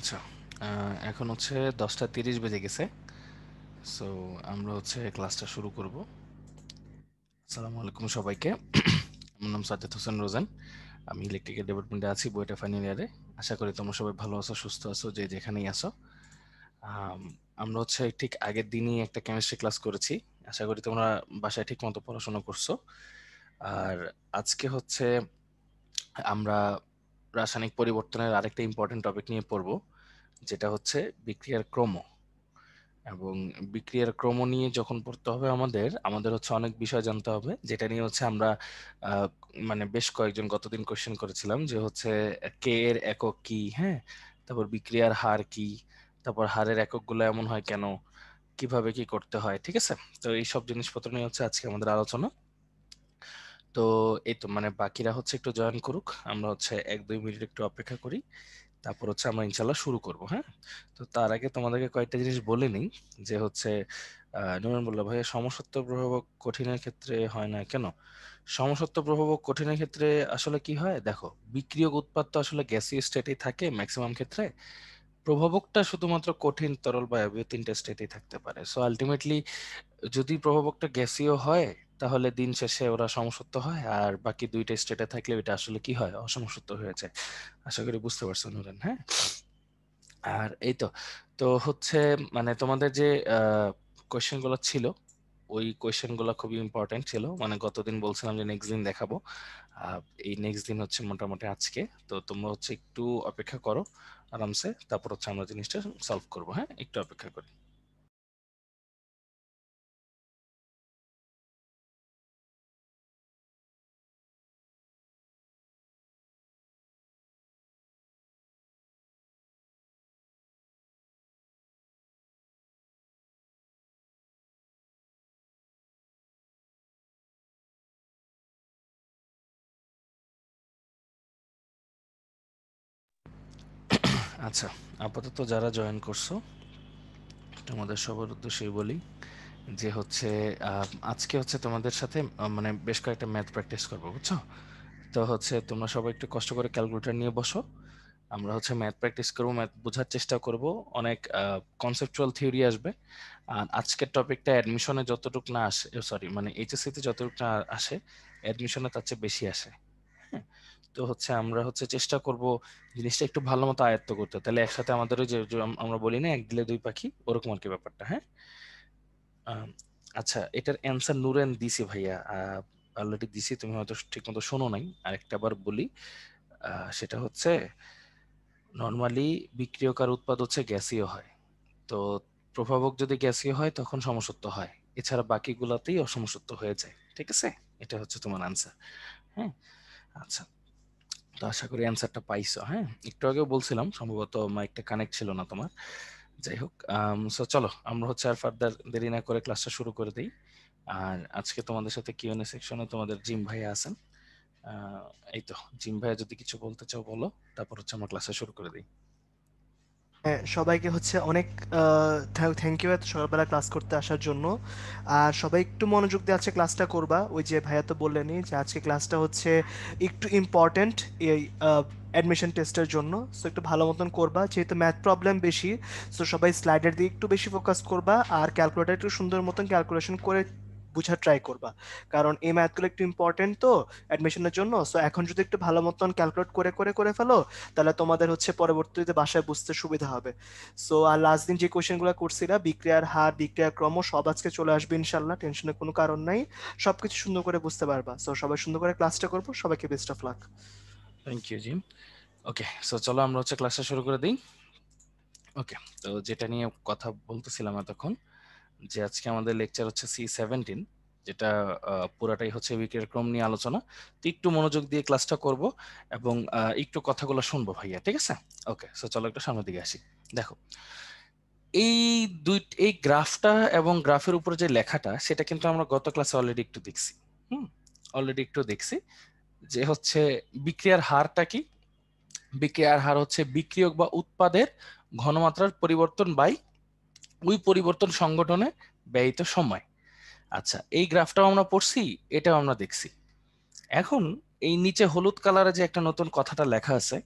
আচ্ছা, এখন হচ্ছে 10টা 30 বেজে গেছে। সো আমরা হচ্ছে ক্লাসটা শুরু করব। আসসালামু আলাইকুম সবাইকে। আমার নাম সাজ্জাদ হোসেন রোজান। আমি ইলেকট্রিক্যাল ডিপার্টমেন্টে আছি, বুয়েটা ফাইনাল ইয়ারে। আশা করি তোমরা সবাই ভালো আছো, সুস্থ আছো, যে যেখানেই আছো। আম, আমরা হচ্ছে ঠিক আগের দিনই একটা কেমিস্ট্রি ক্লাস করেছি। আশা করি তোমরা বাসায় ঠিক মতো পড়াশোনা করছো। আর আজকে হচ্ছে আমরা রাসায়নিক পরিবর্তনের আরেকটা ইম্পর্টেন্ট টপিক নিয়ে পড়বো, যেটা হচ্ছে বিক্রিয়ার ক্রম। এবং বিক্রিয়ার ক্রম নিয়ে যখন পড়তে হবে আমাদের আমাদের হচ্ছে অনেক বিষয় জানতে হবে, যেটা নিয়ে হচ্ছে আমরা আহ, মানে বেশ কয়েকজন গতদিন কোশ্চেন করেছিলাম, যে হচ্ছে কে এর একক কি, হ্যাঁ, তারপর বিক্রিয়ার হার কি, তারপর হারের এককগুলো এমন হয় কেন, কিভাবে কি করতে হয়, ঠিক আছে। তো এই সব জিনিসপত্র নিয়ে হচ্ছে আজকে আমাদের আলোচনা। তো এই তো বাকিরা হচ্ছে একটু জয়েন করুক, আমরা হচ্ছে 1-2 মিনিট একটু অপেক্ষা করি, তারপর হচ্ছে আমরা ইনশাল্লাহ শুরু করব। হ্যাঁ, তো তার আগে তোমাদেরকে কয়েকটা জিনিস বলে নিই। যে হচ্ছে নুরন বললো, ভাইয়া সমসত্ব প্রভাবক কঠিনের ক্ষেত্রে হয় না কেন? সমসত্ব প্রভাবক কঠিনের ক্ষেত্রে আসলে কি হয় দেখো, বিক্রিয়ক উৎপাদ তো আসলে গ্যাসীয় স্টেটেই থাকে ম্যাক্সিমাম ক্ষেত্রে। প্রভাবকটা শুধুমাত্র কঠিন, তরল বা বায়বীয় তিনটা স্টেটেই থাকতে পারে। সো আলটিমেটলি যদি প্রভাবকটা গ্যাসীয় হয়, তাহলে দিন শেষে ওরা সমসত্ব হয়, আর বাকি দুইটা স্টেটে থাকলে এটা আসলে কি হয়, অসমসত্ব হয়ে যায়। আশা করি বুঝতে পারছো নুরেন। হ্যাঁ, আর এই তো, তো হচ্ছে তোমাদের যে কোয়েশ্চেন গুলো ছিল, ওই কোয়েশ্চেন গুলো খুবই ইম্পর্টেন্ট ছিল। গতদিন বলছিলাম যে নেক্সট দিন দেখাবো, আহ, এই নেক্সট দিন হচ্ছে মোটামুটি আজকে। তো তোমরা হচ্ছে একটু অপেক্ষা করো আরামসে, তারপর হচ্ছে আমরা জিনিসটা সলভ করবো। হ্যাঁ, একটু অপেক্ষা করি। আচ্ছা, আপাতত যারা জয়েন করছো, তোমাদের সবার উদ্দেশ্যেই বলি যে হচ্ছে আজকে হচ্ছে তোমাদের সাথে বেশ কয়েকটা ম্যাথ প্র্যাকটিস করবো, বুঝছো? তো হচ্ছে তোমরা সবাই একটু কষ্ট করে ক্যালকুলেটর নিয়ে বসো। আমরা হচ্ছে ম্যাথ প্র্যাকটিস করবো, ম্যাথ বোঝার চেষ্টা করব। অনেক কনসেপচুয়াল থিওরি আসবে। আর আজকের টপিকটা অ্যাডমিশনে যতটুকু না আসে, সরি এইচএসসি তে যতটুকু না আসে, অ্যাডমিশনে তার চেয়ে বেশি আসে। হ্যাঁ, তো হচ্ছে আমরা হচ্ছে চেষ্টা করব জিনিসটা একটু ভালো মতো আয়ত্ত করতে। তাহলে একসাথে আমাদের ওই যে যে আমরা বলি না, এক দিলে দুই পাখি, ওরকম আর কি ব্যাপারটা। হ্যাঁ, আম, আচ্ছা, এটার অ্যান্সার নুরেন দিছি ভাইয়া, অলরেডি দিছি, তুমি হয়তো ঠিক মতো শোনো নাই। আরেকটা বার বলি, সেটা হচ্ছে নর্মালি বিক্রিয়কার উৎপাদ হচ্ছে গ্যাসীয় হয়। তো প্রভাবক যদি গ্যাসীয় হয় তখন সমসত্ব হয়, এছাড়া বাকিগুলাতেই অসমসত্ব হয়ে যায়। ঠিক আছে, এটা হচ্ছে তোমার আনসার। হ্যাঁ, আচ্ছা, তো আশা করি অ্যান্সারটা পাইছো। হ্যাঁ, একটু আগেও বলছিলাম, সম্ভবত মাইকটা কানেক্ট ছিল না তোমার। যাই হোক, সো চলো আমরা হচ্ছে আর ফার্দার দেরি না করে ক্লাসটা শুরু করে দিই। আর আজকে তোমাদের সাথে কিউএনএ সেকশনে তোমাদের জিম ভাইয়া আছেন। আহ, এই তো, জিম ভাইয়া যদি কিছু বলতে চাও বলো, তারপর হচ্ছে আমরা ক্লাসটা শুরু করে দিই। হ্যাঁ, সবাইকে হচ্ছে অনেক থ্যাংক ইউ এত সকালবেলা ক্লাস করতে আসার জন্য। আর সবাই একটু মনোযোগ দিয়ে আজকে ক্লাসটা করবা। ওই যে ভাইয়া তো বললেনই যে আজকে ক্লাসটা হচ্ছে একটু ইম্পর্ট্যান্ট এই অ্যাডমিশন টেস্টের জন্য। সো একটু ভালো মতন করবা, যেহেতু ম্যাথ প্রবলেম বেশি। সো সবাই স্লাইডের দিকে একটু বেশি ফোকাস করবা, আর ক্যালকুলেটার একটু সুন্দর মতন ক্যালকুলেশন করে বুঝার ট্রাই করবা। কারণ এই ম্যাথগুলো একটু ইম্পর্টেন্ট তো অ্যাডমিশনের জন্য। সো এখন যদি একটু ভালো মতন ক্যালকুলেট করে করে করে ফেলো, তাহলে তোমাদের হচ্ছে পরবর্তীতে বাসায় বুঝতে সুবিধা হবে। সো আর লাস্ট দিন যে কোয়েশ্চেনগুলো করছিলা, বিক্রিয়ার হার, বিক্রিয়ার ক্রম, সব আজকে চলে আসবে ইনশাল্লাহ, টেনশনের কোনো কারণ নাই। সবকিছু সুন্দর করে বুঝতে পারবা। সো সবাই সুন্দর করে ক্লাসটা করবো, সবাইকে best of luck. Thank you Jim. Okay, so চলো আমরা হচ্ছে ক্লাসটা শুরু করে দিই। ওকে, তো যেটা নিয়ে কথা বলতেছিলাম এতক্ষণ, যে আজকে আমাদের লেকচার হচ্ছে C17, যেটা পুরাটাই হচ্ছে বিক্রিয়ার ক্রম নিয়ে আলোচনা। তো একটু মনোযোগ দিয়ে ক্লাসটা করব, এবং একটু কথাগুলো শুনবো ভাইয়া, ঠিক আছে? ওকে, সো চলো একটু সামনের দিকে আসি। দেখো, এই এই গ্রাফটা এবং গ্রাফের উপরে যে লেখাটা, সেটা কিন্তু আমরা গত ক্লাসে অলরেডি একটু দেখছি। হুম, অলরেডি একটু দেখছি যে হচ্ছে বিক্রিয়ার হারটা কি। বিক্রিয়ার হার হচ্ছে বিক্রিয়ক বা উৎপাদের ঘনমাত্রার পরিবর্তন বাই ওই পরিবর্তন সংগঠনে ব্যয়িত সময়। আচ্ছা, এই গ্রাফটাও আমরা পড়ছি, এটাও আমরা দেখছি। এখন এই নিচে হলুদ কালারে যে একটা নতুন কথাটা লেখা আছে,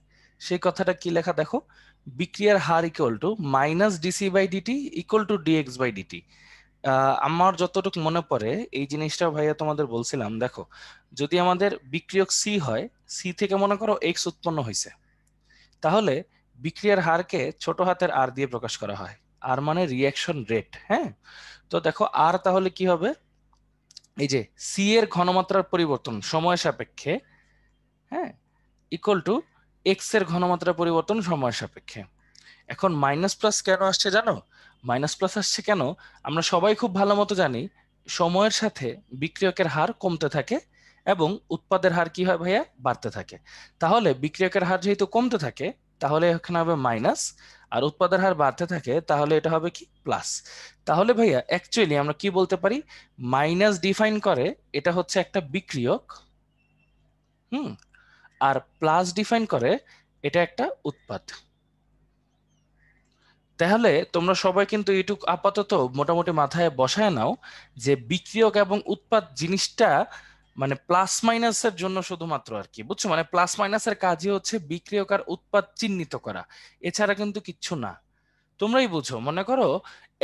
সেই কথাটা কি লেখা দেখো, বিক্রিয়ার হার equal to minus DC by DT equal to dx by dt. আমার যতটুকু মনে পড়ে এই জিনিসটা ভাইয়া তোমাদের বলছিলাম, দেখো যদি আমাদের বিক্রিয়ক সি হয়, সি থেকে মনে করো এক্স উৎপন্ন হয়েছে, তাহলে বিক্রিয়ার হারকে ছোট হাতের আর দিয়ে প্রকাশ করা হয়। আর মানে রিঅ্যাকশন রেট। হ্যাঁ, তো দেখো আর তাহলে কি হবে, এই যে সি এর ঘনমাত্রার পরিবর্তন সময় সাপেক্ষে, হ্যাঁ, ইকুয়াল টু এক্স এর ঘনমাত্রার পরিবর্তন সময় সাপেক্ষে। এখন মাইনাস প্লাস কেন আসছে জানো? মাইনাস প্লাস আসছে কেন, আমরা সবাই খুব ভালো মতো জানি সময়ের সাথে বিক্রিয়কের হার কমতে থাকে এবং উৎপাদের হার কি হয় ভাইয়া, বাড়তে থাকে। তাহলে বিক্রিয়কের হার যেহেতু কমতে থাকে, তাহলে এখানে হবে মাইনাস, আর উৎপাদের হার বাড়তে থাকে, তাহলে এটা হবে কি, প্লাস। তাহলে ভাইয়া অ্যাকচুয়ালি আমরা কি বলতে পারি, মাইনাস ডিফাইন করে এটা হচ্ছে একটা বিক্রিয়ক, হুম, আর প্লাস ডিফাইন করে এটা একটা উৎপাদ। তাহলে তোমরা সবাই কিন্তু এইটুকু আপাতত মোটামুটি মাথায় বসায় নাও যে বিক্রিয়ক এবং উৎপাদ জিনিসটা মানে প্লাস মাইনাসের জন্য শুধুমাত্র আর কি, বুঝছো? মানে প্লাস মাইনাসের কাজই হচ্ছে বিক্রিয়ক আর উৎপাদ চিহ্নিত করা, এছাড়া কিন্তু কিচ্ছু না। তোমরাই বুঝো, মনে করো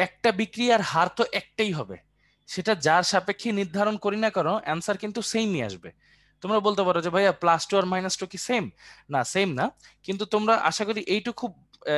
একটা বিক্রিয়ার হার তো একটাই হবে, সেটা যার সাপেক্ষে নির্ধারণ করি না কেন অ্যান্সার কিন্তু সেমই আসবে। তোমরা বলতে পারো যে ভাইয়া প্লাস টু আর মাইনাস টু কি সেম? না, সেম না। কিন্তু তোমরা আশা করি এইটুকু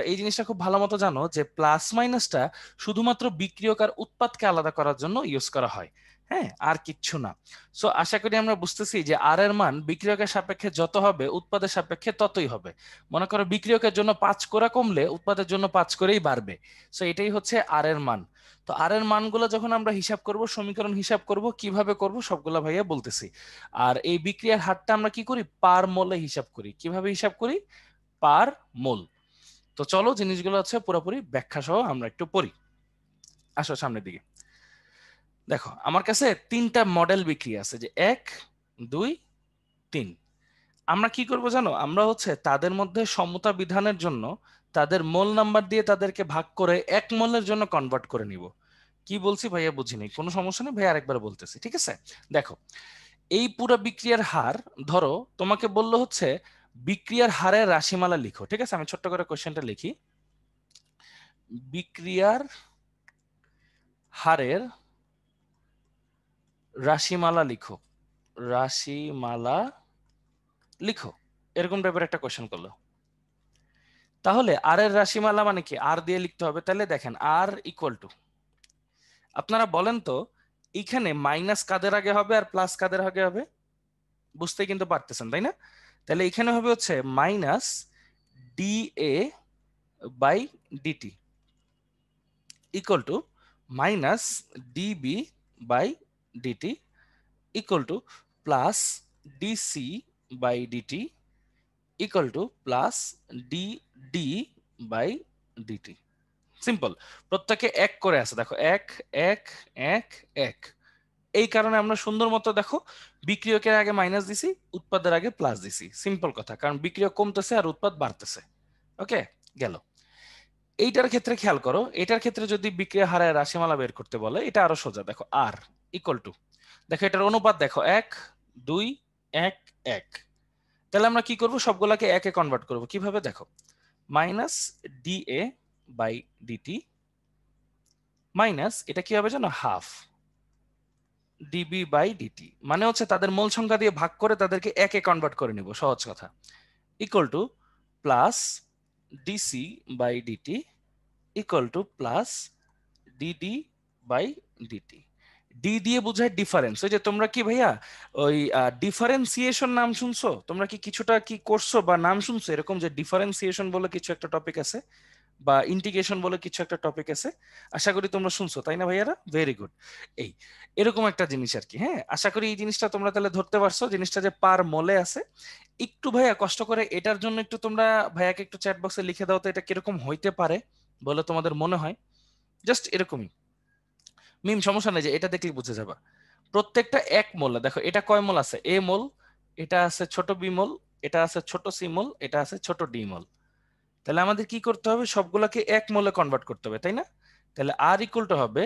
এই জিনিসটা খুব ভালো মতো জানো যে প্লাস মাইনাসটা শুধুমাত্র বিক্রিয়ক আর উৎপাদকে আলাদা করার জন্য ইউজ করা হয়, হ্যাঁ, আর কিচ্ছু না। সো আশা করি আমরা বুঝতেছি যে আর এর মান বিক্রিয়কের সাপেক্ষে যত হবে উৎপাদের সাপেক্ষে ততই হবে। মনে করো বিক্রিয়কের জন্য 5 করে কমলে উৎপাদের জন্য 5 করেই বাড়বে। সো এটাই হচ্ছে আর এর মান। তো আর এর মানগুলো যখন আমরা হিসাব করব, সমীকরণ হিসাব করব, কিভাবে করব সবগুলা ভাইয়া বলতেছি। আর এই বিক্রিয়ার হারটা আমরা কি করি, পার মোলে হিসাব করি। কিভাবে হিসাব করি, পার মোল। তো চলো জিনিসগুলো হচ্ছে পুরোপুরি ব্যাখ্যা সহ আমরা একটু পড়ি। আসো সামনের দিকে। দেখো আমার কাছে 3টা মডেল বিক্রিয়া আছে, যে 1, 2, 3। আমরা কি করব জানো, আমরা হচ্ছে তাদের মধ্যে সমতা বিধানের জন্য তাদের মোল নাম্বার দিয়ে তাদেরকে ভাগ করে 1 মোলের জন্য কনভার্ট করে নিব। কি বলছি ভাইয়া বুঝিনি, কোনো সমস্যা নেই ভাইয়া, আরেকবার বলতেছি, ঠিক আছে? দেখো এই পুরো বিক্রিয়ার হার, ধরো তোমাকে বললো হচ্ছে বিক্রিয়ার হারের রাশিমালা লিখো, ঠিক আছে? আমি ছোট্ট করে কোশ্চেনটা লিখি, বিক্রিয়ার হারের রাশিমালা লিখো, রাশিমালা লিখো, এরকম টাইপের একটা কোশ্চেন করলো। তাহলে আর এর রাশিমালা মানে কি, আর দিয়ে লিখতে হবে। তাহলে দেখেন আর ইকুয়াল টু, আপনারা বলেন তো এখানে মাইনাস কাদের আগে হবে আর প্লাস কাদের আগে হবে? বুঝতে কিন্তু পারতেছেন তাই না? তাহলে এখানে হবে হচ্ছে minus D A by DT equal to minus D B by DT equal to plus D C by DT equal to plus D D by D T. Simple, প্রত্যেকে এক করে আছে, দেখো এক এক এক এক। এই কারণে আমরা সুন্দর মতো দেখো বিক্রিয়কের আগে মাইনাস দিছি, উৎপাদের আগে প্লাস দিছি। সিম্পল কথা, কারণ বিক্রিয়ক কমতেছে আর উৎপাদ বাড়তেছে। ওকে, গেল। এইটার ক্ষেত্রে খেয়াল করো, এটার ক্ষেত্রে যদি বিক্রিয়া হারের রাশিমালা বের করতে বলে, এটা আরো সোজা। দেখো আর ইকুয়াল টু, দেখো এটার অনুপাত দেখো 1, 2, 1, 1। তাহলে আমরা কি করব, সবগুলাকে একে কনভার্ট করব। কিভাবে দেখো, minus D A by D T minus এটা কি হবে জানো, হাফ ডিবি বাই ডিটি, মানে হচ্ছে তাদের মূল সংখ্যা দিয়ে ভাগ করে তাদেরকে একে কনভার্ট করে নিব, সহজ কথা। Equal to plus D C by DT equal to plus D D by D T. D দিয়ে বোঝায় ডিফারেন্স। ওই যে তোমরা কি ভাইয়া ওই ডিফারেন্সিয়েশন নাম শুনছো? তোমরা কি কিছুটা কি করছো বা নাম শুনছো এরকম, যে ডিফারেন্সিয়েশন বলে কিছু একটা টপিক আছে বা ইন্টিগ্রেশন বলে কিছু একটা টপিক আছে? আশা করি তোমরা শুনছো তাই না ভাইয়ারা? Very good. এই এরকম একটা জিনিস আর কি। হ্যাঁ, আশা করি এই জিনিসটা তোমরা তাহলে ধরতে পারছো, জিনিসটা যে পার মোলে আছে। একটু ভাইয়া কষ্ট করে এটার জন্য একটু তোমরা ভাইয়াকে একটু চ্যাট বক্সে লিখে দাও তো, এটা কিরকম হইতে পারে বলে তোমাদের মনে হয়। জাস্ট এরকমই মিম, সমস্যা নেই, যে এটা দেখলে বুঝে যাবা। প্রত্যেকটা এক মোল, দেখো এটা কয় মোল আছে, এ মোল, এটা আছে ছোট বি মোল, এটা আছে ছোট সি মোল, এটা আছে ছোট ডি মোল। তাহলে আমাদের কি করতে হবে, সবগুলোকে এক মোলে কনভার্ট করতে হবে তাই না? তাহলে আর ইকুয়াল টু হবে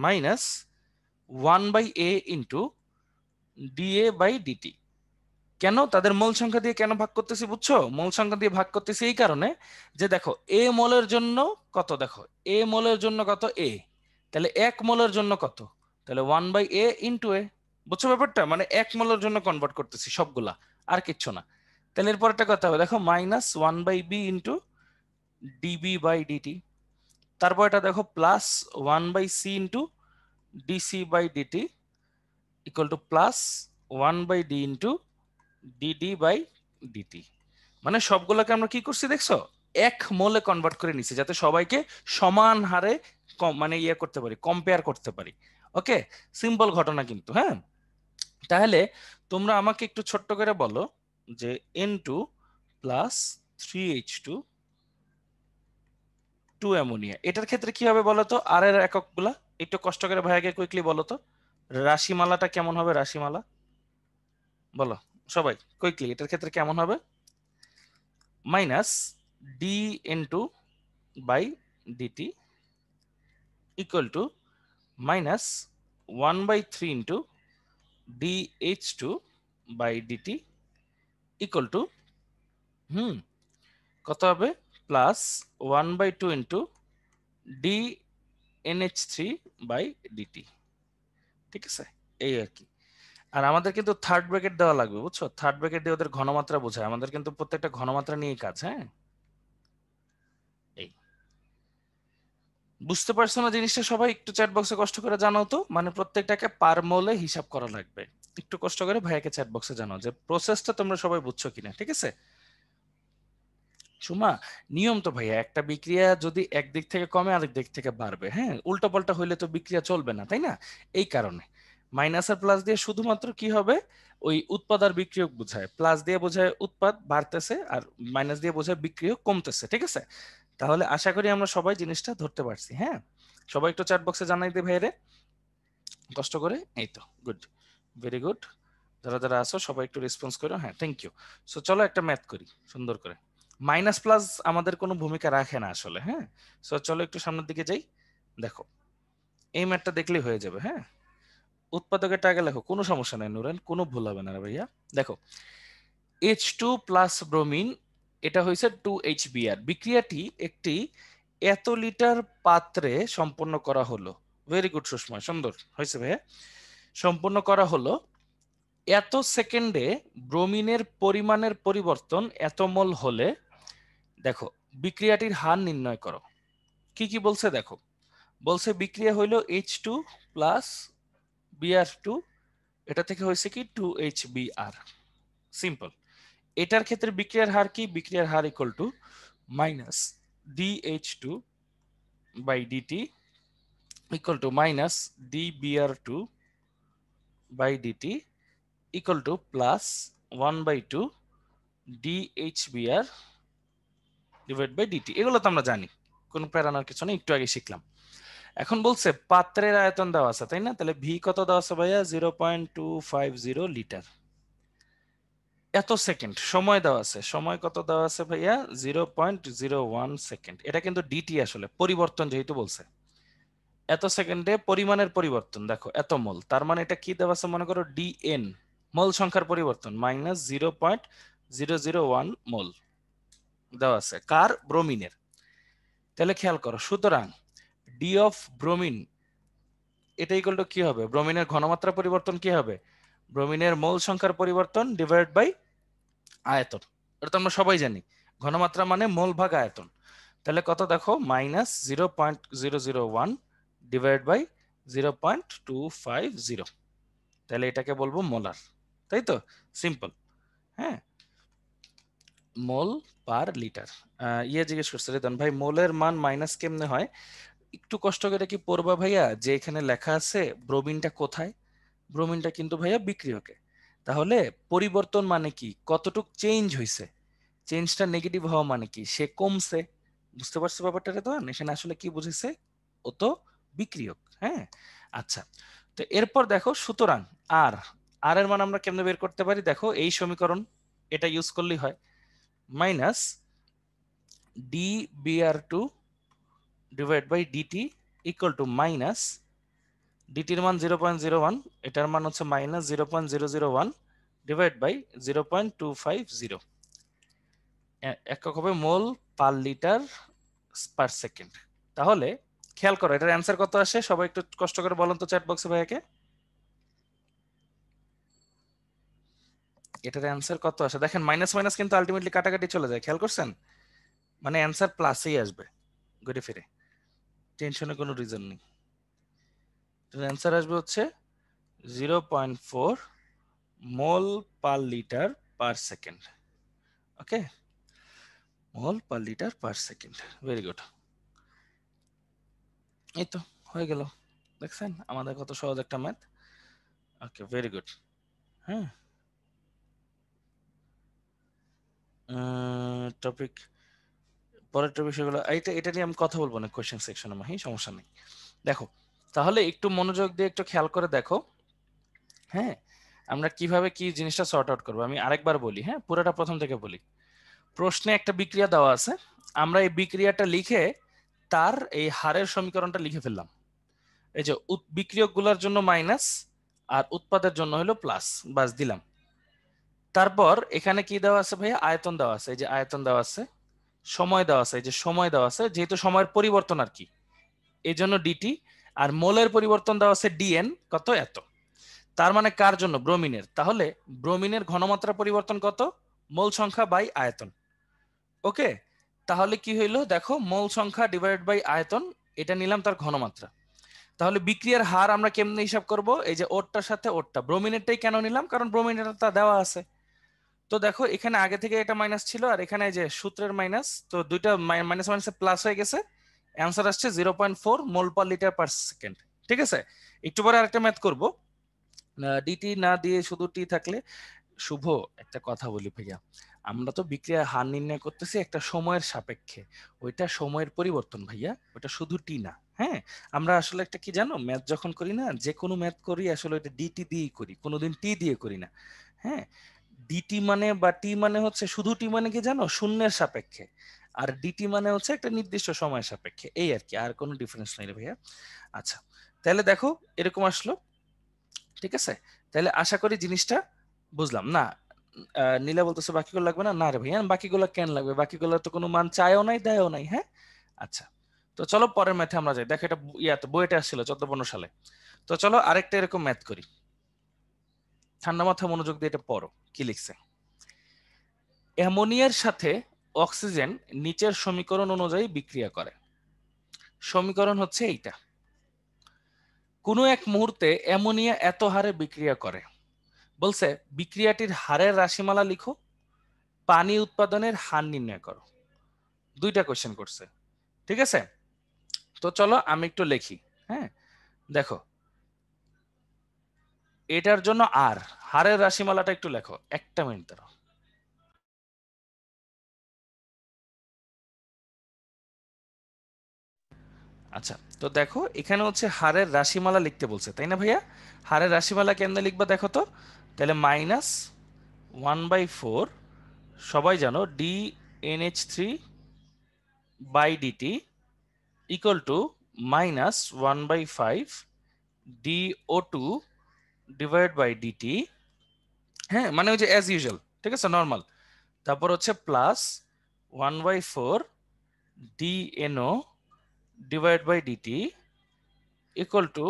minus 1/a into D A by D T. কেন তাদের মোল সংখ্যা দিয়ে কেন ভাগ করতেছি বুঝছো? মোল সংখ্যা দিয়ে ভাগ করতেছি এই কারণে যে দেখো এ মোলের জন্য কত, দেখো এ মোলের জন্য কত এ, তাহলে 1 মোলের জন্য কত, তাহলে 1/a ইন্টু এ। বুঝছো ব্যাপারটা? মানে 1 মোলের জন্য কনভার্ট করতেছি সবগুলা, আর কিচ্ছু না। তাহলে এরপর একটা কথা হবে, দেখো -1/b ইন্টু db/dt। তারপর এটা দেখো +1/c into dc/dt equal to +1/d into dd/dt। মানে সবগুলোকে আমরা কি করছি দেখছো, 1 মোলে কনভার্ট করে নিছি, যাতে সবাইকে সমান হারে মানে ইয়ে করতে পারি, কম্পেয়ার করতে পারি। ওকে, সিম্পল ঘটনা কিন্তু। হ্যাঁ, তাহলে তোমরা আমাকে একটু ছোট্ট করে বলো যে N2 প্লাস 3H2 2 অ্যামোনিয়া, এটার ক্ষেত্রে কি হবে বলো তো? আর এর এককগুলা একটু কষ্ট করে ভাইয়াকে কুইকলি বলো তো, রাশিমালাটা কেমন হবে? রাশিমালা বলো সবাই কুইকলি, এটার ক্ষেত্রে কেমন হবে? -dN2/dt equal to -1/3 into dH2/dt equal to কত হবে? +1/2 into dNH3/dt। ঠিক আছে, এই আর কি। আর আমাদের কিন্তু থার্ড ব্র্যাকেট দেওয়া লাগবে, বুঝছো? থার্ড ব্র্যাকেট দিয়ে ওদের ঘনমাত্রা বোঝায়, আমাদের কিন্তু প্রত্যেকটা ঘনমাত্রা নিয়ে কাজ। হ্যাঁ, এই বুঝতে পারছো না জিনিসটা? সবাই একটু চ্যাট বক্সে কষ্ট করে জানাও তো, মানে প্রত্যেকটাকে পার মোলে হিসাব করা লাগবে। একটু কষ্ট করে ভাইয়াকে চ্যাট বক্সে জানাও যে প্রসেসটা তোমরা সবাই বুঝছো কিনা। ঠিক আছে সুমা, নিয়ম তো ভাইয়া, একটা বিক্রিয়া যদি একদিক থেকে কমে আরেক দিক থেকে বাড়বে, হ্যাঁ, উল্টো পাল্টা হইলে তো বিক্রিয়া চলবে না, তাই না? এই কারণে মাইনাস আর প্লাস দিয়ে শুধুমাত্র কি হবে, ওই উৎপাদ আর বিক্রিয়ক বোঝায়। প্লাস দিয়ে বোঝায় উৎপাদ বাড়তেছে, আর মাইনাস দিয়ে বোঝায় বিক্রিয়ক কমতেছে। ঠিক আছে, তাহলে আশা করি আমরা সবাই জিনিসটা ধরতে পারছি। হ্যাঁ, সবাই একটু চ্যাট বক্সে জানাই দে ভাইরে কষ্ট করে। এই তো, গুড, ভেরি গুড। যারা যারা আছো সবাই একটু রেসপন্স করো। হ্যাঁ, থ্যাংক ইউ। সো চলো একটা ম্যাথ করি সুন্দর করে। মাইনাস প্লাস আমাদের কোনো ভূমিকা রাখে না আসলে। হ্যাঁ, সো চলো একটু সামনের দিকে যাই। দেখো এই ম্যাথটা দেখলেই হয়ে যাবে। হ্যাঁ, উৎপাদকের টাকা লেখো, কোনো সমস্যা নাই নুরেন, কোনো ভুল হবে না রে ভাইয়া। দেখো H2 প্লাস ব্রোমিন, এটা হয়েছে 2HBr। বিক্রিয়াটি একটি এত লিটার পাত্রে সম্পন্ন করা হলো। ভেরি গুড সুষমা, সুন্দর হয়েছে ভাইয়া। সম্পন্ন করা হলো এত সেকেন্ডে ব্রোমিনের পরিমাণের পরিবর্তন এত মোল হলে দেখো বিক্রিয়াটির হার নির্ণয় করো। কি কি বলছে দেখো, বলছে বিক্রিয়া হইল H2 প্লাস Br2, এটা থেকে হয়েছে কি 2HBr। সিম্পল। এটার ক্ষেত্রে বিক্রিয়ার হার কি? বিক্রিয়ার হার equal to minus dH2/dt equal to minus dBr2/dt equal to plus 1/2 dHBr divide by dt. এগুলো তো আমরা জানি, কোনো প্যারানোর কিছু নেই, একটু আগে শিখলাম। এখন বলছে পাত্রের আয়তন দেওয়া আছে, তাই না? তাহলে ভি কত দেওয়া আছে ভাইয়া? 0.250 লিটার। এত সেকেন্ড সময় দেওয়া আছে, সময় কত দেওয়া আছে ভাইয়া? 0.01 সেকেন্ড। এটা কিন্তু ডিটি আসলে পরিবর্তন যেহেতু বলছে, এত সেকেন্ডে পরিমাণের পরিবর্তন দেখো এত মোল, তার মানে এটা কি দেওয়া আছে মনে করো ডিএন, মোল সংখ্যার পরিবর্তন মাইনাস 0.001 মোল দেওয়া আছে কার? ব্রোমিনের। তাহলে খেয়াল করো, সুতরাং ডি অফ ব্রোমিন এটা ইকুয়াল টু কি হবে? ব্রোমিনের ঘনমাত্রা পরিবর্তন কি হবে? ব্রোমিনের মোল সংখ্যার পরিবর্তন ডিভাইড বাই আয়তন। এটা তো আমরা সবাই জানি, ঘনমাত্রা মানে মোল ভাগ আয়তন। তাহলে কত দেখো? -0.001 ডিভাইড বাই 0.250। তাহলে এটাকে বলবো মোলার, তাই তো? সিম্পল। হ্যাঁ, মোল পার লিটার। ইয়ে জিজ্ঞেস করছে রেতন ভাই, মোলের মান মাইনাস কেমনে হয়? একটু কষ্ট করে কি পড়বা ভাইয়া, যে এখানে লেখা আছে ব্রোমিনটা কোথায়? ব্রোমিনটা কিন্তু ভাইয়া বিক্রিয়কে। তাহলে পরিবর্তন মানে কি? কতটুক চেঞ্জ হয়েছে? চেঞ্জটা নেগেটিভ হওয়া মানে কি? সে কমছে। বুঝতে পারছো ব্যাপারটা রে? তো এখানে আসলে কি বুঝেছে? ও তো বিক্রিয়ক। হ্যাঁ, আচ্ছা। তো এরপর দেখো, সুতরাং আর আর এর মান আমরা কেমনে বের করতে পারি? দেখো এই সমীকরণ, এটা ইউজ করলেই হয়। Minus dBr2 divide by DT equal to minus ডিটির মান 0.01, এটার মান হচ্ছে -0.001 ডিভাইড বাই 0.250, একক হবে মোল পার লিটার পার সেকেন্ড। তাহলে খেয়াল করো এটার অ্যান্সার কত আসে, সবাই একটু কষ্ট করে বলুন তো চ্যাট বক্সে ভাইয়াকে, এটার অ্যান্সার কত আসে। দেখেন মাইনাস মাইনাস কিন্তু আলটিমেটলি কাটাকাটি চলে যায়, খেয়াল করছেন, মানে অ্যান্সার প্লাসেই আসবে ঘুরে ফিরে, টেনশনের কোনো রিজন নেই। অ্যান্সার আসবে হচ্ছে 0.4 mole per litre per second. Okay, mole per litre per second, very good. এই তো হয়ে গেল, দেখছেন আমাদের কত সহজ একটা ম্যাথ। Okay, very good. হ্যাঁ, টপিক, পরেরটা বিষয়গুলো এটা এটা নিয়ে আমি কথা বলবো না কোয়েশ্চেন সেকশনে, মাহি সমস্যা নেই। দেখো তাহলে একটু মনোযোগ দিয়ে একটু খেয়াল করে দেখো, হ্যাঁ আমরা কিভাবে কি জিনিসটা সর্ট আউট করবো। আমি আরেকবার বলি, হ্যাঁ পুরোটা প্রথম থেকে বলি। প্রশ্নে একটা বিক্রিয়া দেওয়া আছে, আমরা এই বিক্রিয়াটা লিখে তার এই হারের সমীকরণটা লিখে ফেললাম। এই যে বিক্রিয়কগুলোর জন্য মাইনাস আর উৎপাদের জন্য হলো প্লাস, বাস দিলাম। তারপর এখানে কি দেওয়া আছে ভাইয়া, আয়তন দেওয়া আছে, এই যে আয়তন দেওয়া আছে, সময় দেওয়া আছে, এই যে সময় দেওয়া আছে, যেহেতু সময়ের পরিবর্তন আর কি এই জন্য ডিটি, আর মোলের পরিবর্তন দেওয়া আছে ডিএন কত এত। তার মানে কার জন্য, ব্রোমিনের, তাহলে ব্রোমিনের ঘনমাত্রা পরিবর্তন কত, মোল সংখ্যা বাই আয়তন। ওকে, তাহলে কি হইলো দেখো, মোল সংখ্যা ডিভাইড বাই আয়তন, এটা নিলাম তার ঘনমাত্রা। তাহলে বিক্রিয়ার হার আমরা কেমনে হিসাব করব, এই যে ওরটার সাথে ওরটা, ব্রোমিনেরটাই কেন নিলাম, কারণ ব্রোমিনেরটা দেওয়া আছে। তো দেখো এখানে আগে থেকে এটা মাইনাস ছিল, আর এখানে যে সূত্রের মাইনাস, তো দুইটা মাইনাস মাইনাসে প্লাস হয়ে গেছে, অ্যান্সার আসছে 0.4 mole per litre per second. ঠিক আছে, একটু পরে আরেকটা ম্যাথ করবো, ডিটি না দিয়ে শুধু টি থাকলে। শুভ, একটা কথা বলি ভাইয়া, আমরা তো বিক্রিয়ার হার নির্ণয় করতেছি একটা সময়ের সাপেক্ষে, ওইটা সময়ের পরিবর্তন ভাইয়া, ওটা শুধু টি না। হ্যাঁ, আমরা আসলে একটা কি জানো, ম্যাথ যখন করি না, যে কোনো ম্যাথ করি আসলে ওইটা ডিটি দিয়েই করি, কোনোদিন টি দিয়ে করি না। হ্যাঁ, ডিটি মানে বা টি মানে হচ্ছে, শুধু টি মানে কি জানো, শূন্যের সাপেক্ষে, আর ডিটি মানে হচ্ছে একটা নির্দিষ্ট সময়ের সাপেক্ষে, এই আর কি, আর কোনো ডিফারেন্স নাই রে ভাইয়া। আচ্ছা, তাহলে দেখো এরকম আসলো, ঠিক আছে, তাহলে আশা করি জিনিসটা বুঝলাম না। নীলা বলতেছে বাকিগুলো লাগবে না, না রে ভাইয়া বাকিগুলো কেন লাগবে, বাকিগুলো তো কোনো মান চায়ও নাই দেয়ও নাই। হ্যাঁ, আচ্ছা, তো চলো পরের ম্যাথে আমরা যাই। দেখো এটা ইয়াতে বইটা আসছিল 14-15 সালে। তো চলো আরেকটা এরকম ম্যাথ করি, ঠান্ডা মাথা মনোযোগ দিয়ে এটা পড়ো কি লিখছে। অ্যামোনিয়ার সাথে অক্সিজেন নিচের সমীকরণ অনুযায়ী বিক্রিয়া করে। সমীকরণ হচ্ছে এইটা, কোনো এক মুহূর্তে অ্যামোনিয়া এত হারে বিক্রিয়া করে, বলছে বিক্রিয়াটির হারের রাশিমালা লিখো, পানি উৎপাদনের হার নির্ণয় করো। দুইটা কোশ্চেন করছে, ঠিক আছে। তো চলো আমি একটু লিখি। হ্যাঁ, দেখো এটার জন্য আর হারের রাশিমালাটা একটু লেখো, একটা মিনিট দাঁড়াও। আচ্ছা, তো দেখো এখানে হচ্ছে হারের রাশিমালা লিখতে বলছে, তাই না ভাইয়া। হারের রাশিমালা কেমনে লিখবা দেখো তো, তাহলে -1/4, সবাই জানো DNH3 by DT equal to -1/5 DO2 divide by D T. হ্যাঁ, মানে ওই যে অ্যাজ ইউজুয়াল, ঠিক আছে, নর্মাল। তারপর হচ্ছে +1/4 DNO divide by DT equal to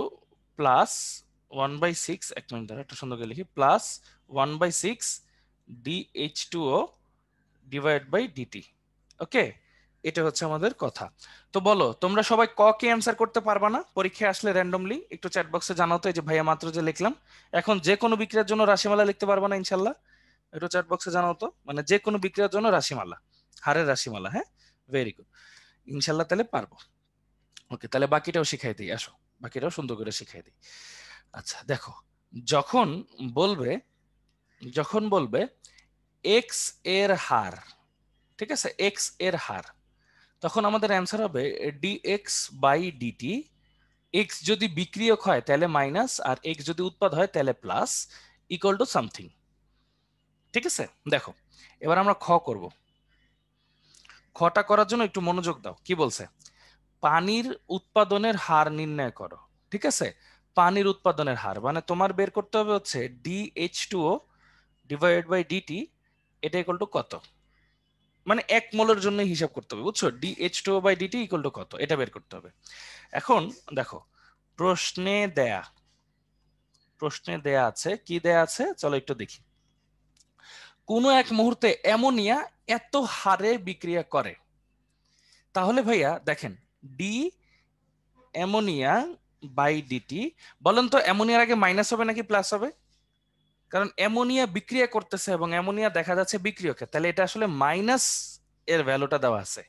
+1/6, এক মিনিট দ্বারা একটু সুন্দর করে লিখি, +1/6 DH2O ডিভাইড বাই ডিটি। ওকে, এটা হচ্ছে আমাদের কথা। তো বলো তোমরা সবাই ক কে অ্যান্সার করতে পারবা না পরীক্ষায় আসলে র্যান্ডমলি, একটু চ্যাট বক্সে জানাও তো। এই যে ভাইয়া মাত্র যে লিখলাম, এখন যে কোনো বিক্রিয়ার জন্য রাশিমালা লিখতে পারবা না ইনশাল্লাহ, একটু চ্যাট বক্সে জানাও তো, মানে যে কোনো বিক্রিয়ার জন্য রাশিমালা, হারের রাশিমালা। হ্যাঁ, ভেরি গুড, ইনশাল্লাহ তাহলে পারবো। ওকে, তাহলে বাকিটাও শিখাই দিই, আসো বাকিটাও সুন্দর করে শিখাই দিই। আচ্ছা দেখো, যখন বলবে যখন বলবে এক্স এর হার, ঠিক আছে, এক্স এর হার, তখন আমাদের অ্যান্সার হবে ডিএক্স বাই ডিটি। এক্স যদি বিক্রিয়ক হয় তাহলে মাইনাস, আর এক্স যদি উৎপাদ হয় তাহলে প্লাস, ইকুয়াল টু সামথিং। ঠিক আছে, দেখো এবার আমরা খ করব। খটা করার জন্য একটু মনোযোগ দাও, কি বলছে, পানির উৎপাদনের হার নির্ণয় করো। ঠিক আছে, পানির উৎপাদনের হার মানে তোমার বের করতে হবে হচ্ছে DH2O ডিভাইডেড বাই ডিটি, এটা ইকুয়াল টু কত, মানে 1 মোলের জন্য হিসাব করতে হবে, বুঝছো? DH2O by DT equal to কত, এটা বের করতে হবে। এখন দেখো প্রশ্নে দেয়া, প্রশ্নে দেয়া আছে, কি দেয়া আছে চলো একটু দেখি। কোনো এক মুহূর্তে অ্যামোনিয়া এত হারে বিক্রিয়া করে, তাহলে ভাইয়া দেখেন ডি অ্যামোনিয়া বাই ডিটি, বলেন তো অ্যামোনিয়ার আগে মাইনাস হবে নাকি প্লাস হবে? কারণ অ্যামোনিয়া বিক্রিয়া করতেছে এবং অ্যামোনিয়া দেখা যাচ্ছে বিক্রিয়কে, তাহলে এটা আসলে মাইনাস এর ভ্যালুটা দেওয়া আছে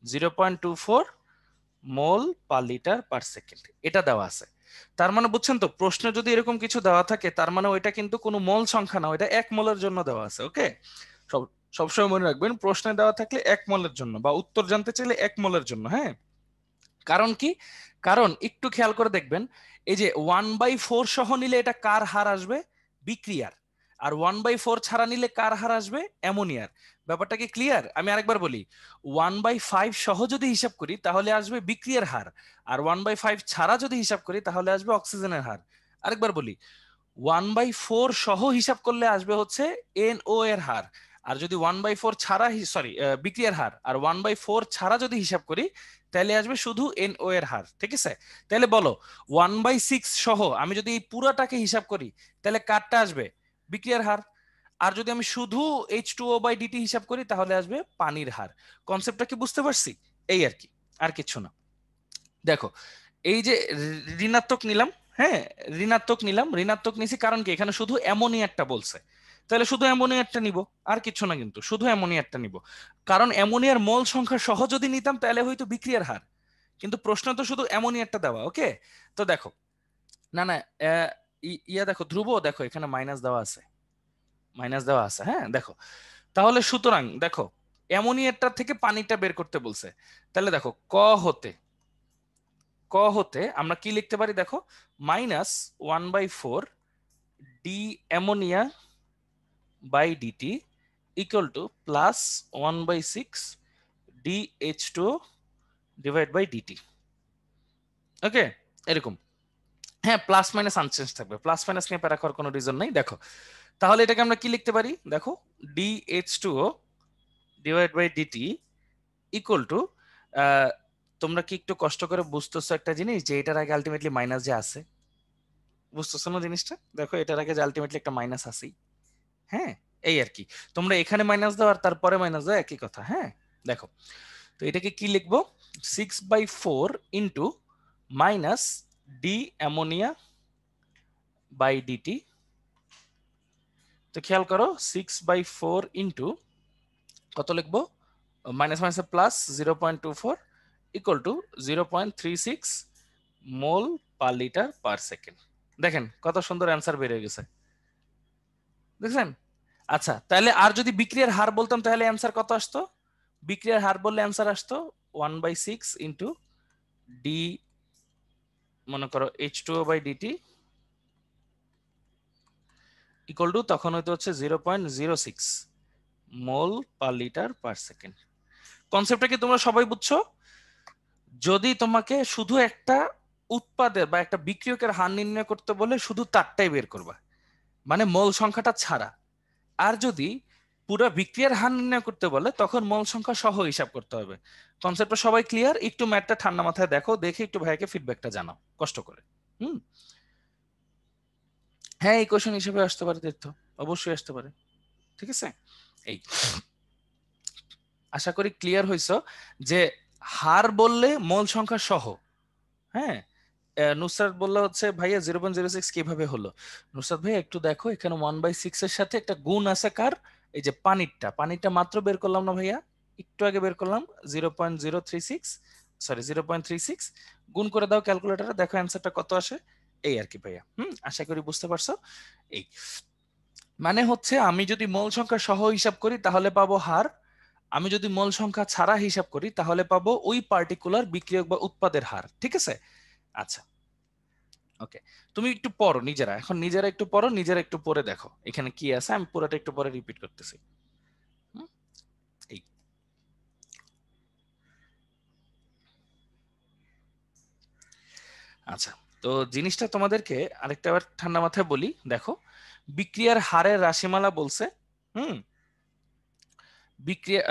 0.24 মোল পার লিটার পার সেকেন্ড, এটা দেওয়া আছে। তার মানে বুঝছেন তো, প্রশ্নে যদি এরকম কিছু দেওয়া থাকে তার মানে ওইটা কিন্তু কোনো মোল সংখ্যা না, ওইটা 1 মোলের জন্য দেওয়া আছে। ওকে, সব সবসময় মনে রাখবেন প্রশ্নে দেওয়া থাকলে 1 মোলের জন্য, বা উত্তর জানতে চাইলে 1 মোলের জন্য। হ্যাঁ, কারণ কি, কারণ একটু খেয়াল করে দেখবেন, এই যে 1/4 সহ নিলে এটা কার হার আসবে? বিক্রিয়ার। আর 1/4 ছাড়া নিলে কার হার আসবে? অ্যামোনিয়ার। ব্যাপারটা কি ক্লিয়ার? আমি আরেকবার বলি, 1/5 সহ যদি হিসাব করি তাহলে আসবে বিক্রিয়ার হার, আর 1/5 ছাড়া যদি হিসাব করি তাহলে আসবে অক্সিজেনের হার। আরেকবার বলি, 1/4 সহ হিসাব করলে আসবে হচ্ছে NO এর হার, আর যদি 1/4 ছাড়া, সরি, বিক্রিয়ার হার, আর 1/4 ছাড়া যদি হিসাব করি তাহলে আসবে শুধু NO এর হার। ঠিক আছে, তাহলে বলো 1/6 সহ আমি যদি এই পুরাটাকে হিসাব করি তাহলে কারটা আসবে? বিক্রিয়ার হার। আর যদি আমি শুধু H2O বাই ডিটি হিসাব করি তাহলে আসবে পানির হার। কনসেপ্টটা কি বুঝতে পারছি? এই আর কি, আর কিছু না। দেখো এই যে ঋণাত্মক নিলাম, হ্যাঁ ঋণাত্মক নিলাম, ঋণাত্মক নিছি কারণ কি এখানে শুধু অ্যামোনিয়ারটা বলছে, তাহলে শুধু অ্যামোনিয়ারটা নিব, আর কিছু না, কিন্তু শুধু অ্যামোনিয়ারটা নিব। কারণ অ্যামোনিয়ার মোল সংখ্যা সহ যদি নিতাম তাহলে হয়তো বিক্রিয়ার হার, কিন্তু প্রশ্ন তো শুধু অ্যামোনিয়ারটা দেওয়া। ওকে, তো দেখো, না না, ইয়া দেখো ধ্রুব, দেখো এখানে মাইনাস দেওয়া আছে, মাইনাস দেওয়া আছে। হ্যাঁ দেখো, তাহলে সুতরাং দেখো অ্যামোনিয়ারটা থেকে পানিটা বের করতে বলছে, তাহলে দেখো হতে ক হতে আমরা কি লিখতে পারি? দেখো -1/4 d ammonia by DT equal to +1/6 DH2 divide by dt. Okay, এরকম। হ্যাঁ, প্লাস মাইনাস আনচেঞ্জ থাকবে, প্লাস মাইনাস নিয়ে প্যারা করার কোনো রিজন নেই। দেখো তাহলে এটাকে আমরা কি লিখতে পারি? দেখো DH2O divide by DT equal to, তোমরা কি একটু কষ্ট করে বুঝতেছো একটা জিনিস, যে এটার আগে আলটিমেটলি মাইনাস যে আছে? বুঝতেছো না জিনিসটা? দেখো এটার আগে যে আলটিমেটলি একটা মাইনাস আছেই। হ্যাঁ, এই আর কি, তোমরা এখানে মাইনাস দাও আর তারপরে মাইনাস দাও, একই কথা। হ্যাঁ দেখো, তো এটাকে কি লিখবো? 6/4 into minus D ammonia by D T. তো খেয়াল করো 6/4 ইন্টু কত লিখবো? Minus minus plus 0.24 equal to 0.36 mole per litre per second. দেখেন কত সুন্দর অ্যান্সার বের হয়ে গেছে, দেখছেন? আচ্ছা, তাহলে আর যদি বিক্রিয়ার হার বলতাম তাহলে অ্যান্সার কত আসতো? বিক্রিয়ার হার বললে অ্যান্সার আসতো 1/6 ইন্টু ডি, মনে করো H2O by DT equal two, তখন হয়তো হচ্ছে 0.06 মোল পার লিটার পার সেকেন্ড। কনসেপ্টটা কি তোমরা সবাই বুঝছো? যদি তোমাকে শুধু একটা উৎপাদের বা একটা বিক্রিয়কের হার নির্ণয় করতে বলে শুধু তারটাই বের করবা, মানে মোল সংখ্যাটা ছাড়া। আর যদি পুরো বিক্রিয়ার হার নির্ণয় করতে বলে তখন মোল সংখ্যা সহ হিসাব করতে হবে। কনসেপ্টটা সবাই ক্লিয়ার? একটু ম্যাথটা ঠান্ডা মাথায় দেখো, দেখে একটু ভাইকে ফিডব্যাকটা জানাও কষ্ট করে। হুম, হ্যাঁ এই কোশ্চেন হিসেবে আসতে পারে তীর্থ, অবশ্যই আসতে পারে। ঠিক আছে, এই আশা করি ক্লিয়ার হইছো যে হার বললে মোল সংখ্যা সহ। হ্যাঁ, নুসরাত বললো হচ্ছে ভাইয়া 0.06 কিভাবে হলো? নুসরাত ভাইয়া একটু দেখো, এখানে 1/6 এর সাথে একটা গুণ আছে কার? এই যে পানিরটা, পানিরটা মাত্র বের করলাম না ভাইয়া, একটু আগে বের করলাম 0.036, সরি 0.36, গুণ করে দাও ক্যালকুলেটরে, দেখো অ্যান্সারটা কত আসে। এই আর কি ভাইয়া, আশা করি বুঝতে পারছো। এই মানে হচ্ছে আমি যদি মোল সংখ্যা সহ হিসাব করি তাহলে পাবো হার, আমি যদি মোল সংখ্যা ছাড়া হিসাব করি তাহলে পাবো ওই পার্টিকুলার বিক্রিয়ক বা উৎপাদের হার। ঠিক আছে, আচ্ছা ওকে, তুমি একটু পড়ো নিজেরা, এখন নিজেরা একটু পড়ো, নিজেরা একটু পড়ে দেখো এখানে কি আছে, আমি পুরোটা একটু পরে রিপিট করতেছি। হুম, এই আচ্ছা, তো জিনিসটা তোমাদেরকে আরেকটা বার ঠান্ডা মাথায় বলি। দেখো বিক্রিয়ার হারের রাশিমালা বলছে। হুম, বিক্রিয়া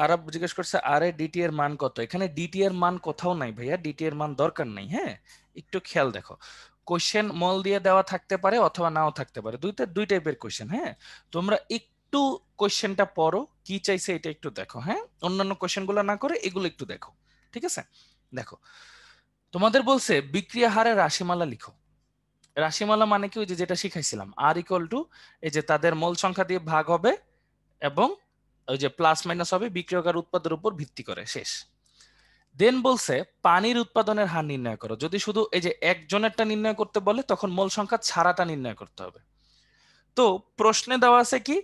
আরব জিজ্ঞেস করছে আরে ডিটি এর মান কত। এখানে ডিটি এর মান কোথাও নাই ভাইয়া, ডিটি এর মান দরকার নাই। হ্যাঁ, একটু খেয়াল দেখো, কোশ্চেন মল দিয়ে দেওয়া থাকতে পারে অথবা নাও থাকতে পারে, দুই টাইপের কোশ্চেন। হ্যাঁ, তোমরা একটু কোশ্চেনটা পড়ো, কি চাইছে এটা একটু দেখো। হ্যাঁ, অন্যান্য কোশ্চেন গুলো না করে এগুলো একটু দেখো, ঠিক আছে? দেখো, তোমাদের বলছে বিক্রিয়া হারের রাশিমালা লিখো। রাশিমালা মানে কি, ওই যে যেটা শিখাইছিলাম, আর ইকুয়াল টু এই যে তাদের মোল সংখ্যা দিয়ে ভাগ হবে এবং ওই যে প্লাস মাইনাস হবে বিক্রিয়কের উৎপাদের উপর ভিত্তি করে, শেষ। দেন বলছে পানির উৎপাদনের হার নির্ণয় করো। যদি শুধু এই যে একজনেরটা নির্ণয় করতে বলে তখন মোল সংখ্যা ছাড়াটা নির্ণয় করতে হবে। তো প্রশ্নে দেওয়া আছে কি,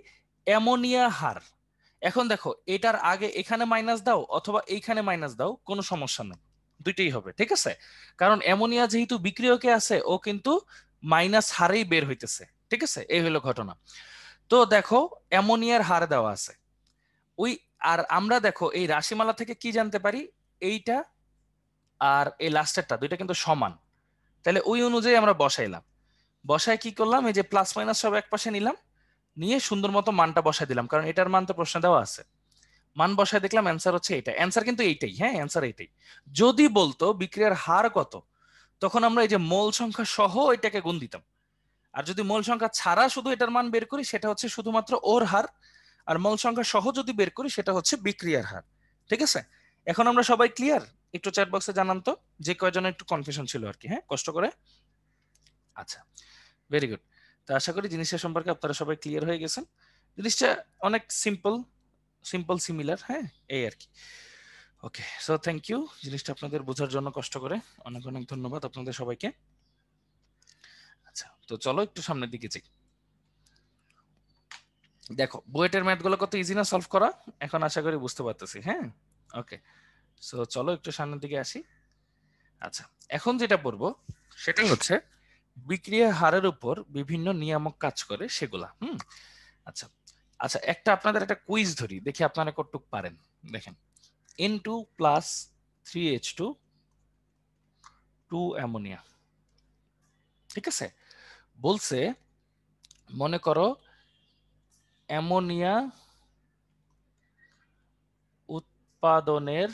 অ্যামোনিয়া হার। এখন দেখো, এটার আগে এখানে মাইনাস দাও অথবা এইখানে মাইনাস দাও, কোনো সমস্যা নেই, দুইটাই হবে, ঠিক আছে? কারণ অ্যামোনিয়া যেহেতু বিক্রিয়কে আছে, ও কিন্তু মাইনাস হারেই বের হইতেছে, ঠিক আছে? এই হলো ঘটনা। তো দেখো, অ্যামোনিয়ার হার দেওয়া আছে ওই, আর আমরা দেখো এই রাশিমালা থেকে কি জানতে পারি, এইটা আর এই লাস্টেরটা দুইটা কিন্তু সমান। তাহলে ওই অনুযায়ী আমরা বসাইলাম, বসায় কি করলাম, এই যে প্লাস মাইনাস সব এক পাশে নিলাম, নিয়ে সুন্দর মতো মানটা বসাই দিলাম, কারণ এটার মান তো প্রশ্নে দেওয়া আছে। মান বসায় দেখলাম অ্যান্সার হচ্ছে এটা, অ্যান্সার কিন্তু এইটাই। হ্যাঁ, অ্যান্সার এইটাই। যদি বলতো বিক্রিয়ার হার কত, তখন আমরা এই যে মোল সংখ্যা সহ এটাকে গুণ দিতাম। আর যদি মোল সংখ্যা ছাড়া শুধু এটার মান বের করি, সেটা হচ্ছে শুধুমাত্র ওর হার। আর মোল সংখ্যা সহ যদি বের করি, সেটা হচ্ছে বিক্রিয়ার হার, ঠিক আছে? এখন আমরা সবাই ক্লিয়ার? একটু চ্যাট বক্সে জানান তো যে কয়জনের একটু কনফিউশন ছিল আর কি, হ্যাঁ, কষ্ট করে। আচ্ছা, ভেরি গুড। তো আশা করি জিনিসটা সম্পর্কে আপনারা সবাই ক্লিয়ার হয়ে গেছেন। জিনিসটা অনেক সিম্পল, সিমিলার। হ্যাঁ, এই আর কি। ওকে, সো থ্যাংক ইউ জিনিসটা আপনাদের বোঝার জন্য, কষ্ট করে অনেক অনেক ধন্যবাদ আপনাদের সবাইকে। আচ্ছা, তো চলো একটু সামনের দিকে যাই। দেখো, বুয়েটের ম্যাথ গুলো কত ইজি না সলভ করা, এখন আশা করি বুঝতে পারতেছি। হ্যাঁ, ওকে, সো চলো একটু সামনের দিকে আসি। আচ্ছা, এখন যেটা পড়বো সেটা হচ্ছে বিক্রিয়া হারের উপর বিভিন্ন নিয়ামক কাজ করে সেগুলা। আচ্ছা আচ্ছা, আপনাদের একটা কুইজ ধরি, দেখি আপনারা কতটুক পারেন। দেখেন, N2 প্লাস 3H2 2 অ্যামোনিয়া, ঠিক আছে? বলছে মনে করো অ্যামোনিয়া উৎপাদনের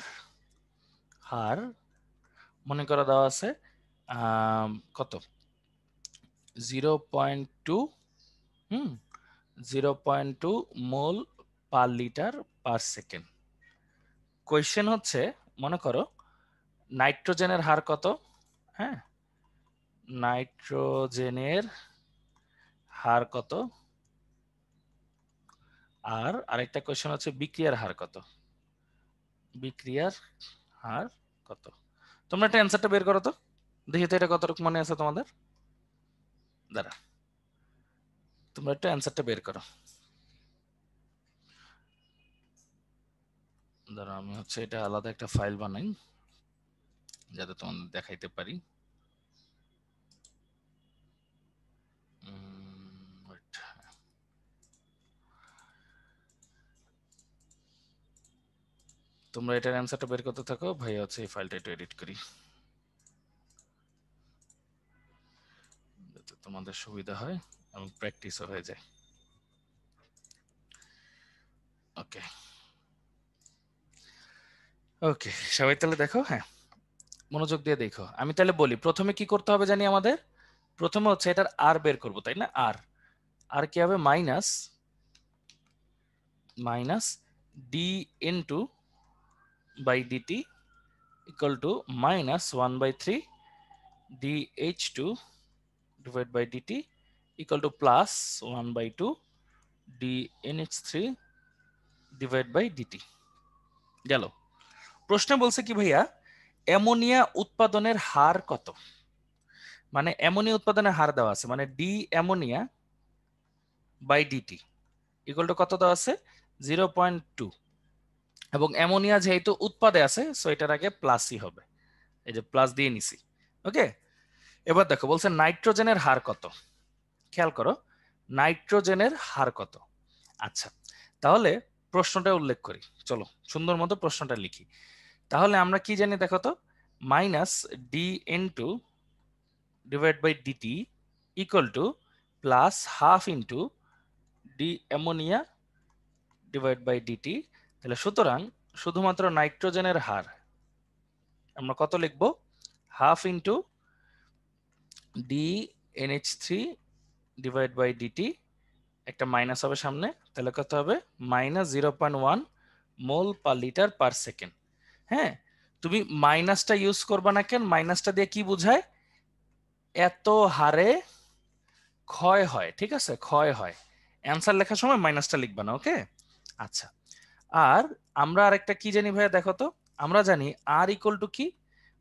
হার, মনে করো দেওয়া আছে কত, 0.2, 0.2 mole per litre per second. Question হচ্ছে, মনে করো নাইট্রোজেনের হার কত। হ্যাঁ, নাইট্রোজেনের হার কত, আর আরেকটা কোয়েশ্চেন হচ্ছে বিক্রিয়ার হার কত, বিক্রিয়ার হার কত। তোমরা একটা অ্যান্সারটা বের করো তো, দেখি তো এটা কতটুকু মনে আছে তোমাদের। দাঁড়া, তোমরা একটা অ্যান্সারটা বের করো। দাঁড়া, আমি হচ্ছে এটা আলাদা একটা ফাইল বানাই যাতে তোমাদের দেখাইতে পারি। wait, তোমরা এটার অ্যান্সারটা বের করতে থাকো, ভাই হচ্ছে এই ফাইলটা একটু এডিট করি যাতে তোমাদের সুবিধা হয় এবং প্র্যাকটিসও হয়ে যায়। ওকে ওকে, সবাই তাহলে দেখো, হ্যাঁ, মনোযোগ দিয়ে দেখো। আমি তাহলে বলি, প্রথমে কি করতে হবে জানি আমাদের, প্রথমে হচ্ছে এটার আর বের করবো, তাই না? আর আর কি হবে, minus minus D into by DT equal to minus 1/3 dH2 divided by dt equal to plus 1/2 dNH3 divided by dt। গেল। প্রশ্নে বলছে কি ভাইয়া, অ্যামোনিয়া উৎপাদনের হার কত। মানে অ্যামোনিয়া উৎপাদনের হার দেওয়া আছে, মানে D ammonia by DT equal to কত দেওয়া আছে, 0.2। এবং অ্যামোনিয়া যেহেতু উৎপাদে আছে, সো এটার আগে প্লাসই হবে, এই যে প্লাস দিয়ে নিছি। ওকে, এবার দেখো বলছে নাইট্রোজেনের হার কত। খেয়াল করো, নাইট্রোজেনের হার কত। আচ্ছা, তাহলে প্রশ্নটা উল্লেখ করি, চলো সুন্দর মতো প্রশ্নটা লিখি। তাহলে আমরা কি জানি দেখো তো, minus D into divide by DT equal to plus half into D ammonia divide by DT. তাহলে সুতরাং শুধুমাত্র নাইট্রোজেনের হার আমরা কত লিখব, half into D N H three divide by D T, একটা মাইনাস হবে সামনে, তাহলে কত হবে -0.1 মোল পার লিটার পার সেকেন্ড। হ্যাঁ, তুমি মাইনাসটা ইউজ করবা না কেন? মাইনাসটা দিয়ে কি বোঝায়? এত হারে ক্ষয় হয়, ঠিক আছে, ক্ষয় হয়। অ্যান্সার লেখার সময় মাইনাসটা লিখবা না, ওকে? আচ্ছা, আর আমরা আরেকটা কি জানি ভাইয়া, দেখো তো। আমরা জানি আর ইকুয়াল টু কি,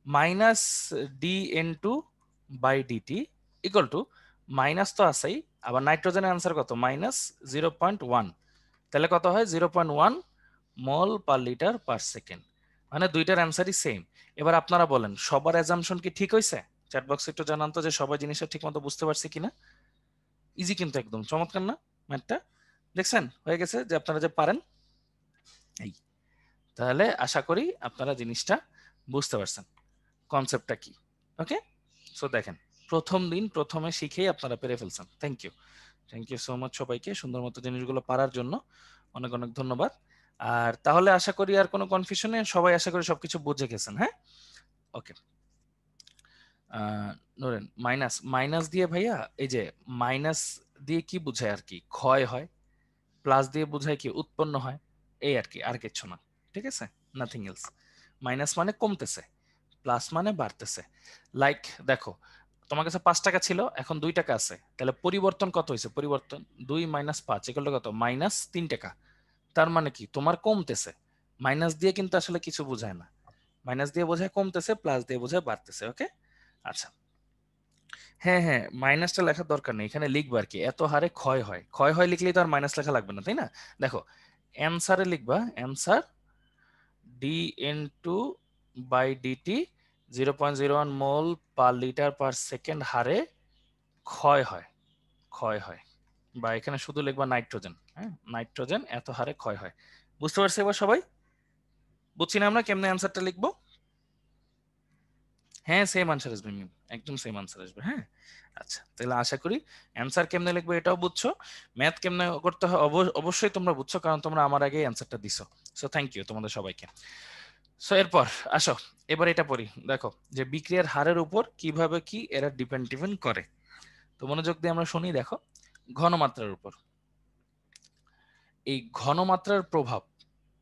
minus D N two by DT equal to, minus তো আছেই, আবার নাইট্রোজেনের আনসার কত, -0.1। তাহলে কত হয়, 0.1 মোল পার লিটার পার সেকেন্ড। মানে দুইটার অ্যান্সারই সেম। এবার আপনারা বলেন সবার অ্যাজাম্পশন কি ঠিক হয়েছে? চ্যাট বক্সে একটু জানান তো যে সবাই জিনিসটা ঠিক মতো বুঝতে পারছে কিনা। ইজি কিন্তু, একদম চমৎকার না ম্যাথটা? দেখছেন হয়ে গেছে যে আপনারা যে পারেন। এই, তাহলে আশা করি আপনারা জিনিসটা বুঝতে পারছেন কনসেপ্টটা কি। ওকে, সো দেখেন প্রথম দিন প্রথমে শিখেই আপনারা পেরে ফেলছেন। Thank you, thank you so much সবাইকে সুন্দর মতো জিনিসগুলো পারার জন্য, অনেক অনেক ধন্যবাদ। আর তাহলে আশা করি আর কোনো কনফিউশনে সবাই আশা করি সবকিছু বুঝে গেছেন। হ্যাঁ, ওকে। নোরেন, মাইনাস মাইনাস দিয়ে ভাইয়া, এই যে মাইনাস দিয়ে কি বোঝায় আর কি, ক্ষয় হয়। প্লাস দিয়ে বোঝায় কি, উৎপন্ন হয়। এই আর কি, আর কিছু না, ঠিক আছে, নাথিং এলস। মাইনাস মানে কমতেছে, প্লাস মানে বাড়তেছে। লাইক দেখো, তোমার কাছে 5 টাকা ছিল, এখন 2 টাকা আছে, তাহলে পরিবর্তন কত হয়েছে, পরিবর্তন 2 - 5 এগুলো কত, -3 টাকা। তার মানে কি, তোমার কমতেছে। মাইনাস দিয়ে কিন্তু আসলে কিছু বোঝায় না, মাইনাস দিয়ে বোঝায় কমতেছে, প্লাস দিয়ে বোঝায় বাড়তেছে। ওকে, আচ্ছা। হ্যাঁ হ্যাঁ, মাইনাসটা লেখার দরকার নেই, এখানে লিখবা আর কি, এত হারে ক্ষয় হয়। ক্ষয় হয় লিখলেই তো আর মাইনাস লেখা লাগবে না, তাই না? দেখো, অ্যান্সারে লিখবা, answer D N two by D T 0.01 mole per litre per second হারে ক্ষয় হয়, ক্ষয় হয়। বা এখানে শুধু লিখবা নাইট্রোজেন, হ্যাঁ, নাইট্রোজেন এত হারে ক্ষয় হয়। বুঝতে পারছি এবার সবাই? বুঝছি না আমরা কেমনে অ্যান্সারটা লিখবো? হ্যাঁ, সেম আনসার আসবে মিম, একদম সেম আনসার আসবে। হ্যাঁ, আচ্ছা, তাহলে আশা করি অ্যান্সার কেমনে লিখবো এটাও বুঝছো, ম্যাথ কেমনে করতে হয় অবশ্যই তোমরা বুঝছো, কারণ তোমরা আমার আগে অ্যান্সারটা দিছো। সো থ্যাংক ইউ তোমাদের সবাইকে। সো এরপর আসো, এবার এটা পড়ি। দেখো যে বিক্রিয়ার হারের উপর কিভাবে কি এরা ডিপেন্ড করে। তো মনোযোগ দিয়ে আমরা শুনি। দেখো, ঘনমাত্রার উপর, এই ঘনমাত্রার প্রভাব,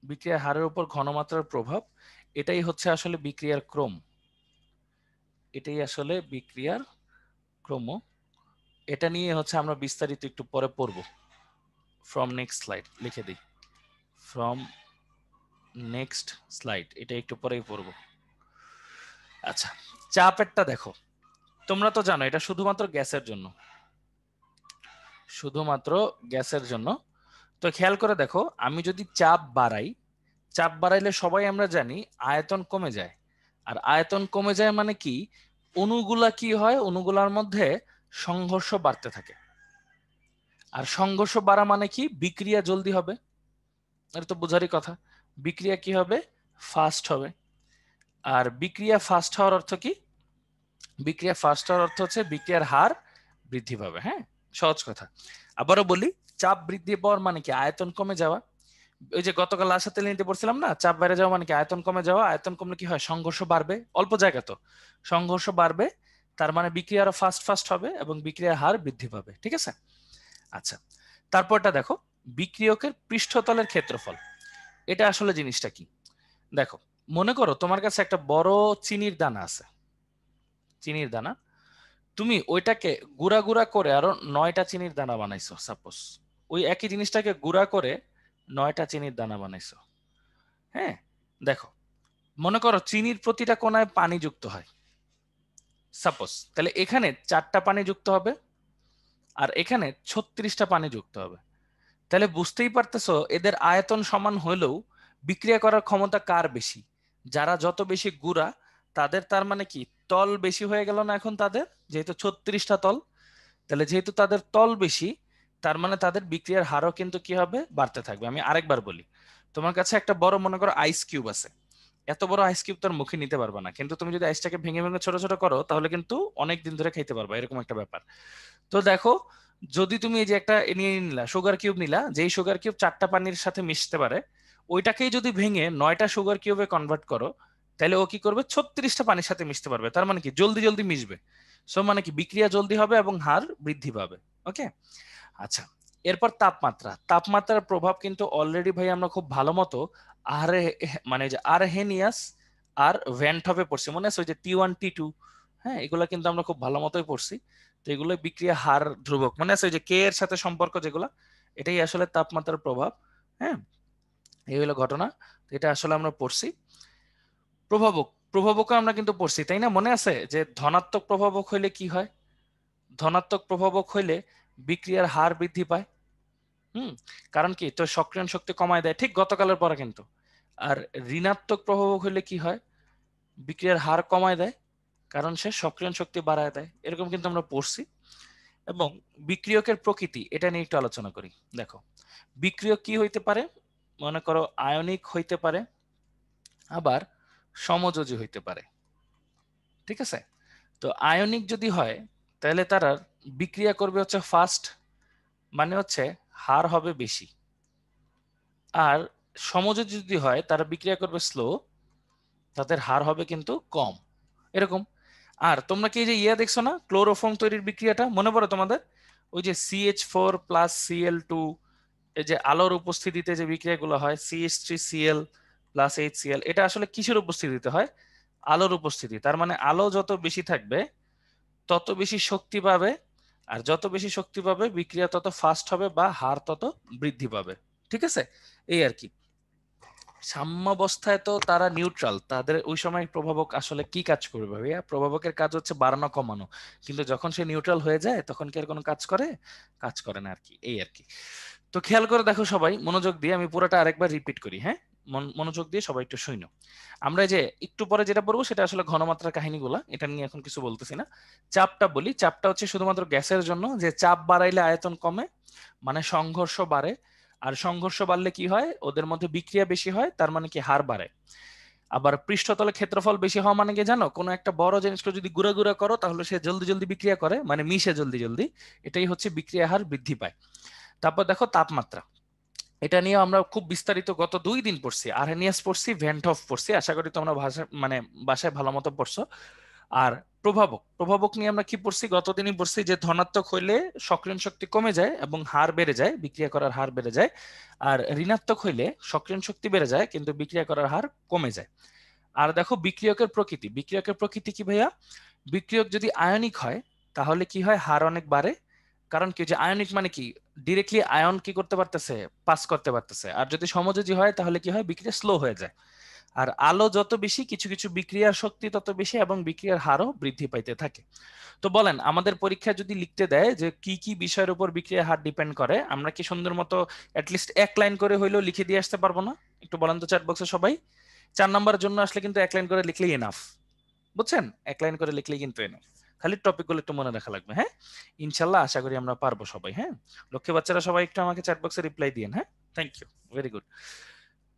বিক্রিয়ার হারের উপর ঘনমাত্রার প্রভাব, এটাই হচ্ছে আসলে বিক্রিয়ার ক্রম, এটাই আসলে বিক্রিয়ার ক্রম। এটা নিয়ে হচ্ছে আমরা বিস্তারিত একটু পরে পড়ব। ফ্রম নেক্সট স্লাইড লিখে দিই, ফ্রম নেক্সট স্লাইড, এটা একটু পরেই পড়ব। আচ্ছা, চাপেরটা দেখো, তোমরা তো জানো এটা শুধুমাত্র গ্যাসের জন্য, শুধুমাত্র গ্যাসের জন্য। তো খেয়াল করে দেখো, আমি যদি চাপ বাড়াই, চাপ বাড়াইলে সবাই আমরা জানি আয়তন কমে যায়। আর আয়তন কমে যায় মানে কি, অণুগুলা কি হয়, অণুগুলার মধ্যে সংঘর্ষ বাড়তে থাকে। আর সংঘর্ষ বাড়া মানে কি, বিক্রিয়া জলদি হবে, এটা তো বোঝারই কথা। বিক্রিয়া কি হবে, ফাস্ট হবে। আর বিক্রিয়া ফাস্ট হওয়ার অর্থ কি, বিক্রিয়া ফাস্ট হওয়ার অর্থ হচ্ছে বিক্রিয়ার হার বৃদ্ধি পাবে। হ্যাঁ, সহজ কথা। আবারও বলি, চাপ বৃদ্ধি পাওয়ার মানে কি, আয়তন কমে যাওয়া। ওই যে গতকাল আশা তেল নিতে পড়ছিলাম না, চাপ বেড়ে যাওয়া মানে কি, আয়তন কমে যাওয়া। আয়তন কমলে কি হয়, সংঘর্ষ বাড়বে, অল্প জায়গা তো সংঘর্ষ বাড়বে, তার মানে বিক্রিয়া আরো ফাস্ট ফাস্ট হবে এবং বিক্রিয়ার হার বৃদ্ধি পাবে। ঠিক আছে, আচ্ছা। তারপরটা দেখো, বিক্রিয়কের পৃষ্ঠতলের ক্ষেত্রফল, এটা আসলে জিনিসটা কি। দেখো, মনে করো তোমার কাছে একটা বড় চিনির দানা আছে, চিনির দানা, তুমি ওইটাকে গুঁড়া গুঁড়া করে আরো 9টা চিনির দানা বানাইছো সাপোজ। ওই একই জিনিসটাকে গুঁড়া করে 9টা চিনির দানা বানাইছো। হ্যাঁ, দেখো, মনে করো চিনির প্রতিটা কোণায় পানি যুক্ত হয় সাপোজ, তাহলে এখানে 4টা পানি যুক্ত হবে আর এখানে 36টা পানি যুক্ত হবে। তাহলে বুঝতেই পারতেছো এদের আয়তন সমান হলেও বিক্রিয়া করার ক্ষমতা কার বেশি। যারা যত বেশি গুঁড়া তাদের, তার মানে কি তল বেশি হয়ে গেল না এখন তাদের, যেহেতু 36টা তল, তাহলে যেহেতু তাদের তল বেশি, তার মানে তাদের বিক্রিয়ার হারও কিন্তু কি হবে, বাড়তে থাকবে। আমি আরেকবার বলি, তোমার কাছে একটা বড় মনে করো আইস কিউব আছে, এত বড় আইস কিউব তার মুখে নিতে পারবে না, কিন্তু তুমি যদি আইসটাকে ভেঙে ভেঙে ছোট ছোট করো তাহলে কিন্তু অনেক দিন ধরে খাইতে পারবা, এরকম একটা ব্যাপার। তো দেখো, যদি তুমি এই যে একটা নিয়ে নিলা সুগার কিউব নিলা, যেই সুগার কিউব 4টা পানির সাথে মিশতে পারে, ওইটাকেই যদি ভেঙে 9টা সুগার কিউবে কনভার্ট করো, তাহলে ও কি করবে, 36টা পানির সাথে মিশতে পারবে। তার মানে কি জলদি জলদি মিশবে। সো মানে কি বিক্রিয়া জলদি হবে এবং হার বৃদ্ধি পাবে। ওকে, আচ্ছা। এরপর তাপমাত্রা, তাপমাত্রার প্রভাব কিন্তু অলরেডি ভাই আমরা খুব ভালো মতো আর মানে যে আরহেনিয়াস আর ভ্যান্ট হবে পড়ছি, মনে আছে ওই যে T1 T2, হ্যাঁ এগুলো কিন্তু আমরা খুব ভালো মতোই পড়ছি। তো এগুলো বিক্রিয়া হার ধ্রুবক, মনে আছে ওই যে কে এর সাথে সম্পর্ক যেগুলো, এটাই আসলে তাপমাত্রার প্রভাব। হ্যাঁ, এই হলো ঘটনা। তো এটা আসলে আমরা পড়ছি। প্রভাবক, প্রভাবকও আমরা কিন্তু পড়ছি তাই না, মনে আছে যে ধনাত্মক প্রভাবক হইলে কি হয়, ধনাত্মক প্রভাবক হইলে বিক্রিয়ার হার বৃদ্ধি পায়। হুম, কারণ কি, তো সক্রিয়ণ শক্তি কমায় দেয়, ঠিক গতকালের পরে কিন্তু। আর ঋণাত্মক প্রভাবক হইলে কি হয়, বিক্রিয়ার হার কমায় দেয়, কারণ সে সক্রিয়ণ শক্তি বাড়ায় দেয়। এরকম কিন্তু আমরা পড়ছি। এবং বিক্রিয়কের প্রকৃতি, এটা নিয়ে একটু আলোচনা করি। দেখো, বিক্রিয়ক কি হইতে পারে, মনে করো আয়নিক হইতে পারে, আবার সমযোজী হইতে পারে। ঠিক আছে, তো আয়নিক যদি হয় তাহলে তারা বিক্রিয়া করবে হচ্ছে ফাস্ট, মানে হচ্ছে হার হবে বেশি। আর সমযোজী যদি হয় তারা বিক্রিয়া করবে স্লো, তাদের হার হবে কিন্তু কম। এরকম। আর তোমরা কি এই যে ইয়া দেখছো না, ক্লোরোফর্ম তৈরির বিক্রিয়াটা মনে পড়ে তোমাদের, ওই যে CH4+Cl2, এই যে আলোর উপস্থিতিতে যে বিক্রিয়াগুলো হয়, CH3Cl+HCl, এটা আসলে কিসের উপস্থিতিতে হয়, আলোর উপস্থিতি। তার মানে আলো যত বেশি থাকবে তত বেশি শক্তি পাবে, আর যত বেশি শক্তি পাবে বিক্রিয়া তত ফাস্ট হবে বা হার তত বৃদ্ধি পাবে। ঠিক আছে, এই আর কি। সাম্যাবস্থায় তো তারা নিউট্রাল, তাদের ওই সময় প্রভাবক আসলে কি কাজ করবে ভাইয়া, প্রভাবকের কাজ হচ্ছে বাড়ানো কমানো। কিন্তু যখন সে নিউট্রাল হয়ে যায় তখন কি আর কোনো কাজ করে, কাজ করে না আর কি, এই আর কি। তো খেয়াল করে দেখো সবাই মনোযোগ দিয়ে, আমি পুরোটা আরেকবার রিপিট করি, হ্যাঁ মনোযোগ দিয়ে সবাই একটু শুনো। আমরা এই যে একটু পরে যেটা বলবো সেটা আসলে ঘনমাত্রার কাহিনীগুলা, এটা নিয়ে এখন কিছু বলতেছি না। চাপটা বলি, চাপটা হচ্ছে শুধুমাত্র গ্যাসের জন্য, যে চাপ বাড়াইলে আয়তন কমে, মানে সংঘর্ষ বাড়ে। আর সংঘর্ষ বাড়লে কি হয়, ওদের মধ্যে বিক্রিয়া বেশি হয়, তার মানে কি হার বাড়ে। আবার পৃষ্ঠতলে ক্ষেত্রফল বেশি হওয়া মানে কি জানো, কোনো একটা বড় জিনিসকে যদি গুঁড়া গুঁড়া করো তাহলে সে জলদি জলদি বিক্রিয়া করে, মানে মিশে জলদি জলদি, এটাই হচ্ছে বিক্রিয়া হার বৃদ্ধি পায়। তারপর দেখো তাপমাত্রা, এটা নিয়ে আমরা খুব বিস্তারিত গত 2 দিন পড়ছি, আরহেনিয়াস পড়ছি, ভ্যান্ট হফ পড়ছি, আশা করি তোমরা ভাষা মানে বাসায় ভালো মতো পড়ছো। আর প্রভাবক, প্রভাবক নিয়ে আমরা কি পড়ছি, গতদিনই পড়ছি যে ধনাত্মক হইলে সক্রিয়ণ শক্তি কমে যায় এবং হার বেড়ে যায়, বিক্রিয়া করার হার বেড়ে যায়। আর ঋণাত্মক হইলে সক্রিয়ণ শক্তি বেড়ে যায় কিন্তু বিক্রিয়া করার হার কমে যায়। আর দেখো বিক্রিয়কের প্রকৃতি, বিক্রিয়কের প্রকৃতি কি ভাইয়া, বিক্রিয়ক যদি আয়নিক হয় তাহলে কি হয়, হার অনেক বাড়ে। কারণ কি, যে আয়নিক মানে কি, ডিরেক্টলি আয়ন কি করতে পারতেছে, পাস করতে পারতেছে। আর যদি সমযোজী হয় তাহলে কি হয়, বিক্রিয়া স্লো হয়ে যায়। আর আলো যত বেশি, কিছু কিছু বিক্রিয়ার শক্তি তত বেশি এবং বিক্রিয়ার হারও বৃদ্ধি পাইতে থাকে। তো বলেন, আমাদের পরীক্ষা যদি লিখতে দেয় যে কি কি বিষয়ের উপর বিক্রিয়ার হার ডিপেন্ড করে, আমরা কি সুন্দর মতো অ্যাটলিস্ট 1 লাইন করে হইলেও লিখে দিয়ে আসতে পারবো না? একটু বলেন তো চ্যাট বক্সে সবাই। 4 নম্বরের জন্য আসলে কিন্তু 1 লাইন করে লিখলেই এনাফ, বুঝছেন, 1 লাইন করে লিখলেই কিন্তু এনাফ। খালি টপিক গুলো একটু মনে রাখা লাগবে, হ্যাঁ। ইনশাল্লাহ আশা করি আমরা পারবো সবাই, হ্যাঁ। লক্ষ্মী বাচ্চারা সবাই একটু আমাকে চ্যাট বক্সে রিপ্লাই দিন, হ্যাঁ। Thank you, very good.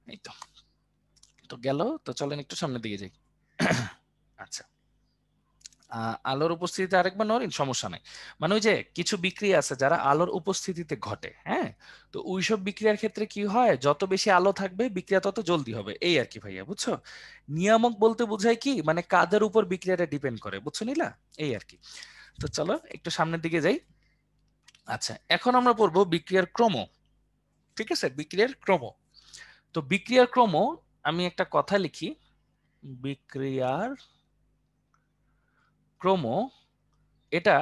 এই তো, তো গেল। তো চলেন একটু সামনের দিকে যাই। আচ্ছা, আলোর উপস্থিতিতে আরেকবার নরিন, সমস্যা নাই। মানে ওই যে কিছু বিক্রিয়া আছে যারা আলোর উপস্থিতিতে ঘটে, হ্যাঁ। তো ওইসব বিক্রিয়ার ক্ষেত্রে কি হয়, যত বেশি আলো থাকবে বিক্রিয়া তত জলদি হবে, এই আর কি ভাইয়া, বুঝছো। নিয়ামক বলতে বোঝায় কি, মানে কাদের উপর বিক্রিয়াটা ডিপেন্ড করে, বুঝছো নীলা, এই আর কি। তো চলো একটু সামনের দিকে যাই। আচ্ছা, এখন আমরা পড়বো বিক্রিয়ার ক্রম। ঠিক আছে, বিক্রিয়ার ক্রম। তো বিক্রিয়ার ক্রম, আমি একটা কথা লিখি, বিক্রিয়ার ক্রম, এটা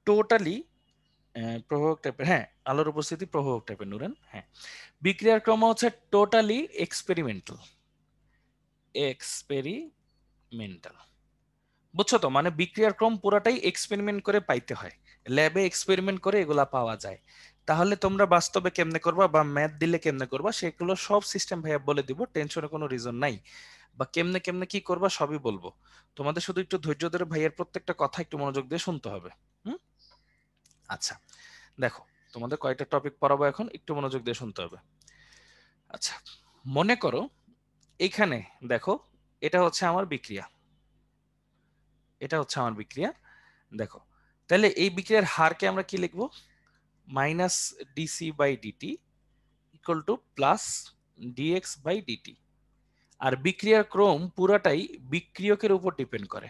টোটালি প্রভাবক টাইপের, হ্যাঁ। আলোর উপস্থিতি প্রভাবক টাইপের, নুরেন, হ্যাঁ। বিক্রিয়ার ক্রম হচ্ছে টোটালি এক্সপেরিমেন্টাল, এক্সপেরিমেন্টাল, বুঝছো তো। মানে বিক্রিয়ার ক্রম পুরাটাই এক্সপেরিমেন্ট করে পাইতে হয়, ল্যাবে এক্সপেরিমেন্ট করে এগুলা পাওয়া যায়। তাহলে তোমরা বাস্তবে কেমনে করবা বা ম্যাথ দিলে কেমনে করবা সেগুলো সব সিস্টেম ভাইয়া বলে দিব, টেনশনের কোনো রিজন নাই। বা কেমনে কেমনে কি করবা সবই বলবো। তোমাদের শুধু একটু ধৈর্য ধরে ভাইয়ের প্রত্যেকটা কথা একটু মনোযোগ দিয়ে শুনতে হবে। হুম, আচ্ছা। দেখো, তোমাদের কয়টা টপিক পড়াবো এখন, একটু মনোযোগ দিয়ে শুনতে হবে। আচ্ছা, মনে করো এইখানে দেখো, এটা হচ্ছে আমার বিক্রিয়া, এটা হচ্ছে আমার বিক্রিয়া। দেখো, তাহলে এই বিক্রিয়ার হারকে আমরা কি লিখবো, minus DC by DT equal to plus dx by dt. আর বিক্রিয়ার ক্রম পুরাটাই বিক্রিয়কের উপর ডিপেন্ড করে,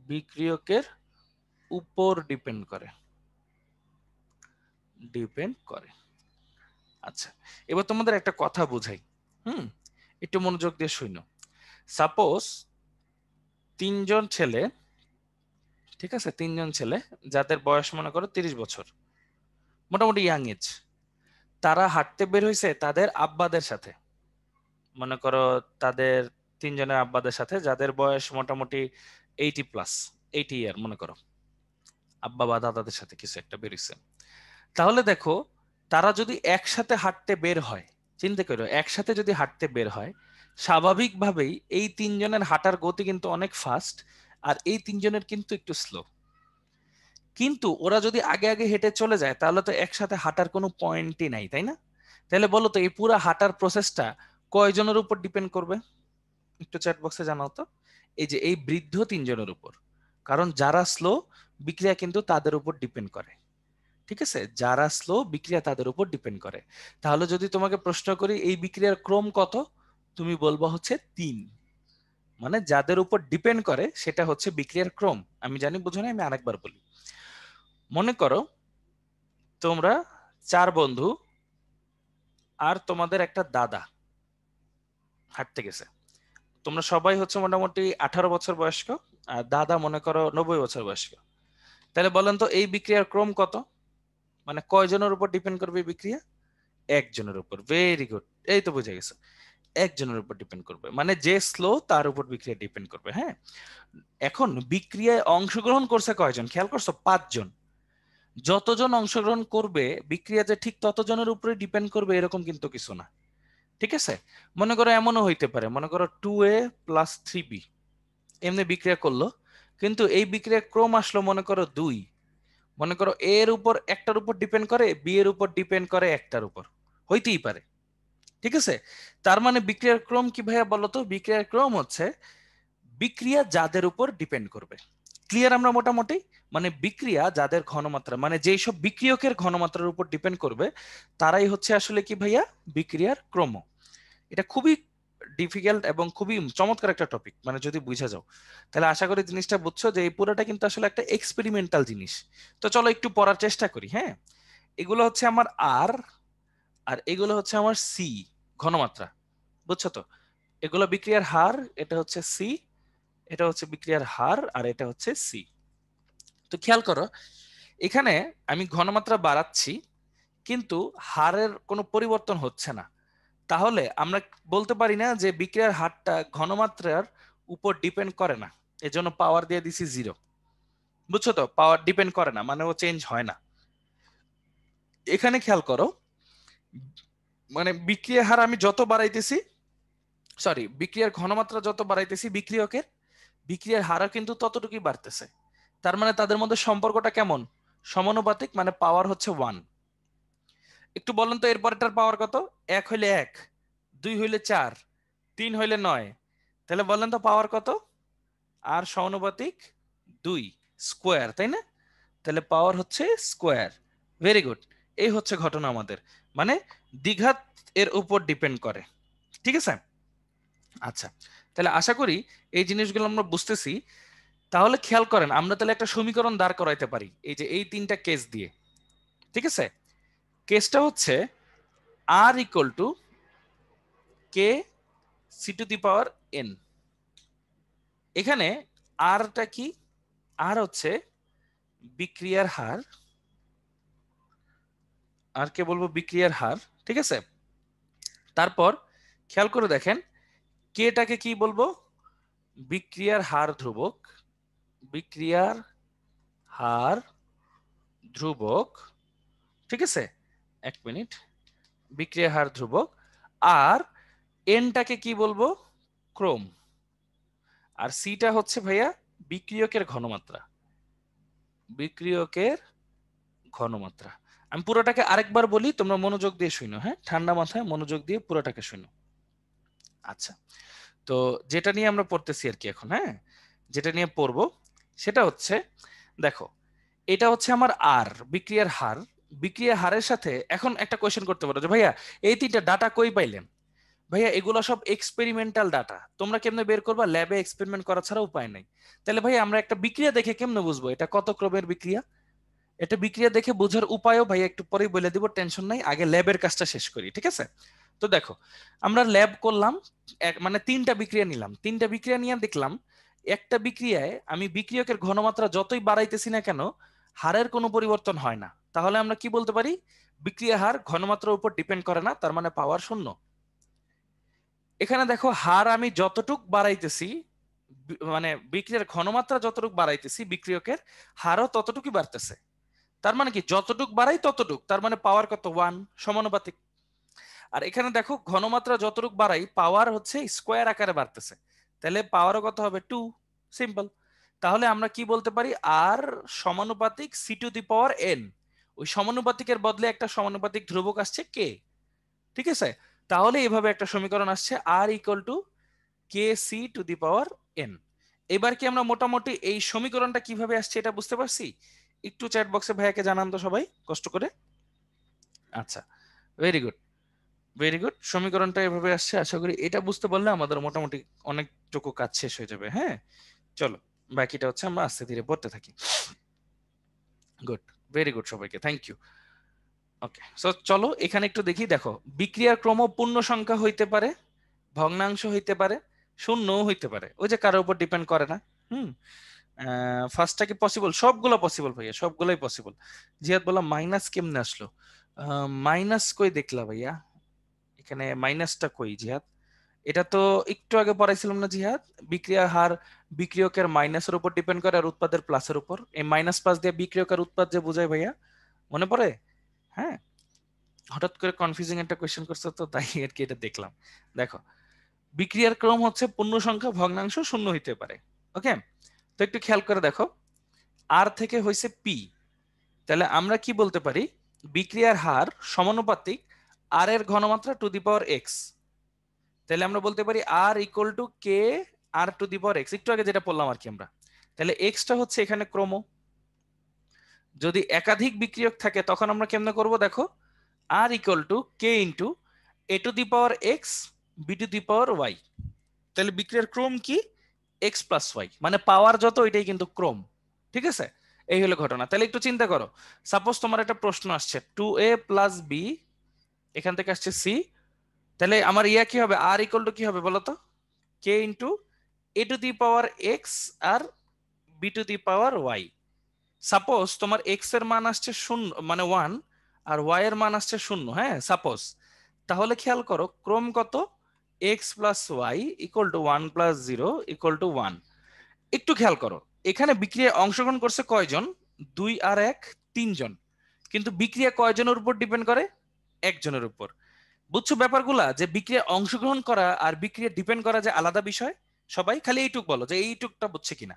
বিক্রিয়কের উপর ডিপেন্ড করে। আচ্ছা, এবার তোমাদের একটা কথা বুঝাই, একটু মনোযোগ দিয়ে শুনো। সাপোজ তিনজন ছেলে, ঠিক আছে, তিনজন ছেলে যাদের বয়স মনে করো 30 বছর, মোটামুটি ইয়াং এজ, তারা হাঁটতে বের হয়েছে তাদের আব্বাদের সাথে, মনে করো তাদের তিনজনের আব্বাদের সাথে যাদের বয়স মোটামুটি 80+, 80 ইয়ার মনে করো, আব্বা বা দাদাদের সাথে কিছু একটা বেরিয়েছে। তাহলে দেখো তারা যদি একসাথে হাঁটতে বের হয়, চিন্তা করো একসাথে যদি হাঁটতে বের হয়, স্বাভাবিকভাবেই এই তিনজনের হাঁটার গতি কিন্তু অনেক ফাস্ট, আর এই তিনজনের কিন্তু একটু স্লো। কিন্তু ওরা যদি আগে আগে হেঁটে চলে যায় তাহলে তো একসাথে হাঁটার কোনো পয়েন্টই নাই, তাই না? তাহলে বলো তো এই পুরো হাঁটার প্রসেসটা কয়জনের উপর ডিপেন্ড করবে? একটু চ্যাট বক্সে জানাও তো। এই যে এই বৃদ্ধ তিনজনের উপর, কারণ যারা স্লো বিক্রিয়া কিন্তু তাদের উপর ডিপেন্ড করে, ঠিক আছে, যারা স্লো বিক্রিয়া তাদের উপর ডিপেন্ড করে। তাহলে যদি তোমাকে প্রশ্ন করি এই বিক্রিয়ার ক্রম কত, তুমি বলবা হচ্ছে 3। মানে যাদের উপর ডিপেন্ড করে সেটা হচ্ছে বিক্রিয়ার ক্রম। আমি জানি বুঝো না, আমি আরেকবার বলি। মনে করো তোমরা 4 বন্ধু আর তোমাদের একটা দাদা হাঁটতে গেছে। তোমরা সবাই হচ্ছে মোটামুটি 18 বছর বয়স্ক, আর দাদা মনে করো 90 বছর বয়স্ক। তাহলে বলেন তো এই বিক্রিয়ার ক্রম কত? মানে কয়জনের উপর ডিপেন্ড করবে এই বিক্রিয়া? একজনের উপর। ভেরি গুড, এই তো বুঝে গেছে, একজনের উপর ডিপেন্ড করবে, মানে যে স্লো তার উপর বিক্রিয়া ডিপেন্ড করবে। হ্যাঁ, এখন বিক্রিয়ায় অংশগ্রহণ করছে কয়জন খেয়াল করছো? 5 জন। যতজন অংশগ্রহণ করবে বিক্রিয়া যে ঠিক ততজনের উপরে ডিপেন্ড করবে এরকম কিন্তু কিছু না, ঠিক আছে? মনে করো এমনও হইতে পারে, মনে করো 2A প্লাস 3B এমনি বিক্রিয়া করলো, কিন্তু এই বিক্রিয়ার ক্রম আসলো মনে করো 2। মনে করো এ এর উপর একটার উপর ডিপেন্ড করে, বি এর উপর ডিপেন্ড করে একটার উপর, হইতেই পারে, ঠিক আছে? তার মানে বিক্রিয়ার ক্রম কি ভাইয়া বলো তো? বিক্রিয়ার ক্রম হচ্ছে বিক্রিয়া যাদের উপর ডিপেন্ড করবে। ক্লিয়ার আমরা মোটামুটি? মানে বিক্রিয়া যাদের ঘনমাত্রা, মানে যেই সব বিক্রিয়কের ঘনমাত্রার উপর ডিপেন্ড করবে তারাই হচ্ছে আসলে কি ভাইয়া বিক্রিয়ার ক্রম। এটা খুবই ডিফিকাল্ট এবং খুবই চমৎকার একটা টপিক, মানে যদি বুঝা যাও তাহলে আশা করি জিনিসটা বুঝছো যে এই পুরোটা কিন্তু আসলে একটা এক্সপেরিমেন্টাল জিনিস। তো চলো একটু পড়ার চেষ্টা করি। হ্যাঁ, এগুলো হচ্ছে আমার আর, আর এগুলো হচ্ছে আমার সি ঘনমাত্রা, বুঝছো তো? এগুলো বিক্রিয়ার হার, এটা হচ্ছে সি, এটা হচ্ছে বিক্রিয়ার হার, আর এটা হচ্ছে সি। তো খেয়াল করো এখানে আমি ঘনমাত্রা বাড়াচ্ছি কিন্তু হারের কোনো পরিবর্তন হচ্ছে না। তাহলে আমরা বলতে পারি না যে বিক্রিয়ার হারটা ঘনমাত্রার উপর ডিপেন্ড করে না, এজন্য পাওয়ার দিয়ে দিছি 0। বুঝছো তো? পাওয়ার ডিপেন্ড করে না মানে ও চেঞ্জ হয় না। এখানে খেয়াল করো, মানে বিক্রিয়ার হার আমি যত বাড়াইতেছি, সরি বিক্রিয়ার ঘনমাত্রা যত বাড়াইতেছি বিক্রিয়কের, বিক্রিয়ার হারও কিন্তু ততটুকুই বাড়তেছে। তার মানে তাদের মধ্যে সম্পর্কটা কেমন? সমানুপাতিক, মানে পাওয়ার হচ্ছে 1। একটু বলেন তো এরপরেরটার পাওয়ার কত? 1 হইলে 1, 2 হইলে 4, 3 হইলে 9। তাহলে বলেন তো পাওয়ার কত? আর সমানুপাতিক 2 স্কোয়ার, তাই না? তাহলে পাওয়ার হচ্ছে স্কোয়ার। ভেরি গুড, এই হচ্ছে ঘটনা আমাদের, মানে দ্বিঘাত এর উপর ডিপেন্ড করে, ঠিক আছে? আচ্ছা, তাহলে আশা করি এই জিনিসগুলো আমরা বুঝতেছি। তাহলে খেয়াল করেন আমরা তাহলে একটা সমীকরণ দাঁড় করাইতে পারি এই যে এই 3টা কেস দিয়ে, ঠিক আছে? কেসটা হচ্ছে r equal to k c to the power n. এখানে আরটা কি? আর হচ্ছে বিক্রিয়ার হার, আর কে বলবো বিক্রিয়ার হার, ঠিক আছে? তারপর খেয়াল করে দেখেন কেটাকে কি বলবো? বিক্রিয়ার হার ধ্রুবক, বিক্রিয়ার হার ধ্রুবক, ঠিক আছে? 1 মিনিট, বিক্রিয়ার হার ধ্রুবক। আর এনটাকে কি বলবো? ক্রম। আর সিটা হচ্ছে ভাইয়া বিক্রিয়কের ঘনমাত্রা, বিক্রিয়কের ঘনমাত্রা। আমি পুরোটাকে আরেকবার বলি, তোমরা মনোযোগ দিয়ে শুনো, হ্যাঁ, ঠান্ডা মাথায় মনোযোগ দিয়ে পুরোটাকে শুনো। আচ্ছা, তো যেটা নিয়ে আমরা পড়তেছি আর কি এখন, হ্যাঁ, যেটা নিয়ে পড়বো সেটা হচ্ছে, দেখো এটা হচ্ছে আমার আর, বিক্রিয়ার হার। বিক্রিয়ার হারের সাথে এখন একটা কোয়েশ্চেন করতে পারো যে ভাইয়া এই তিনটা ডাটা কই পাইলেন? ভাইয়া এগুলো সব এক্সপেরিমেন্টাল ডাটা, তোমরা কেমনে বের করবা? ল্যাবে এক্সপেরিমেন্ট করা ছাড়া উপায় নাই। তাহলে ভাই আমরা একটা বিক্রিয়া দেখে কেমনে বুঝবো এটা কত ক্রমের বিক্রিয়া? এটা বিক্রিয়া দেখে বোঝার উপায়ও ভাইয়া একটু পরেই বলে দিব, টেনশন নাই, আগে ল্যাবের কাজটা শেষ করি, ঠিক আছে? তো দেখো, আমরা ল্যাব করলাম, মানে তিনটা বিক্রিয়া নিলাম, তিনটা বিক্রিয়া নিয়ে দেখলাম একটা বিক্রিয়ায় আমি বিক্রিয়কের ঘনমাত্রা যতই বাড়াইতেছি না কেন হারের কোনো পরিবর্তন হয় না। তাহলে আমরা কি বলতে পারি? বিক্রিয়া হার ঘনমাত্রার উপর ডিপেন্ড করে না, তার মানে পাওয়ার শূন্য। এখানে দেখো হার আমি যতটুক বাড়াইতেছি, মানে বিক্রিয়ার ঘনমাত্রা যতটুক বাড়াইতেছি বিক্রিয়কের হারও ততটুকুই বাড়তেছে। তার মানে কি যতটুক বাড়াই ততটুক, তার মানে পাওয়ার কত? 1, সমানুপাতিক। আর এখানে দেখো ঘনমাত্রা যতটুক বাড়াই পাওয়ার হচ্ছে স্কোয়ার আকারে বাড়তেছে, তাহলে পাওয়ারও কত হবে? 2। সিম্পল। তাহলে আমরা কি বলতে পারি? আর সমানুপাতিক C to the power N. ওই সমানুপাতিকের বদলে একটা সমানুপাতিক ধ্রুবক আসছে কে, ঠিক আছে? তাহলে এভাবে একটা সমীকরণ আসছে r equal to k c to the power n. এবার কি আমরা মোটামুটি এই সমীকরণটা কিভাবে আসছে এটা বুঝতে পারছি? একটু চ্যাট বক্সে ভাইয়াকে জানান তো সবাই কষ্ট করে। আচ্ছা, ভেরি গুড, ভেরি গুড। সমীকরণটা এভাবে আসছে, আশা করি এটা বুঝতে পারলে আমাদের মোটামুটি অনেকটুকু কাজ শেষ হয়ে যাবে। হ্যাঁ, চলো বাকিটা হচ্ছে আমরা আস্তে ধীরে পড়তে থাকি। গুড, ভেরি গুড, সবাইকে থ্যাংক ইউ। ওকে, সো চলো এখানে একটু দেখি। দেখো, বিক্রিয়ার ক্রম পূর্ণ সংখ্যা হইতে পারে, ভগ্নাংশ হইতে পারে, শূন্যও হইতে পারে, ওই যে কারোর উপর ডিপেন্ড করে না। হুম, ফার্স্টটা কি পসিবল? সবগুলো পসিবল ভাইয়া, সবগুলোই পসিবল। জিহাদ বললাম মাইনাস কেমনে আসলো? মাইনাস কই দেখলা ভাইয়া? এখানে মাইনাসটা কই জিহাদ? এটা তো একটু আগে পড়াইছিলাম না জিহাদ? বিক্রিয়া হার বিক্রিয়কের মাইনাসের উপর ডিপেন্ড করে আর উৎপাদের প্লাসের উপর। এই মাইনাস প্লাস দিয়ে বিক্রিয়কের উৎপাদ যে বোঝায় ভাইয়া, মনে পড়ে? হ্যাঁ, হঠাৎ করে কনফিউজিং একটা কোয়েশ্চেন করছে তো তাই আর কি এটা দেখলাম। দেখো, বিক্রিয়ার ক্রম হচ্ছে পূর্ণ সংখ্যা, ভগ্নাংশ, শূন্য হইতে পারে। ওকে, তো একটু খেয়াল করে দেখো, আর থেকে হয়েছে পি, তাহলে আমরা কি বলতে পারি? বিক্রিয়ার হার সমানুপাতিক আর এর ঘনমাত্রা টু দি পাওয়ার এক্স। তাহলে আমরা বলতে পারি r equal to k r to the power x, একটু আগে যেটা বললাম আর কি আমরা। তাহলে এক্সটা হচ্ছে এখানে ক্রম। যদি একাধিক বিক্রিয়ক থাকে তখন আমরা কেমনে করব? দেখো, r equal to K into a to the power x b to the power y. তাহলে বিক্রিয়ার ক্রম কি? এক্স প্লাস ওয়াই, মানে পাওয়ার যত এটাই কিন্তু ক্রম, ঠিক আছে? এই হলো ঘটনা। তাহলে একটু চিন্তা করো, সাপোজ তোমার একটা প্রশ্ন আসছে 2a প্লাস বি, এখান থেকে আসছে সি, তাহলে আমার ইয়া কি হবে? আর ইকুয়াল টু কি হবে বলো তো? K into a to the power x আর b to the power y. Suppose তোমার এক্স এর মান আসছে শূন্য, মানে 1, আর ওয়াই এর মান আসছে শূন্য। হ্যাঁ, সাপোজ। তাহলে খেয়াল করো ক্রম কত? X plus Y equal to 1 + 0 equal to 1। একটু খেয়াল করো, এখানে বিক্রিয়ায় অংশগ্রহণ করছে কয়জন? 2 আর 1, 3 জন। কিন্তু বিক্রিয়া কয়জনের উপর ডিপেন্ড করে? একজনের উপর। বুঝছো ব্যাপারগুলা? যে বিক্রিয়ায় অংশগ্রহণ করা আর বিক্রিয়া ডিপেন্ড করা যে আলাদা বিষয়। সবাই খালি এইটুক বলো যে এইটুকটা বুঝছে কিনা,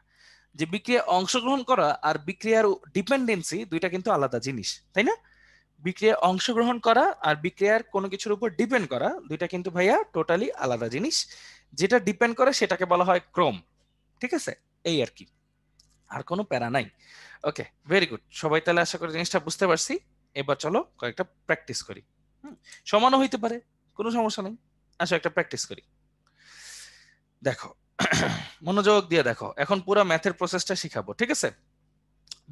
যে বিক্রিয়ায় অংশগ্রহণ করা আর বিক্রিয়ার ডিপেন্ডেন্সি দুইটা কিন্তু আলাদা জিনিস, তাই না? বিক্রিয়ায় অংশগ্রহণ করা আর বিক্রিয়ার কোনো কিছুর উপর ডিপেন্ড করা দুইটা কিন্তু ভাইয়া টোটালি আলাদা জিনিস। যেটা ডিপেন্ড করে সেটাকে বলা হয় ক্রম, ঠিক আছে? এই আর কি, আর কোনো প্যারা নাই। ওকে, ভেরি গুড সবাই, তাহলে আশা করি জিনিসটা বুঝতে পারছি। এবার চলো কয়েকটা প্র্যাকটিস করি। সমানও হইতে পারে, কোনো সমস্যা নেই। আসো একটা প্র্যাকটিস করি। দেখো, মনোযোগ দিয়ে দেখো, এখন পুরো ম্যাথের প্রসেসটা শিখাবো, ঠিক আছে?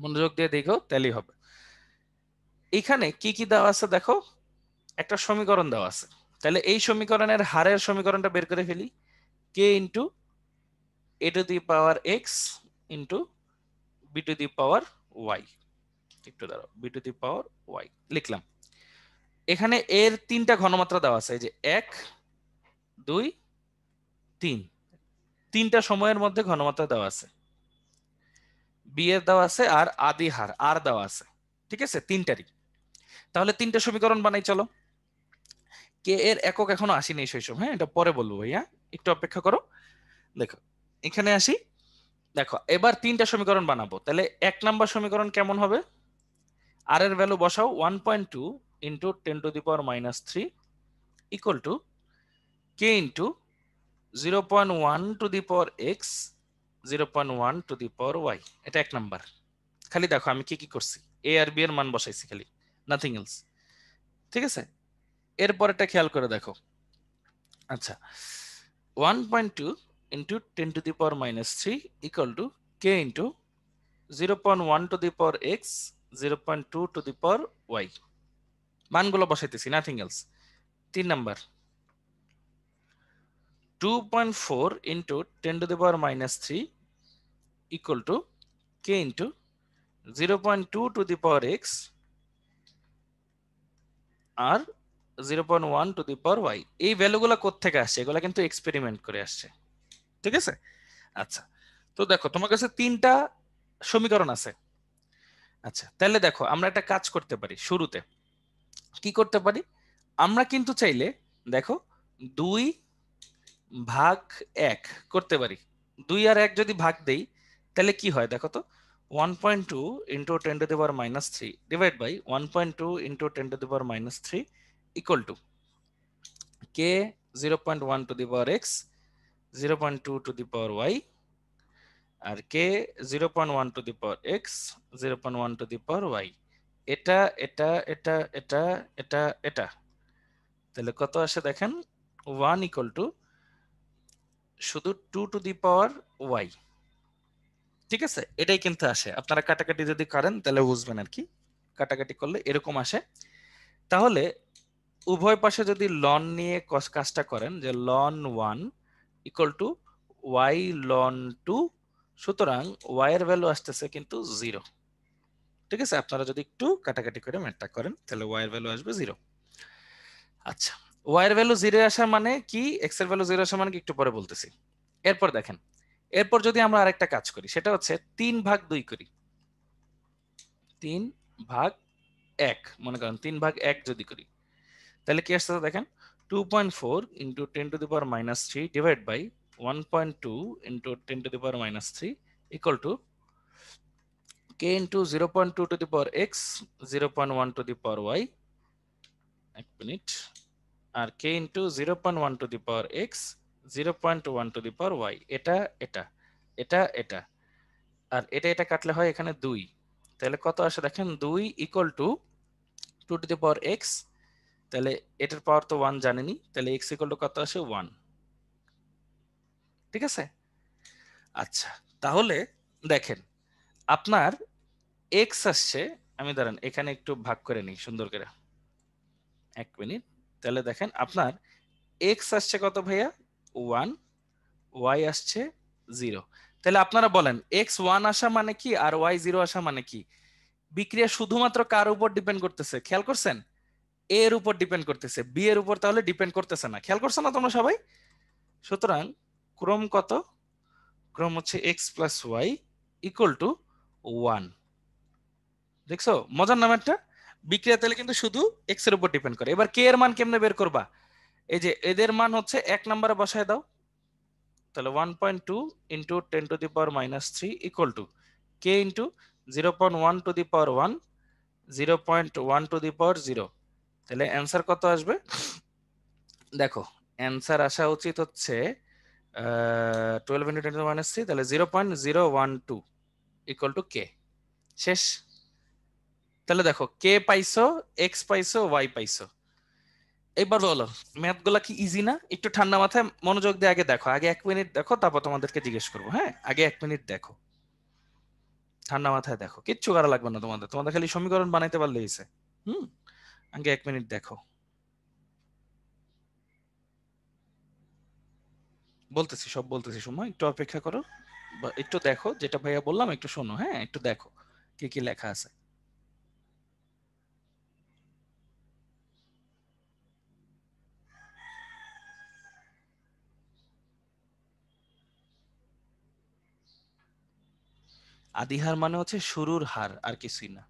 মনোযোগ দিয়ে দেখো তাহলেই হবে। এখানে কি কি দেওয়া আছে দেখো, একটা সমীকরণ দেওয়া আছে। তাহলে এই সমীকরণের হারের সমীকরণটা বের করে ফেলি। K into a to the power x into b to the power y. একটু দাঁড়াও, b to the power y লিখলাম। এখানে এর তিনটা ঘনমাত্রা দেওয়া আছে, এই যে 1, 2, 3, তিনটা সময়ের মধ্যে ঘনমাত্রা দেওয়া আছে। বি এর দেওয়া আছে আর আদি হার আর দেওয়া আছে, ঠিক আছে? তিনটারই। তাহলে তিনটা সমীকরণ বানাই চলো। কে এর একক এখনো আসেনি শৈশব, হ্যাঁ এটা পরে বলবো ভাইয়া, একটু অপেক্ষা করো। দেখো, এখানে আসি। দেখো, এবার তিনটা সমীকরণ বানাবো। তাহলে 1 নাম্বার সমীকরণ কেমন হবে? আর এর ভ্যালু বসাও 1.2 into 10⁻³ equal to K into 0.1 to the power x 0.1 to the power Y. এটা 1 নাম্বার। খালি দেখো আমি কি কি করছি, এ আর বি এর মান বসাইছি খালি, নাথিং এলস। ঠিক আছে, এরপরেটা খেয়াল করে দেখো। আচ্ছা, 1.2 into 10⁻³ equal to K into 0.1 to the power x 0.2 to the power y, মানগুলো বসাইতেছি, nothing else. 3 number, 2.4 into 10⁻³ equal to K into 0.2 to the power x আর 0.1 টু দি পাওয়ার ওয়াই। এই ভ্যালুগুলো কোত্থেকে আসছে? এগুলো কিন্তু এক্সপেরিমেন্ট করে আসছে। ঠিক আছে, আচ্ছা, তো দেখো তোমার কাছে 3টা সমীকরণ আছে। আচ্ছা, তাহলে দেখো আমরা একটা কাজ করতে পারি। শুরুতে কি করতে পারি? আমরা কিন্তু চাইলে দেখো 2/1 করতে পারি। 2 আর 1 যদি ভাগ দেই তাহলে কি হয় দেখো তো, 1.2 into 10⁻³ divide by 1.2 into 10⁻³ equal to K 0.1 to the power x 0.2 to the power Y আর K 0.1 to the power x 0.1 to the power Y. এটা এটা এটা এটা এটা এটা, তাহলে কত আসে দেখেন, 1 ইকুয়াল টু শুধু 2 টু দি পাওয়ার ওয়াই। ঠিক আছে, এটাই কিন্তু আসে। আপনারা কাটাকাটি যদি করেন তাহলে বুঝবেন আর কি, কাটাকাটি করলে এরকম আসে। তাহলে উভয় পাশে যদি লন নিয়ে কাজটা করেন, যে লন 1 ইকুয়াল টু ওয়াই লন 2, সুতরাং ওয়াই এর ভ্যালু আসতেছে কিন্তু 0। ঠিক আছে, আপনারা যদি একটু কাটাকাটি করে ম্যাথটা করেন তাহলে ওয়াই এর ভ্যালু আসবে 0। আচ্ছা, ওয়াই এর ভ্যালু 0 আসা মানে কি, এক্স এর ভ্যালু 0 আসা মানে কি একটু পরে বলতেছি। এরপর দেখেন, এরপর যদি আমরা আরেকটা কাজ করি সেটা হচ্ছে 3/2 করি। 3/1 মনে করেন 3/1 যদি করি তাহলে কি আসছে দেখেন, 2.4 into 10⁻³ divide by 1.2 into 10⁻³ equal to K into 0.2 to the power x 0.1 to the power y, এক মিনিট, আর k into 0.1 to the power x 0.1 to the power Y. এটা এটা এটা এটা আর এটা এটা কাটলে হয় এখানে 2, তাহলে কত আসে দেখেন, 2 equal two 2 two the power x, তাহলে এটার পাওয়ার তো 1 জানেনি, তাহলে এক্স ইকুয়াল টু কত আসে, 1। ঠিক আছে, আচ্ছা, তাহলে দেখেন আপনার এক্স আসছে, আমি দাঁড়ান এখানে একটু ভাগ করে নিই সুন্দর করে, এক মিনিট। তাহলে দেখেন আপনার এক্স আসছে কত ভাইয়া, 1, ওয়াই আসছে 0। তাহলে আপনারা বলেন এক্স 1 আসা মানে কি আর ওয়াই 0 আসা মানে কি? বিক্রিয়া শুধুমাত্র কার উপর ডিপেন্ড করতেছে খেয়াল করছেন? এ এর উপর ডিপেন্ড করতেছে, বি এর উপর তাহলে ডিপেন্ড করতেছে না। খেয়াল করছো না তোমরা সবাই? সুতরাং ক্রম কত? ক্রম হচ্ছে X plus Y equal to 1। দেখছো মজার নাম একটা? বিক্রিয়া তাহলে কিন্তু শুধু এক্স এর উপর ডিপেন্ড করে। এবার কে এর মান কেমনে বের করবা? এই যে এদের মান হচ্ছে 1 নম্বরে বসায় দাও, তাহলে 1.2 into 10⁻³ equal to K into 0.1 to the power 1 0.1 to the power 0। তাহলে অ্যান্সার কত আসবে দেখো, অ্যান্সার আসা উচিত হচ্ছে 12 ইন্টু 10⁻³, তাহলে 0.012 ইকুয়াল টু কে। শেষ। তাহলে দেখো কে পাইছো, এক্স পাইছো, ওয়াই পাইছো। এইবার বলো ম্যাথ গুলা কি ইজি না? একটু ঠান্ডা মাথায় মনোযোগ দিয়ে আগে দেখো, আগে 1 মিনিট দেখো, তারপর তোমাদেরকে জিজ্ঞেস করবো। হ্যাঁ, আগে 1 মিনিট দেখো, ঠান্ডা মাথায় দেখো, কিচ্ছু করা লাগবে না তোমাদের, তোমাদের খালি সমীকরণ বানাইতে পারলে হইছে। হুম, আগে 1 মিনিট দেখো, বলতেছি সব বলতেছি, সময় একটু অপেক্ষা করো, বা একটু দেখো যেটা ভাইয়া বললাম একটু শোনো। হ্যাঁ, একটু দেখো কি কি লেখা আছে। আদি হার মানে হচ্ছে শুরুর হার, আর কিছুই না।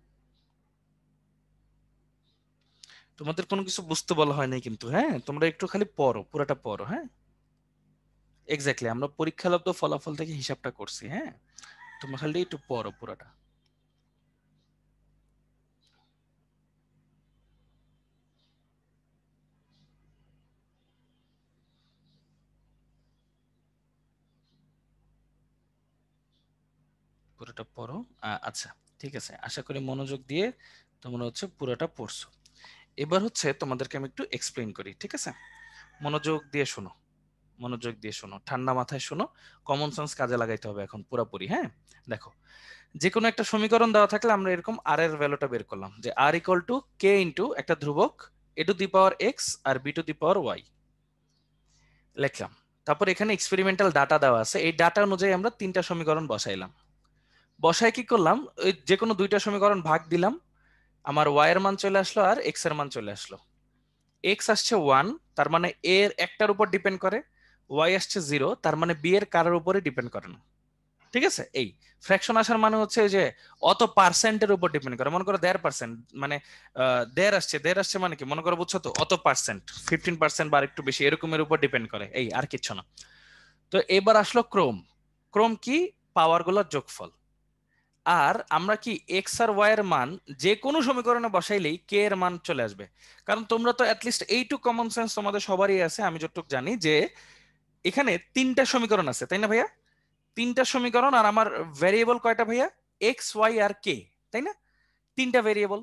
তোমাদের কোনো কিছু বুঝতে বলা হয় নাই কিন্তু, হ্যাঁ তোমরা একটু খালি পড়ো, পুরাটা পড়ো। হ্যাঁ, এক্স্যাক্টলি আমরা পরীক্ষালব্ধ ফলাফল থেকে হিসাবটা করছি। হ্যাঁ, তোমরা খালি একটু পড়ো পুরাটা। পুরোটা পড়ো। আচ্ছা, ঠিক আছে, আশা করি মনোযোগ দিয়ে তোমরা হচ্ছে পুরোটা পড়ছো। এবার হচ্ছে তোমাদেরকে আমি একটু এক্সপ্লেইন করি, ঠিক আছে? মনোযোগ দিয়ে শোনো, মনোযোগ দিয়ে শোনো, ঠান্ডা মাথায় শোনো, কমন সেন্স কাজে লাগাইতে হবে এখন পুরোপুরি। হ্যাঁ, দেখো, যে কোনো একটা সমীকরণ দেওয়া থাকলে আমরা এরকম আর এর ভ্যালুটা বের করলাম, যে r equal to K into একটা ধ্রুবক a to the power x আর b to the power y লিখলাম। তারপর এখানে এক্সপেরিমেন্টাল ডাটা দেওয়া আছে, এই ডাটা অনুযায়ী আমরা তিনটা সমীকরণ বসাইলাম। বসায় কি করলাম, ওই যে কোনো দুইটা সমীকরণ ভাগ দিলাম, আমার ওয়াই এর মান চলে আসলো আর এক্স এর মান চলে আসলো। এক্স আসছে 1, তার মানে এ এর একটার উপর ডিপেন্ড করে, ওয়াই আসছে 0, তার মানে বি এর কারোর উপরে ডিপেন্ড করে না। ঠিক আছে, এই ফ্র্যাকশন আসার মানে হচ্ছে যে অত পার্সেন্টের উপর ডিপেন্ড করে, মনে করো 1.5%, মানে 1.5 আসছে মানে কি, মনে করো বুঝছো তো, অত পার্সেন্ট 15% বা একটু বেশি এরকমের উপর ডিপেন্ড করে, এই আর কিচ্ছু না। তো এবার আসলো ক্রোম। ক্রোম কি, পাওয়ার গুলোর যোগফল। আর আমরা কি এক্স আর ওয়াই এর মান যে কোনো সমীকরণে বসাইলেই কে এর মান চলে আসবে, কারণ তোমরা তো অ্যাটলিস্ট এইটুকু কমন সেন্স তোমাদের সবারই আছে, আমি যতটুকু জানি যে এখানে তিনটা সমীকরণ আছে, তাই না ভাইয়া? তিনটা সমীকরণ, আর আমার ভ্যারিয়েবল কয়টা ভাইয়া? এক্স ওয়াই আর কে, তাই না? তিনটা ভেরিয়েবল।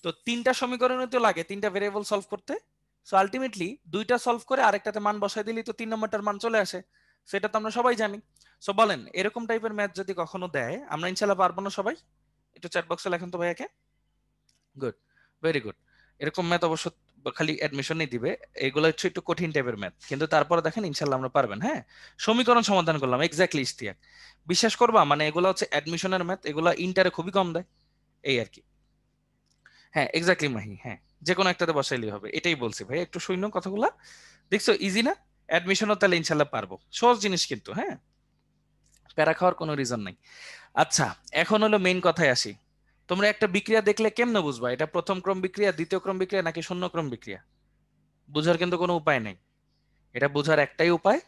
তো তিনটা সমীকরণে তো লাগে তিনটা ভেরিয়েবল সলভ করতে। সো আলটিমেটলি দুইটা সলভ করে আরেকটাতে মান বসাই দিলেই তো 3 নম্বরটার মান চলে আসে, সেটা তো আমরা সবাই জানি। সো বলেন, এরকম টাইপের ম্যাথ যদি কখনো দেয়, আমরা ইনশাল্লাহ পারবো না সবাই? একটু চ্যাট বক্সে লেখেন তো ভাইয়াকে। Good, very good. এরকম ম্যাথ অবশ্য খালি অ্যাডমিশনই দিবে, এগুলো হচ্ছে একটু কঠিন টাইপের ম্যাথ, কিন্তু তারপরে দেখেন ইনশাল্লাহ আমরা পারবেন। হ্যাঁ, সমীকরণ সমাধান করলাম এক্স্যাক্টলি ইশতিয়াক, বিশ্বাস করবা, মানে এগুলো হচ্ছে অ্যাডমিশনের ম্যাথ, এগুলো ইন্টারে খুবই কম দেয়, এই আর কি। হ্যাঁ এক্স্যাক্টলি মাহি, হ্যাঁ, যে কোনো একটাতে বসাইলেই হবে, এটাই বলছি ভাই, একটু শূন্য কথাগুলা, দেখছো ইজি না? অ্যাডমিশনও তাহলে ইনশাল্লাহ পারবো, সহজ জিনিস কিন্তু, হ্যাঁ, প্যারা খাওয়ার কোনো রিজন নাই। আচ্ছা, এখন হলো মেইন কথায় আসি। তোমরা একটা বিক্রিয়া দেখলে কেমনে বুঝবা এটা প্রথম ক্রম বিক্রিয়া, দ্বিতীয় ক্রম বিক্রিয়া নাকি শূন্য ক্রম বিক্রিয়া? বুঝার কিন্তু কোনো উপায় নেই, এটা বোঝার একটাই উপায়,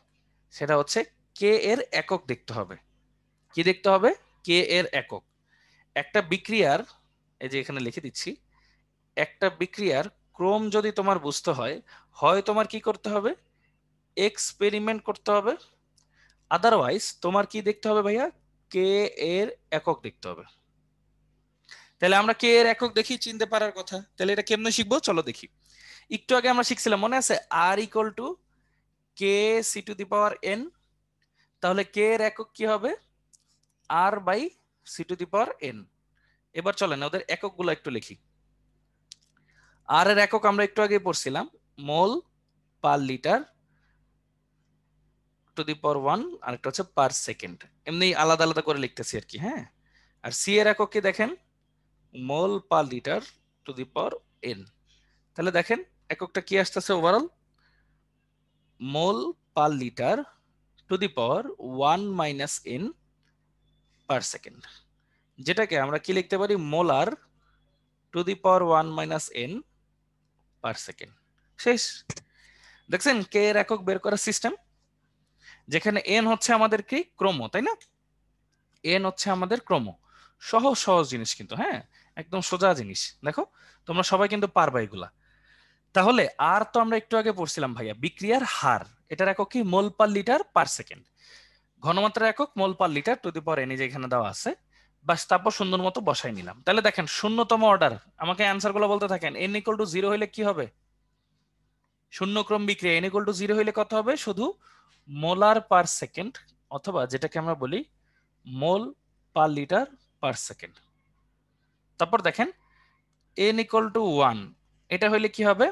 সেটা হচ্ছে কে এর একক দেখতে হবে। কি দেখতে হবে? কে এর একক। একটা বিক্রিয়ার, এই যে এখানে লিখে দিচ্ছি, একটা বিক্রিয়ার ক্রম যদি তোমার বুঝতে হয়, হয় তোমার কি করতে হবে, এক্সপেরিমেন্ট করতে হবে, আদারওয়াইজ তোমার কি দেখতে হবে ভাইয়া, কে এর একক দেখতে হবে। তাহলে আমরা কে এর একক দেখি চিনতে পারার কথা, তাহলে এটা কেমনে শিখবো চলো দেখি। একটু আগে আমরা শিখছিলাম, মনে আছে, r equal to k c to the power n, তাহলে কে এর একক কি হবে, r by c to the power n. এবার চলেন ওদের একক গুলো একটু লিখি। আর এর একক আমরা একটু আগে পড়ছিলাম, মোল per litre to the power 1, আর একটা হচ্ছে পার সেকেন্ড, এমনি আলাদা আলাদা করে লিখতেছি আর কি। হ্যাঁ, আর সি এর একক কি দেখেন, mole per litre to the power n. তাহলে দেখেন এককটা কি আসতেছে overall, mole per litre to the power 1 minus n per second, যেটাকে আমরা কি লিখতে পারি, molar to the power 1 minus n per second. শেষ। দেখছেন কে এর একক বের করার সিস্টেম, যেখানে এন হচ্ছে আমাদের কি ক্রম, তাই না? এন হচ্ছে আমাদের ক্রম। সহজ সহজ জিনিস কিন্তু, হ্যাঁ, একদম সোজা জিনিস। দেখো তোমরা সবাই কিন্তু পারবা এগুলা। তাহলে আর তো আমরা একটু আগে পড়ছিলাম ভাইয়া, বিক্রিয়ার হার, এটার একক কি, মোল পার লিটার পার সেকেন্ড। ঘনমাত্রার একক mole per litre to the power n, যে এখানে দেওয়া আছে, বাস তারপর সুন্দর মতো বসাই নিলাম। তাহলে দেখেন শূন্যতম অর্ডার, আমাকে অ্যান্সার গুলো বলতে থাকেন। এন ইকুয়াল টু 0 হলে কি হবে, শূন্য ক্রম বিক্রিয়া এন ইকুয়াল টু 0 হলে কত হবে, শুধু মোলার পার সেকেন্ড, অথবা যেটাকে আমরা বলি মোল পার লিটার পার সেকেন্ড। তারপর দেখেন এন ইকুয়াল টু 1, এটা হইলে কি হবে,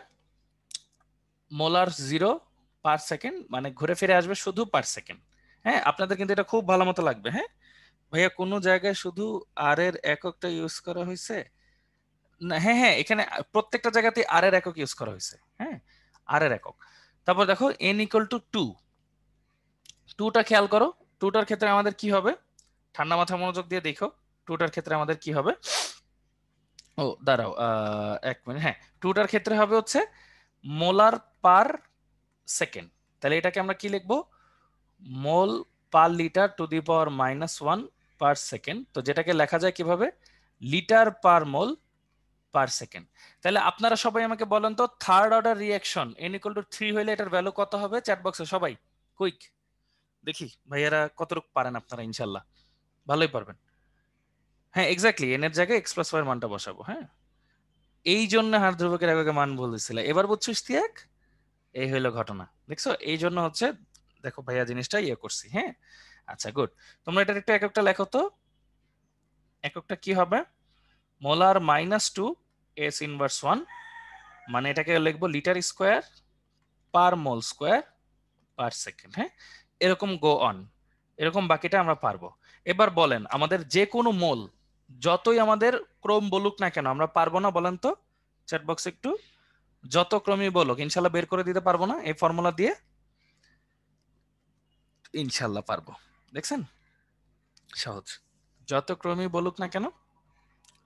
মোলার 0 পার সেকেন্ড, মানে ঘুরে ফিরে আসবে শুধু পার সেকেন্ড। হ্যাঁ, আপনাদের কিন্তু এটা খুব ভালো মতো লাগবে। হ্যাঁ ভাইয়া, কোনো জায়গায় শুধু আর এর এককটা ইউজ করা হয়েছে না? হ্যাঁ হ্যাঁ, এখানে প্রত্যেকটা জায়গাতে আর এর একক ইউজ করা হয়েছে। হ্যাঁ, আর এর একক। তারপর দেখো এন ইকুয়াল টু 2, টুটা খেয়াল করো, টুটার ক্ষেত্রে আমাদের কি হবে, ঠান্ডা মাথা মনোযোগ দিয়ে দেখো, টুটার ক্ষেত্রে আমাদের কি হবে। ও দাঁড়াও, 1 মিনিট। হ্যাঁ, টুটার ক্ষেত্রে হবে হচ্ছে মোলার পার সেকেন্ড। তাহলে এটাকে আমরা কি লিখবো, mole per litre to the power -1 per second. তো যেটাকে লেখা যায় কিভাবে, লিটার পার মোল পার সেকেন্ড। তাহলে আপনারা সবাই আমাকে বলেন তো, third order reaction n equal to 3 হলে এটার ভ্যালু কত হবে, চ্যাট বক্সে সবাই কুইক দেখি ভাইয়ারা কতটুকু পারেন আপনারা, ইনশাল্লাহ ভালোই পারবেন। হ্যাঁ এক্স্যাক্টলি, এন এর জায়গায় এক্স প্লাস ওয়াই এর মানটা বসাবো। হ্যাঁ, এই জন্য হার ধ্রুবকের এককে মান বলেছিল, এবার বুঝছো ইশতিয়াক? এই হইলো ঘটনা, দেখছো? এই জন্য হচ্ছে, দেখো ভাইয়া জিনিসটা ইয়ে করছি। হ্যাঁ, আচ্ছা গুড। তোমরা এটার একটু এককটা লেখো তো। এককটা কি হবে? মোলার -2 এস ইনভার্স 1, মানে এটাকে লিখবো লিটার স্কোয়ার পার মোল স্কোয়ার পার সেকেন্ড। হ্যাঁ, এরকম গো অন, এরকম বাকিটা আমরা পারবো। এবার বলেন, আমাদের যে কোনো মোল যতই আমাদের ক্রম বলুক না কেন, আমরা পারবো না বলেন তো? চ্যাট বক্সে একটু, যত ক্রমই বলুক ইনশাল্লাহ বের করে দিতে পারবো না এই ফর্মুলা দিয়ে? ইনশাল্লাহ পারবো। দেখছেন, সহজ। যত ক্রমই বলুক না কেন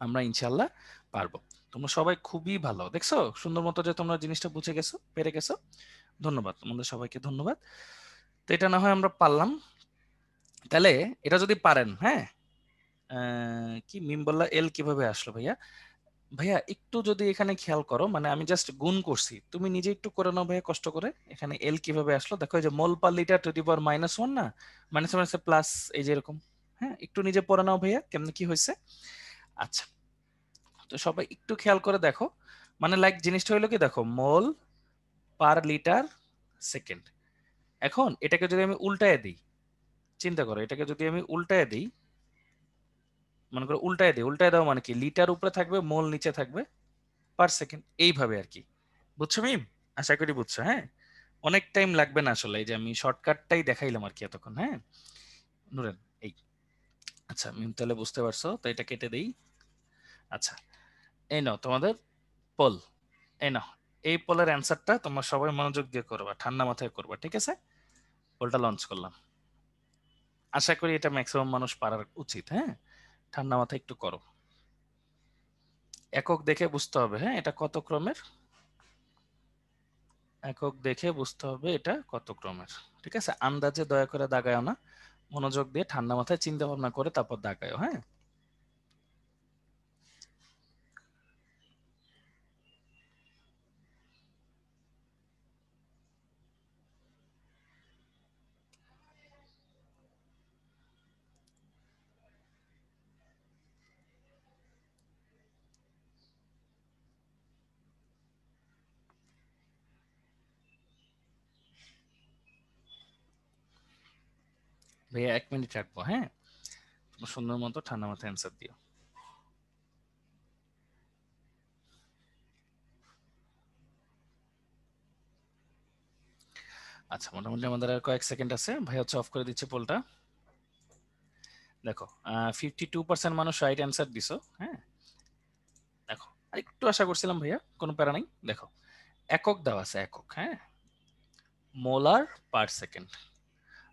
আমরা ইনশাল্লাহ পারবো। তোমরা সবাই খুবই ভালো, দেখছো সুন্দর মতো যে তোমরা জিনিসটা বুঝে গেছো, পেরে গেছো। ধন্যবাদ তোমাদের সবাইকে, ধন্যবাদ। তো এটা না হয় আমরা পারলাম। তাহলে এটা যদি পারেন, হ্যাঁ, কি মিম বললা, এল কিভাবে আসলো ভাইয়া? ভাইয়া একটু যদি এখানে খেয়াল করো, মানে আমি জাস্ট গুণ করছি, তুমি নিজে একটু করে নাও ভাইয়া কষ্ট করে। এখানে এল কিভাবে আসলো দেখো, এই যে মোল per litre to the power -1 না, মাইনাস মাইনাসে প্লাস, এই যে এরকম। হ্যাঁ, একটু নিজে পড়ে নাও ভাইয়া কেমনে কি হয়েছে। আচ্ছা, তো সবাই একটু খেয়াল করে দেখো, মানে লাইক জিনিসটা হইলো কি, দেখো মোল পার লিটার সেকেন্ড। এখন এটাকে যদি আমি উল্টায় দিই, চিন্তা করো, এটাকে যদি আমি উল্টায় দিই, মনে করো উল্টায় দিই, উল্টায় দাও মানে কি, লিটার উপরে থাকবে মোল নিচে থাকবে পার সেকেন্ড, এইভাবে আর কি। বুঝছো মিম? আশা করি বুঝছো। হ্যাঁ, অনেক টাইম লাগবে না আসলে, এই যে আমি শর্টকাটটাই দেখাইলাম আর কি এতক্ষণ। হ্যাঁ নুরেন, এই, আচ্ছা মিম তাহলে বুঝতে পারছো, তো এটা কেটে দেই। আচ্ছা, এই নাও তোমাদের পোল, এই নাও। এই পোলের অ্যান্সারটা তোমরা সবাই মনোযোগ দিয়ে করবা, ঠান্ডা মাথায় করবা, ঠিক আছে? পোলটা লঞ্চ করলাম, আশা করি এটা ম্যাক্সিমাম মানুষ পারার উচিত। হ্যাঁ, ঠান্ডা মাথায় একটু করো। একক দেখে বুঝতে হবে, হ্যাঁ এটা কত ক্রমের, একক দেখে বুঝতে হবে এটা কত ক্রমের। ঠিক আছে, আন্দাজে দয়া করে দাগায়ও না, মনোযোগ দিয়ে ঠান্ডা মাথায় চিন্তা ভাবনা করে তারপর দাগায়ও। হ্যাঁ, ভাইয়া 1 মিনিট রাখবো। হ্যাঁ, তোমরা সুন্দর মতো ঠান্ডা মাথায় অ্যান্সার দিও। আচ্ছা, মোটামুটি আমাদের আর কয়েক সেকেন্ড আছে, ভাই হচ্ছে অফ করে দিচ্ছে পোলটা। দেখো 52% মানুষ রাইট অ্যান্সার দিছো। হ্যাঁ, দেখো আর একটু আশা করছিলাম ভাইয়া, কোনো প্যারা নাই। দেখো একক দেওয়া আছে, একক, হ্যাঁ, মোলার পার সেকেন্ড।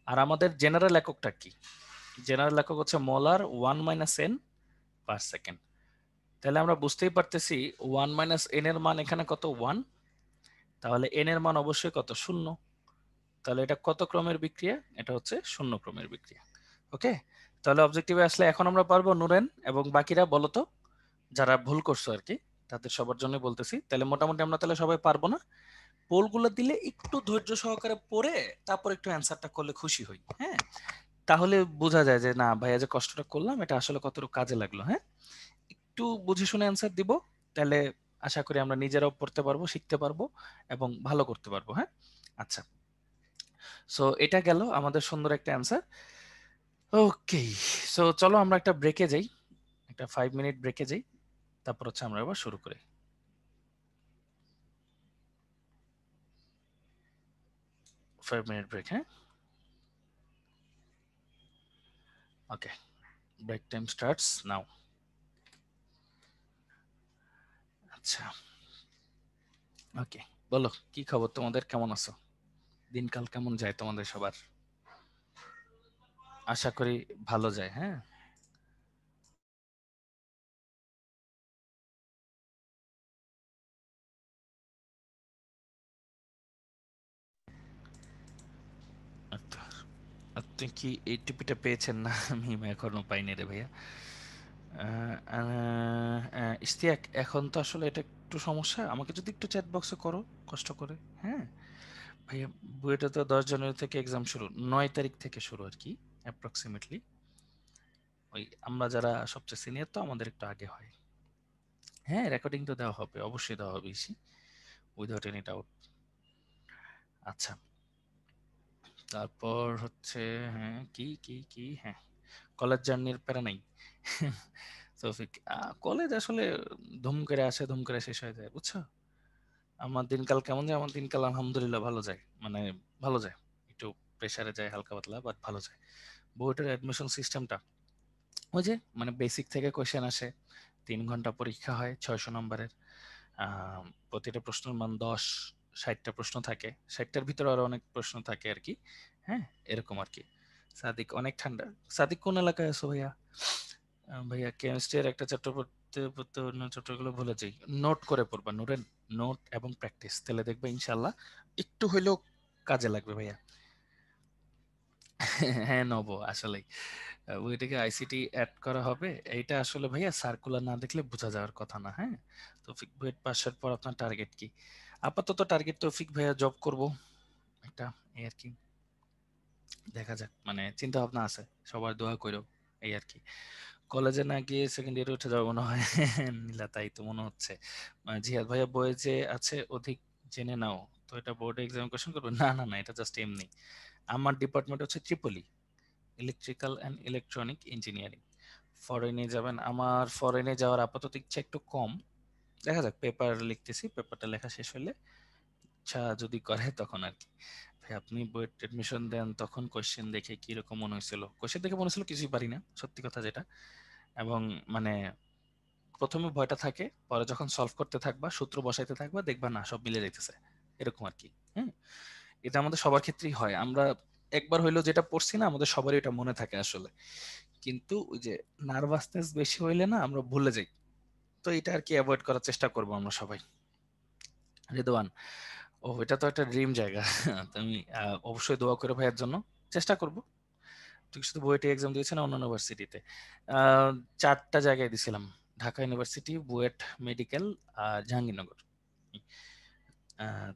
আর আমাদের জেনারেল এককটা কি? জেনারেল একক হচ্ছে মোলার 1 - n পার সেকেন্ড। তাহলে আমরা বুঝতেই পারতেছি 1 - n এর মান এখানে কত, 1। তাহলে n এর মান অবশ্যই কত, 0। তাহলে এটা কত ক্রমের বিক্রিয়া? এটা হচ্ছে 0 ক্রমের বিক্রিয়া। ওকে, তাহলে অবজেক্টিভে আসলে এখন আমরা পারবো নুরেন এবং বাকিরা বলো তো, যারা ভুল করছো আর কি, তাদের সবার জন্য বলতেছি। তাহলে মোটামুটি আমরা তাহলে সবাই পারবো না? পোলগুলো দিলে একটু ধৈর্য সহকারে পড়ে তারপর একটু অ্যান্সারটা করলে খুশি হই। হ্যাঁ, তাহলে বোঝা যায় যে না ভাইয়া যে কষ্টটা করলাম এটা আসলে কতটুকু কাজে লাগলো। হ্যাঁ, একটু বুঝে শুনে অ্যান্সার দিব, তাহলে আশা করি আমরা নিজেরাও পড়তে পারবো, শিখতে পারবো এবং ভালো করতে পারবো। হ্যাঁ, আচ্ছা, সো এটা গেল আমাদের সুন্দর একটা অ্যান্সার। ওকে, সো চলো আমরা একটা ব্রেকে যাই, একটা 5 মিনিট ব্রেকে যাই, তারপর হচ্ছে আমরা আবার শুরু করি। 5 মিনিট ব্রেক, হ্যাঁ, ওকে, ব্রেক টাইম স্টার্টস নাও। আচ্ছা, ওকে, বলো কি খবর তোমাদের, কেমন আছো, দিনকাল কেমন যায় তোমাদের সবার? আশা করি ভালো যায়। হ্যাঁ, আচ্ছা, আপনি কি এই টুপিটা পেয়েছেন না? আমি এখনো পাইনি রে ভাইয়া। ইশতিয়াক, এখন তো আসলে এটা একটু সমস্যা, আমাকে যদি একটু চ্যাট বক্সে করো কষ্ট করে। হ্যাঁ ভাইয়া, বুয়েটে তো 10 জানুয়ারি থেকে এক্সাম শুরু, 9 তারিখ থেকে শুরু আর কি অ্যাপ্রক্সিমেটলি। ওই আমরা যারা সবচেয়ে সিনিয়র তো আমাদের একটু আগে হয়। হ্যাঁ, রেকর্ডিং তো দেওয়া হবে, অবশ্যই দেওয়া হবে ইসি, উইদাউট এনি ডাউট। আচ্ছা, তারপর হচ্ছে হ্যাঁ কি কি কি হ্যাঁ, কলেজ জার্নির প্যারা নাই। তৌফিক, কলেজ আসলে ধুম করে আসে, ধুম করে শেষ হয়ে যায়, বুঝছো? আমার দিনকাল কেমন যায়? আমার দিনকাল আলহামদুলিল্লাহ ভালো যায়, মানে ভালো যায়, একটু প্রেসারে যায় হালকা পাতলা, বাট ভালো যায়। বুয়েটের অ্যাডমিশন সিস্টেমটা ওই যে মানে বেসিক থেকে কোয়েশ্চেন আসে, 3 ঘন্টা পরীক্ষা হয়, 600 নম্বরের। প্রতিটা প্রশ্নের মান 10, 60টা প্রশ্ন থাকে, 60টার ভিতরে আরো অনেক প্রশ্ন থাকে আর কি। হ্যাঁ, এরকম আর কি। সাদিক অনেক ঠান্ডা। সাদিক কোন এলাকায় আছো ভাইয়া? ভাইয়া কেমিস্ট্রির একটা চ্যাপ্টার পড়তে পড়তে অন্য চ্যাপ্টারগুলো ভুলে যাই। নোট করে পড়বা, নোটের নোট এবং প্র্যাকটিস, তাহলে দেখবে ইনশাল্লাহ একটু হইলেও কাজে লাগবে ভাইয়া। হ্যাঁ নব, আসলেই ওইটাকে আইসিটি অ্যাড করা হবে। এইটা আসলে ভাইয়া সার্কুলার না দেখলে বোঝা যাওয়ার কথা না। হ্যাঁ, তৌফিক বুয়েট পাশের পর আপনার টার্গেট কি? আপাতত টার্গেট তৌফিক ভাইয়া জব করব একটা, এই আর কি। দেখা যাক, মানে চিন্তা ভাবনা আছে, সবার দোয়া কইরো, এই আর কি। কলেজে না গিয়ে সেকেন্ড ইয়ারে উঠে যাবো মনে হয়। নীলা, তাই তো মনে হচ্ছে। জিহাদ ভাইয়া বইয়ে যে আছে অধিক জেনে নাও, তো এটা বোর্ডে এক্সাম কোশ্চেন করবে? না না না, এটা জাস্ট এমনি। আমার ডিপার্টমেন্ট হচ্ছে triple E, electrical and electronic engineering. ফরেনে যাবেন? আমার ফরেনে যাওয়ার আপাতত ইচ্ছা একটু কম, দেখা যাক, পেপার লিখতেছি, পেপারটা লেখা শেষ হলে ইচ্ছা যদি করে তখন আর কি। ভাই আপনি বুয়েট এডমিশন দেন তখন কোশ্চেন দেখে কি রকম মনে হয়েছিল? কোশ্চেন দেখে মনে হয়েছিল কিছুই পারি না, সত্যি কথা যেটা। এবং মানে প্রথমে ভয়টা থাকে, পরে যখন সলভ করতে থাকবা, সূত্র বসাইতে থাকবা, দেখবা না সব মিলে যাইতেছে, এরকম আর কি। হ্যাঁ, এটা আমাদের সবার ক্ষেত্রেই হয়। আমরা একবার হইলো যেটা পড়ছি না, আমাদের সবারই এটা মনে থাকে আসলে। কিন্তু ওই যে নার্ভাসনেস বেশি হইলে না আমরা ভুলে যাই। তো এটা আর কি অ্যাভয়েড করার চেষ্টা করব আমরা সবাই। রিদওয়ান, ও এটা তো একটা ড্রিম জায়গা। তুমি অবশ্যই দোয়া করে ভাইয়ের জন্য, চেষ্টা করব। তুই শুধু বুয়েটে এক্সাম দিয়েছে না, অন্যান্য ইউনিভার্সিটিতে? আহ, 4টা জায়গায় দিছিলাম, ঢাকা ইউনিভার্সিটি, বুয়েট মেডিকেল, আর জাহাঙ্গীরনগর।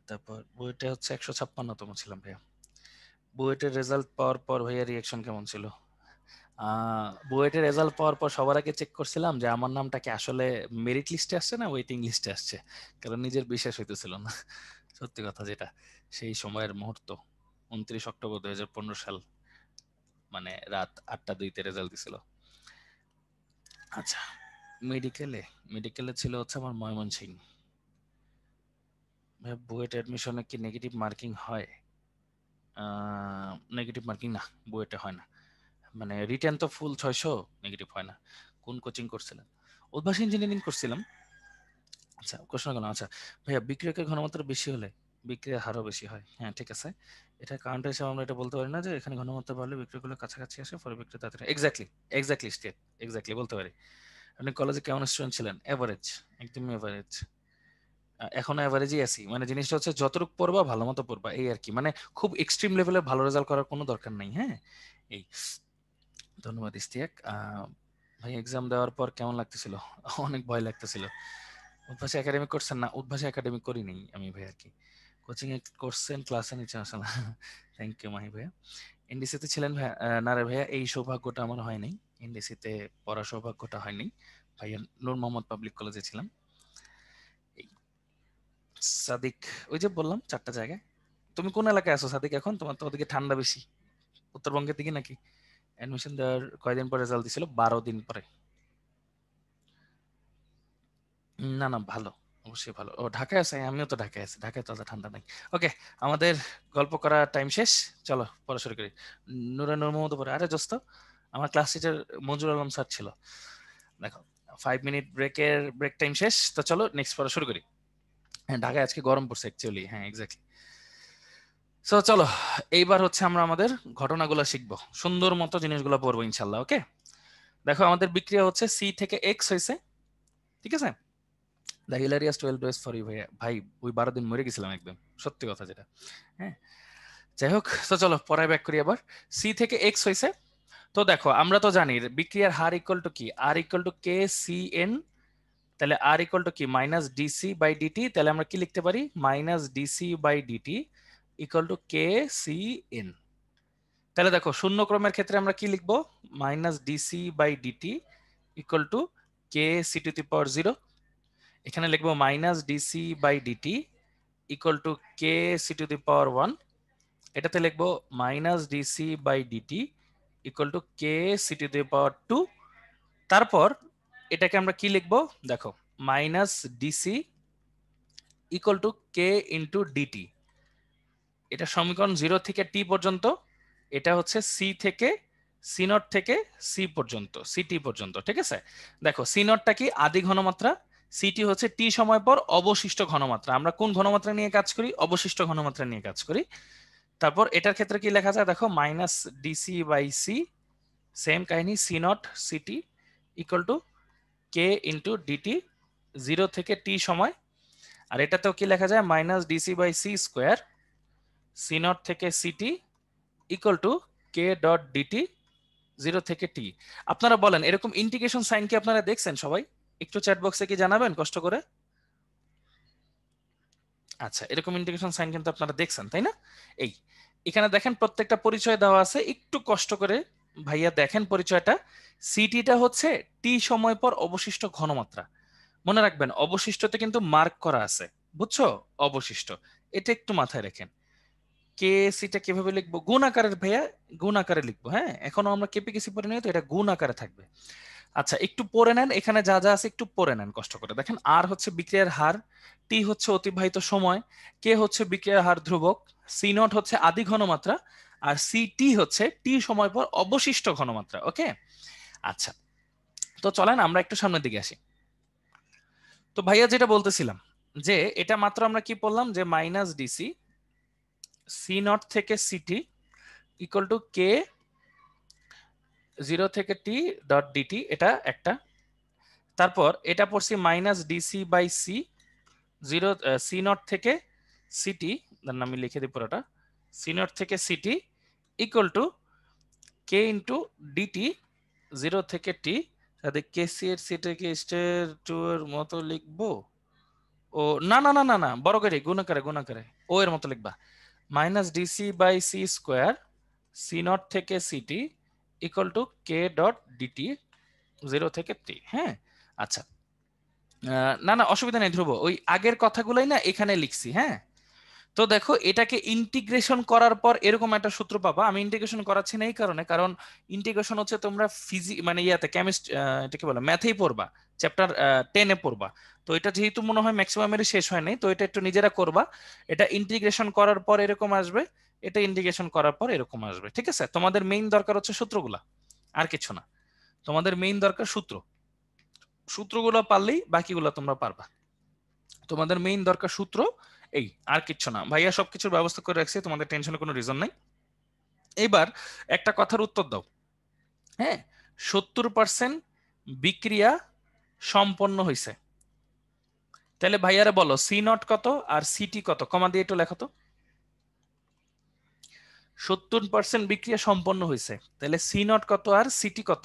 তারপর বুয়েটে হচ্ছে 156তম ছিলাম ভাইয়া। বুয়েটের রেজাল্ট পাওয়ার পর ভাইয়া রিয়াকশন কেমন ছিল? বুয়েটের রেজাল্ট পাওয়ার পর সবার আগে চেক করছিলাম যে আমার নামটা কি আসলে মেরিট লিস্টে আসছে না ওয়েটিং লিস্টে আসছে, কারণ নিজের বিশ্বাস হইতেছিল না। সত্যি কথা যেটা, সেই সময়ের মুহূর্ত, 29 অক্টোবর 2015 সাল, মানে রাত 8টা 2-তে রেজাল্ট দিছিল। আচ্ছা, মেডিকেলে, মেডিকেলে ছিল হচ্ছে আমার ময়মনসিংহ। ভাই বুয়েট অ্যাডমিশনে কি নেগেটিভ মার্কিং হয়? নেগেটিভ মার্কিং না, বুয়েটে হয় না। মানে রিটেন তো ফুল 600, নেগেটিভ হয় না। কোন কোচিং করছিলেন? উদ্ভাসী ইঞ্জিনিয়ারিং করছিলাম। আচ্ছা, কোশ্চেন কেন? আচ্ছা ভাইয়া, বিক্রিয়কের ঘনমাত্রা বেশি হলে বিক্রিয়ার হারও বেশি হয়? হ্যাঁ ঠিক আছে, এটা কাউন্টার হিসেবে আমরা এটা বলতে পারি না যে এখানে ঘনমাত্রা বাড়লে বিক্রিয়কগুলো কাছাকাছি আসে, পরে বিক্রিয়া তাড়াতাড়ি। এক্স্যাক্টলি, এক্স্যাক্টলি স্টেট, এক্স্যাক্টলি বলতে পারি। আপনি কলেজে কেমন স্টুডেন্ট ছিলেন? এভারেজ, একদমই এভারেজ। এখনো এভারেজই আছি, মানে জিনিসটা হচ্ছে যতটুকু পড়বা ভালো মতো পড়বা, এই আর কি। মানে খুব এক্সট্রিম লেভেলে ভালো রেজাল্ট করার কোনো দরকার নাই। হ্যাঁ, এই। ধন্যবাদ ইস্তিয়াক। ভাই এক্সাম দেওয়ার পর কেমন লাগতেছিল? অনেক ভয় লাগতেছিল। উদ্ভাসী একাডেমি করছেন না? উদ্ভাসী একাডেমি করিনি আমি ভাই আর কি। কোচিং এ করছেন, ক্লাসে নিচে আসলে। থ্যাংক ইউ মাহি ভাইয়া। এনডিসিতে ছিলেন ভাইয়া? না রে ভাইয়া, এই সৌভাগ্যটা আমার হয় নাই, এনডিসিতে পড়ার সৌভাগ্যটা হয়নি ভাইয়া। নূর মোহাম্মদ পাবলিক কলেজে ছিলাম। এই সাদিক, ওই যে বললাম 4টা জায়গায়। তুমি কোন এলাকায় আছো সাদিক এখন? তোমার তো ওদিকে ঠান্ডা বেশি, উত্তরবঙ্গের দিকে নাকি? অ্যাডমিশন দেওয়ার কয়দিন পর রেজাল্ট দিছিল? 12 দিন পরে। না না, ভালো, অবশ্যই ভালো। ও ঢাকায় আছে, আমিও তো ঢাকায় আছি, ঢাকায় তো অত ঠান্ডা নাই। ওকে, আমাদের গল্প করা টাইম শেষ, চলো পড়া শুরু করি। নূর মোহাম্মদ পরে, আরে দোস্ত, আমার ক্লাস টিচার মঞ্জুর আলম স্যার ছিল। দেখো, 5 মিনিট ব্রেক টাইম শেষ, তো চলো নেক্সট পড়া শুরু করি। হ্যাঁ, ঢাকায় আজকে গরম পড়ছে অ্যাকচুয়ালি, হ্যাঁ এক্স্যাক্টলি। সো চলো, এইবার হচ্ছে আমরা আমাদের ঘটনাগুলো শিখবো, সুন্দর মতো জিনিসগুলো পড়বো ইনশাল্লাহ। ওকে, দেখো আমাদের বিক্রিয়া হচ্ছে সি থেকে এক্স হয়েছে, ঠিক আছে? The hilarious 12 days for you ভাইয়া। ভাই ওই 12 দিন মরে গেছিলাম একদম, সত্যি কথা যেটা। হ্যাঁ, যাই হোক, তো চলো পড়ায় ব্যাক করি আবার। সি থেকে এক্স হয়েছে, তো দেখো আমরা তো জানি বিক্রিয়ার হার ইকুয়াল টু কি, r equal to k c n. তাহলে আর ইকুয়াল টু কি, মাইনাস ডিসি বাই ডিটি। তাহলে আমরা কি লিখতে পারি? Minus DC by DT equal to k c n. তাহলে দেখো শূন্য ক্রমের ক্ষেত্রে আমরা কি লিখবো, minus DC by DT equal to k c to the power 0। এখানে লিখবো minus DC by DT equal to k c to the power 1। এটাতে লিখবো minus DC by DT equal to k c to the power 2। তারপর এটাকে আমরা কি লিখবো, দেখো minus dc equal to K into dt. এটা সমীকরণ 0 থেকে টি পর্যন্ত, এটা হচ্ছে সি থেকে সি নট থেকে সি পর্যন্ত, সিটি পর্যন্ত। ঠিক আছে, দেখো সি নটটা কি আদি ঘনমাত্রা, সিটি হচ্ছে টি সময় পর অবশিষ্ট ঘনমাত্রা। আমরা কোন ঘনমাত্রা নিয়ে কাজ করি, অবশিষ্ট ঘনমাত্রা নিয়ে কাজ করি। তারপর এটার ক্ষেত্রে কি লেখা যায়, দেখো minus DC by c, same কাহিনী, c naught ct equal to K into DT 0 থেকে টি সময়। আর এটাতেও কি লেখা যায়, minus DC by c square c not থেকে city equal to k dot dt 0 থেকে টি। আপনারা বলেন এরকম ইন্টিগ্রেশন সাইন কি আপনারা দেখছেন সবাই? একটু চ্যাট বক্সে কি জানাবেন কষ্ট করে। আচ্ছা, এরকম ইন্টিগ্রেশন সাইন কিন্তু আপনারা দেখছেন, তাই না? এই এখানে দেখেন প্রত্যেকটা পরিচয় দেওয়া আছে, একটু কষ্ট করে ভাইয়া দেখেন পরিচয়টা। সিটিটা হচ্ছে টি সময় পর অবশিষ্ট ঘনমাত্রা। মনে রাখবেন অবশিষ্টতে কিন্তু মার্ক করা আছে, বুঝছো? অবশিষ্ট, এটা একটু মাথায় রাখেন। কে সিটা কিভাবে লিখবো, গুণ আকারের ভাইয়া, গুণ আকারে লিখবো। হ্যাঁ, এখনো আমরা কেপিকেসি পড়ে নিই, তো এটা গুণ আকারে থাকবে। আচ্ছা, একটু পড়ে নেন, এখানে যা যা আছে একটু পড়ে নেন কষ্ট করে। দেখেন আর হচ্ছে বিক্রিয়ার হার, টি হচ্ছে অতিবাহিত সময়, কে হচ্ছে বিক্রিয়ার হার ধ্রুবক, সি নট হচ্ছে আদি ঘনমাত্রা, আর সি টি হচ্ছে টি সময় পর অবশিষ্ট ঘনমাত্রা। ওকে, আচ্ছা, তো চলেন আমরা একটু সামনের দিকে আসি। তো ভাইয়া যেটা বলতেছিলাম যে এটা মাত্র আমরা কি বললাম, যে মাইনাস ডিসি সি নট থেকে সিটি ইকুয়াল টু কে 0 থেকে টি ডট ডিটি, এটা একটা। তারপর এটা পড়ছি minus DC by C 0 C not থেকে সিটি, আমি লিখে দিই পুরোটা, সি নট থেকে city equal to K into DT 0 থেকে টি। তাহলে কেসি এর সিটাকে স্টের টু এর মতো লিখবো। ও না না না না না, বড় করে গুণাকারে গুণাকারে ও এর মতো লিখবা, minus DC by c square c not থেকে city equal to k dot dt 0 থেকে টি। হ্যাঁ, আচ্ছা, না না অসুবিধা নেই ধ্রুব, ওই আগের কথাগুলোই না এখানে লিখছি। হ্যাঁ, তো দেখো এটাকে ইন্টিগ্রেশন করার পর এরকম একটা সূত্র পাবা। আমি ইন্টিগ্রেশন করাচ্ছি না এই কারণে, কারণ ইন্টিগ্রেশন হচ্ছে তোমরা মানে ইয়াতে কেমিস্ট্রি, এটা কি বলে, ম্যাথেই পড়বা, চ্যাপ্টার 10-এ পড়বা। তো এটা যেহেতু মনে হয় ম্যাক্সিমামেরই শেষ হয় নাই, তো এটা একটু নিজেরা করবা। এটা ইন্টিগ্রেশন করার পর এরকম আসবে, এটা ইন্টিগ্রেশন করার পর এরকম আসবে। ঠিক আছে, তোমাদের মেইন দরকার হচ্ছে সূত্রগুলা, আর কিছু না। তোমাদের মেইন দরকার সূত্র, সূত্রগুলো পারলেই বাকিগুলো তোমরা পারবা। তোমাদের মেইন দরকার সূত্র, এই আর কিচ্ছু না। ভাইয়া সবকিছুর ব্যবস্থা করে রাখছে, তোমাদের টেনশনের কোনো রিজন নাই। এবার একটা কথার উত্তর দাও। হ্যাঁ, 70% বিক্রিয়া সম্পন্ন হয়েছে। তাহলে ভাইয়ারে বলো সি নট কত আর সিটি কত, কমা দিয়ে একটু লেখো তো। 70% বিক্রিয়া সম্পন্ন হয়েছে, তাহলে সি নট কত আর সিটি কত,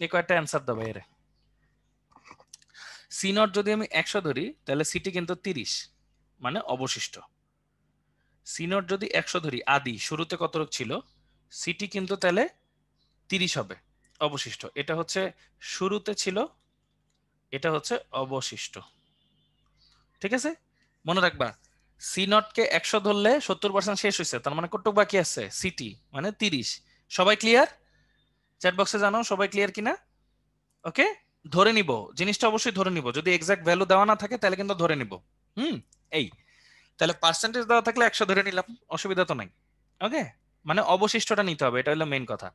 এই কয়েকটা অ্যান্সার দাও ভাইয়ারে। সি নট যদি আমি 100 ধরি তাহলে সিটি কিন্তু 30, মানে অবশিষ্ট। সি নট যদি 100 ধরি, আদি শুরুতে কত ছিল, সিটি কিন্তু তাহলে 30 হবে অবশিষ্ট। এটা হচ্ছে শুরুতে ছিল, এটা হচ্ছে অবশিষ্ট। ঠিক আছে, মনে রাখবা সি নট কে 100 ধরলে 70% শেষ হয়েছে, তার মানে কতটুকু বাকি আছে, সিটি মানে 30। সবাই ক্লিয়ার? চ্যাট বক্সে জানাও সবাই ক্লিয়ার কিনা। ওকে, ধরে নিব জিনিসটা, অবশ্যই ধরে নিব, যদি এক্সাক্ট ভ্যালু দেওয়া না থাকে তাহলে কিন্তু ধরে নিব। এই তাহলে পার্সেন্টেজ দেওয়া থাকলে 100 ধরে নিলাম, অসুবিধা তো নাই। ওকে, মানে অবশিষ্টটা নিতে হবে, এটা হলো মেইন কথা।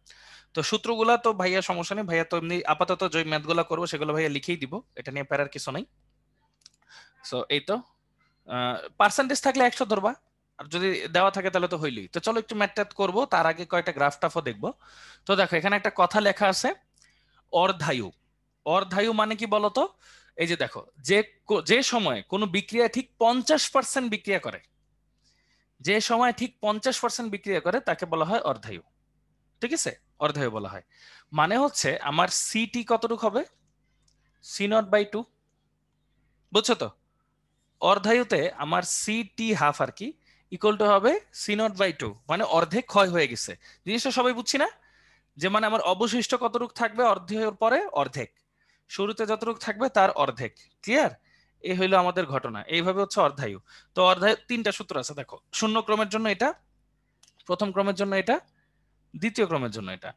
তো সূত্রগুলা তো ভাইয়া সমস্যা নেই, ভাইয়া তো এমনি আপাতত যে ম্যাথগুলো করবো সেগুলো ভাইয়া লিখেই দিব, এটা নিয়ে প্যারার কিছু নাই। সো এই তো, পার্সেন্টেজ থাকলে 100 ধরবা, আর যদি দেওয়া থাকে তাহলে তো হইলই। তো চলো একটু ম্যাথ ট্যাথ করবো, তার আগে কয়েকটা গ্রাফ টাফও দেখবো। তো দেখো এখানে একটা কথা লেখা আছে, অর্ধায়ু। অর্ধায়ু মানে কি বলতো, এই যে দেখো, যে যে সময় কোনো বিক্রিয়া ঠিক 50% বিক্রিয়া করে, যে সময় ঠিক 50% বিক্রিয়া করে তাকে বলা হয় অর্ধায়ু। ঠিক আছে, অর্ধায়ু বলা হয়। মানে হচ্ছে আমার সিটি কতটুকু হবে, সি নট বাই 2, বুঝছো তো? অর্ধায়ুতে আমার সিটি হাফ আর কি, ইকুয়াল টু হবে সি নট বাই টু, মানে অর্ধেক ক্ষয় হয়ে গেছে। জিনিসটা সবাই বুঝছি না? যে মানে আমার অবশিষ্ট কতটুক থাকবে অর্ধেকের পরে অর্ধেক, শুরুতে যতটুক থাকবে তার অর্ধেক। ক্লিয়ার? এই হইলো আমাদের ঘটনা। এইভাবে হচ্ছে অর্ধায়ু। তো অর্ধায়ু তিনটা সূত্র আছে দেখো, শূন্য ক্রমের জন্য এটা, প্রথম ক্রমের জন্য এটা, দ্বিতীয় ক্রমের জন্য এটা।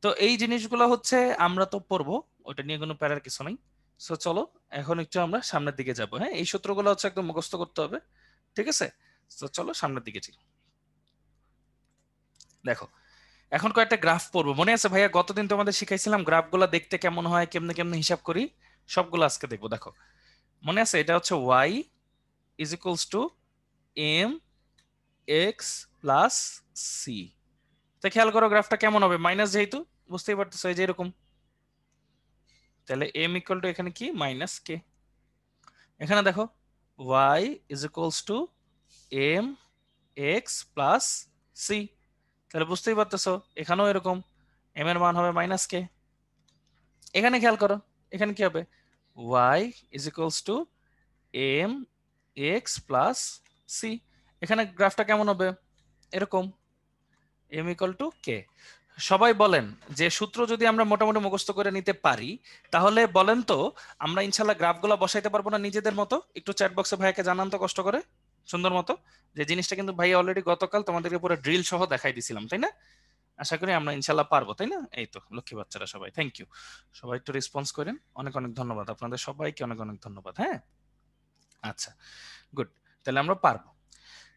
তো এই জিনিসগুলো হচ্ছে আমরা তো পড়বো, ওটা নিয়ে কোনো প্যারার কিছু নেই। সো চলো এখন একটু আমরা সামনের দিকে যাবো। হ্যাঁ, এই সূত্রগুলো হচ্ছে একদম মুখস্থ করতে হবে, ঠিক আছে? তো চলো সামনের দিকে যাই। দেখো এখন কয়েকটা গ্রাফ পড়বো। মনে আছে ভাইয়া গতদিন তোমাদের শিখাইছিলাম গ্রাফগুলো দেখতে কেমন হয়, কেমনে কেমনে হিসাব করি, সবগুলো আজকে দেখবো। দেখো মনে আছে এটা হচ্ছে Y is equals to M X plus C. তো খেয়াল করো গ্রাফটা কেমন হবে, মাইনাস যেহেতু বুঝতেই পারতেছো এই যে এরকম। তাহলে এম ইকুয়াল টু এখানে কি মাইনাস কে। এখানে দেখো Y is equals to M X plus C. তাহলে বুঝতেই পারতেছো এখানেও এরকম, এম এর মান হবে মাইনাস কে। এখানে খেয়াল করো এখানে কি হবে, Y is equals to M X plus C. এখানে গ্রাফটা কেমন হবে, এরকম, এম ইকুয়াল টু কে। সবাই বলেন যে সূত্র যদি আমরা মোটামুটি মুখস্থ করে নিতে পারি, তাহলে বলেন তো আমরা ইনশাল্লাহ গ্রাফগুলো বসাইতে পারবো না নিজেদের মতো? একটু চ্যাট বক্সে ভাইয়াকে জানান তো কষ্ট করে সুন্দর মতো। যে জিনিসটা কিন্তু ভাই অলরেডি গতকাল তোমাদেরকে পুরো ড্রিল সহ দেখাই দিছিলাম, তাই না? আশা করি আমরা ইনশাল্লাহ পারবো, তাই না? এই তো লক্ষ্মী বাচ্চারা সবাই, থ্যাংক ইউ। সবাই একটু রেসপন্স করেন, অনেক অনেক ধন্যবাদ আপনাদের সবাইকে, অনেক অনেক ধন্যবাদ। হ্যাঁ, আচ্ছা, গুড, তাহলে আমরা পারবো।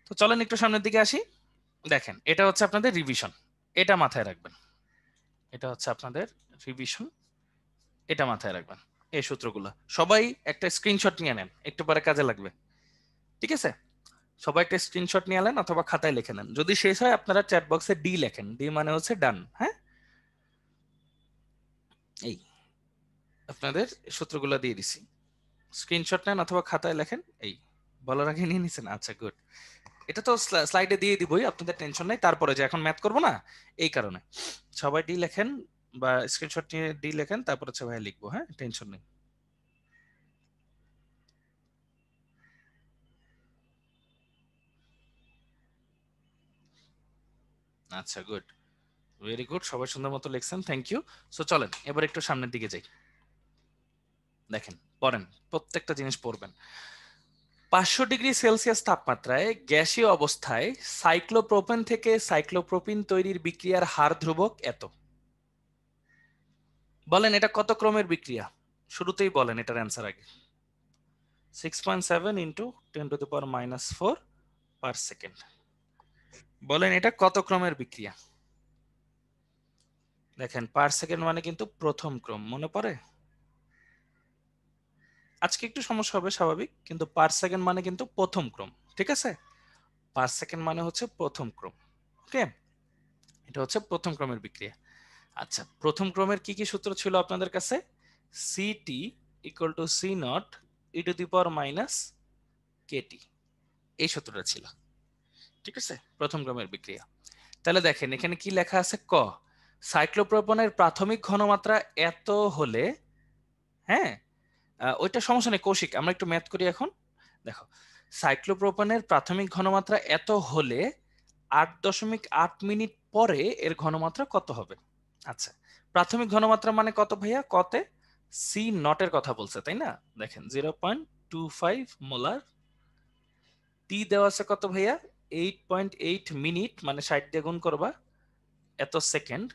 তো চলেন একটু সামনের দিকে আসি। দেখেন এটা হচ্ছে আপনাদের রিভিশন, এটা মাথায় রাখবেন। এটা হচ্ছে আপনাদের রিভিশন, এটা মাথায় রাখবেন। এই সূত্রগুলো সবাই একটা স্ক্রিনশট নিয়ে নেন, একটু পরে কাজে লাগবে, ঠিক আছে? সবাই একটা স্ক্রিনশট নিয়ে নেন অথবা খাতায় লিখে নেন। যদি শেষ হয় আপনারা চ্যাট বক্সে ডি লেখেন, ডি মানে হচ্ছে ডান। হ্যাঁ, এই আপনাদের সূত্রগুলো দিয়ে দিছি, স্ক্রিনশট নেন অথবা খাতায় লেখেন। এই বলার আগে নিয়ে নিছেন, আচ্ছা গুড। এটা তো স্লাইডে দিয়ে দিবই, আপনাদের টেনশন নেই। তারপরে যে এখন ম্যাথ করবো না, এই কারণে সবাই ডি লেখেন বা স্ক্রিনশট নিয়ে ডি লেখেন, তারপর হচ্ছে ভাই লিখবো। হ্যাঁ, টেনশন নেই। আচ্ছা গুড, ভেরি গুড, সবাই সুন্দর মতো লিখছেন, থ্যাংক ইউ। সো চলেন এবার একটু সামনের দিকে যাই। দেখেন পড়েন, প্রত্যেকটা জিনিস পড়বেন। 500 ডিগ্রি সেলসিয়াস তাপমাত্রায় গ্যাসীয় অবস্থায় সাইক্লোপ্রোপেন থেকে সাইক্লোপ্রোপিন তৈরির বিক্রিয়ার হার ধ্রুবক এত। বলেন এটা কত ক্রমের বিক্রিয়া? শুরুতেই বলেন এটার অ্যান্সার আগে। 6.7 ইন্টু 10⁻⁻4 পার সেকেন্ড। বলেন এটা কত ক্রমের বিক্রিয়া? দেখেন পার সেকেন্ড মানে কিন্তু প্রথম ক্রম, মনে পড়ে? আজকে একটু সমস্যা হবে স্বাভাবিক, কিন্তু পার সেকেন্ড মানে কিন্তু প্রথম ক্রম, ঠিক আছে? পার সেকেন্ড মানে হচ্ছে প্রথম ক্রম। ওকে, এটা হচ্ছে প্রথম ক্রমের বিক্রিয়া। আচ্ছা, প্রথম ক্রমের কি কি সূত্র ছিল আপনাদের কাছে? C T equal to C not E to the power minus K T, এই সূত্রটা ছিল, ঠিক আছে? প্রথম ক্রমের বিক্রিয়া। তাহলে দেখেন এখানে কি লেখা আছে, ক সাইক্লোপ্রোপনের প্রাথমিক ঘনমাত্রা এত হলে, হ্যাঁ ওইটা সমস্যা নেই কৌশিক, আমরা একটু ম্যাথ করি এখন। দেখো সাইক্লোপ্রোপনের প্রাথমিক ঘনমাত্রা এত হলে 8.8 মিনিট পরে এর ঘনমাত্রা কত হবে? আচ্ছা, প্রাথমিক ঘনমাত্রা মানে কত ভাইয়া? কতে সি নটের কথা বলছে, তাই না? দেখেন 0.25 মোলার। টি দেওয়া আছে কত ভাইয়া? 8.8 মিনিট, মানে 60 দিয়ে গুণ করবা, এত সেকেন্ড।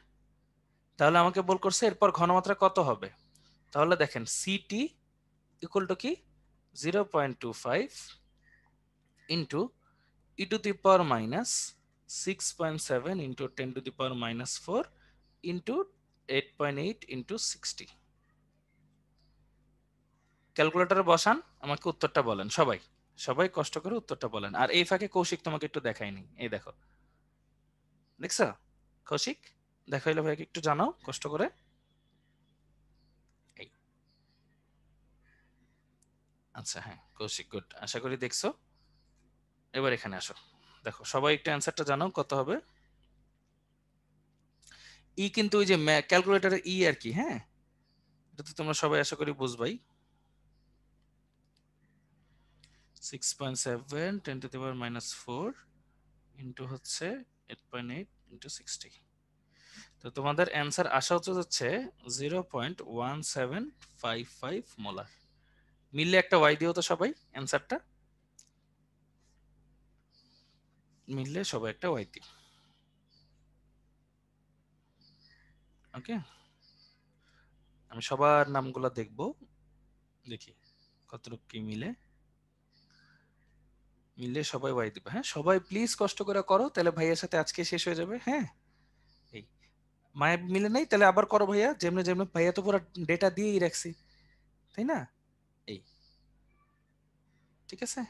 তাহলে আমাকে বল করছে এরপর ঘনমাত্রা কত হবে। তাহলে দেখেন সিটি ইকুয়াল টু কি 0.25 into E to the power minus 6.7 into 10⁻⁻4 into 8.8 into 60। ক্যালকুলেটরে বসান, আমাকে উত্তরটা বলেন সবাই, সবাই কষ্ট করে উত্তরটা বলেন। আর এই ফাঁকে কৌশিক তোমাকে একটু দেখাইনি, এই দেখো, দেখছো কৌশিক? দেখাইলে ভাইকে একটু জানাও কষ্ট করে। এই আচ্ছা, হ্যাঁ কৌশিক গুড, আশা করি দেখছো। এবার এখানে আসো, দেখো সবাই একটু অ্যান্সারটা জানাও কত হবে। ই কিন্তু ওই যে ক্যালকুলেটরের ই আর কি, হ্যাঁ এটা তো তোমরা সবাই আশা করি বুঝবাই। 6.7 10⁻⁻4 ইন্টু হচ্ছে 8.8 ইন্টু 60। তো তোমাদের অ্যান্সার আসা হচ্ছে 0.1755 মোলার। মিললে একটা ওয়াই দিও তো সবাই, অ্যান্সারটা মিললে সবাই একটা ওয়াই দিও। ওকে, আমি সবার নামগুলো দেখবো, দেখি কতটুকু কি মিলে। মিললে সবাই ওয়াই দিবে। হ্যাঁ, সবাই প্লিজ কষ্ট করে করো, তাহলে ভাইয়ের সাথে আজকে শেষ হয়ে যাবে। হ্যাঁ, এই মায়া মিলে নাই, তাহলে আবার করো ভাইয়া, যেমনি যেমনি ভাইয়া তো পুরো ডেটা দিয়েই রাখছি, তাই না? এই ঠিক আছে,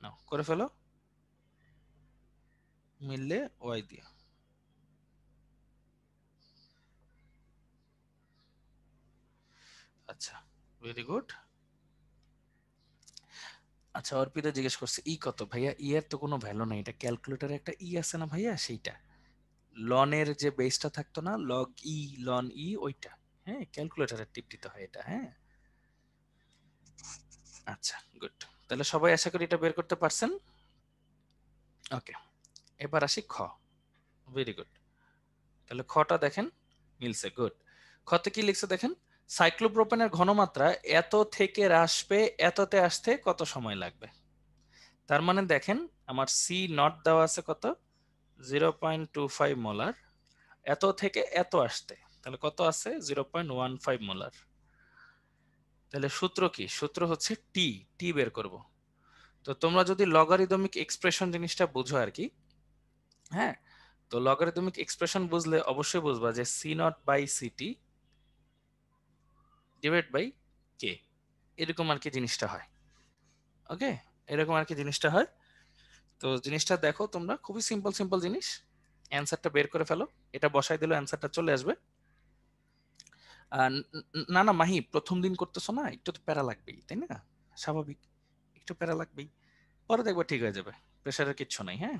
নাও করে ফেলো, মিললে ওয়াই দিও। আচ্ছা, ভেরি গুড। আচ্ছা, অর্পিতা জিজ্ঞেস করছে ই কত ভাইয়া? ই এর তো কোনো ভ্যালু নাই, এটা ক্যালকুলেটরে একটা ই আছে না ভাইয়া, সেইটা লনের যে বেসটা থাকতো না, লগ ই, লন ই, ওইটা। হ্যাঁ, ক্যালকুলেটরে টিপ দিতে হয় এটা। হ্যাঁ, আচ্ছা গুড। তাহলে সবাই আশা করি এটা বের করতে পারছেন। ওকে, এবার আসি খ। Very good. তাহলে খটা দেখেন, মিলছে, গুড। খতে কি লিখছে দেখেন, সাইক্লোপ্রোপেনের ঘনমাত্রা এত থেকে হ্রাস পেয়ে এততে আসতে কত সময় লাগবে। তার মানে দেখেন, আমার সি নট দেওয়া আছে কত, 0.25 মোলার, এত থেকে এত আসতে তাহলে কত আছে, 0.15 মোলার। তাহলে সূত্র কি, সূত্র হচ্ছে টি, টি বের করব। তো তোমরা যদি লগারিদমিক এক্সপ্রেশন জিনিসটা বুঝো আর কি, হ্যাঁ, তো লগারিদমিক এক্সপ্রেশন বুঝলে অবশ্যই বুঝবা যে c naught by ct divide by k, এরকম আর কি জিনিসটা হয়। ওকে, এরকম আর কি জিনিসটা হয়। তো জিনিসটা দেখো তোমরা, খুবই সিম্পল সিম্পল জিনিস। অ্যান্সারটা বের করে ফেলো, এটা বসাই দিলে অ্যান্সারটা চলে আসবে। না না মাহি, প্রথম দিন করতেছো না, একটু তো প্যারা লাগবেই, তাই না? স্বাভাবিক, একটু প্যারা লাগবেই, পরে দেখবে ঠিক হয়ে যাবে, প্রেশারের কিচ্ছু নাই। হ্যাঁ,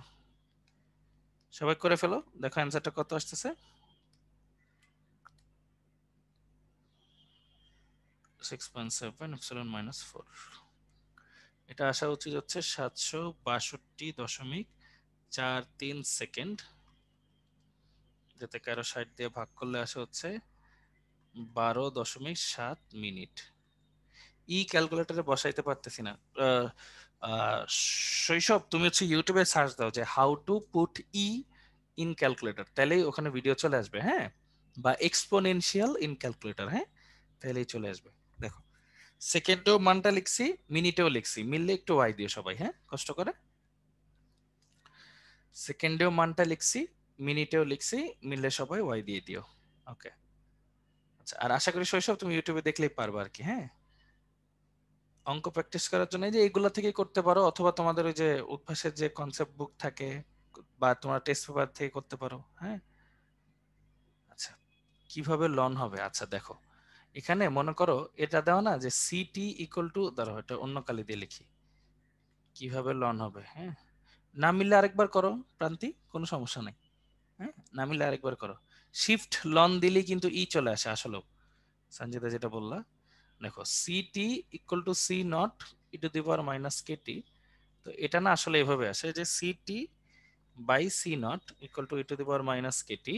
সবাই করে ফেলো, দেখো অ্যান্সারটা কত আসতেছে। 6.7 - 4, এটা আসা উচিত হচ্ছে 762.43 সেকেন্ড, যেতে 60 দিয়ে ভাগ করলে আসা হচ্ছে 12.7 মিনিট। ই ক্যালকুলেটরে বসাইতে পারতেছি না। আহ, আহ, শৈশব, তুমি হচ্ছে ইউটিউবে সার্চ দাও যে how to put E in calculator, তাহলেই ওখানে ভিডিও চলে আসবে। হ্যাঁ, বা এক্সপোনেনশিয়াল ইন ক্যালকুলেটর, হ্যাঁ, তাহলেই চলে আসবে। দেখো, সেকেন্ডেও মানটা লিখছি, মিনিটেও লিখছি, মিললে একটু ওয়াই দিও সবাই। হ্যাঁ, কষ্ট করে, সেকেন্ডেও মানটা লিখছি, মিনিটেও লিখছি, মিললে সবাই ওয়াই দিয়ে দিও। ওকে, আচ্ছা, আর আশা করি শৈশব তুমি ইউটিউবে দেখলেই পারবে আর কি। হ্যাঁ, অঙ্ক প্র্যাকটিস করার জন্য এই যে এইগুলা থেকে করতে পারো, অথবা তোমাদের ওই যে উদ্ভাসের যে কনসেপ্ট বুক থাকে, বা তোমার টেস্ট পেপার থেকে করতে পারো। হ্যাঁ, আচ্ছা, কিভাবে লন হবে? আচ্ছা দেখো, এখানে মনে করো এটা দেওয়া না যে সিটি ইকুয়াল টু, ধরো এটা অন্য কালি দিয়ে লিখি, কিভাবে লন হবে। হ্যাঁ, না মিললে আরেকবার করো প্রান্তি, কোনো সমস্যা নাই। হ্যাঁ, না মিললে আরেকবার করো, শিফট লন দিলেই কিন্তু ই চলে আসে আসলে। সঞ্জিতা যেটা বললা, দেখো ct equal to C not E to the power minus kt. তো এটা না আসলে এভাবে আসে যে ct by C naught equal to e to the power minus kt,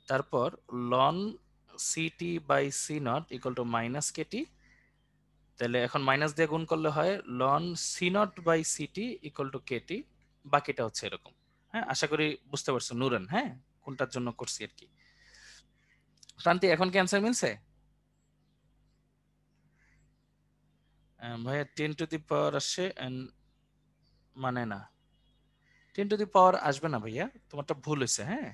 তারপর ln ct by C naught equal to minus kt. তাহলে এখন মাইনাস দিয়ে গুণ করলে হয় ln c naught by ct equal to kt. বাকিটা হচ্ছে এরকম। হ্যাঁ, আশা করি বুঝতে পারছো নুরান। হ্যাঁ, কোনটার জন্য করছি আর কি। প্রান্তি, এখন কি অ্যান্সার মিলছে? ভাইয়া 10 টু দি পাওয়ার আসছে মানে না, 10 টু দি পাওয়ার আসবে না ভাইয়া, তোমারটা ভুল হয়েছে। হ্যাঁ,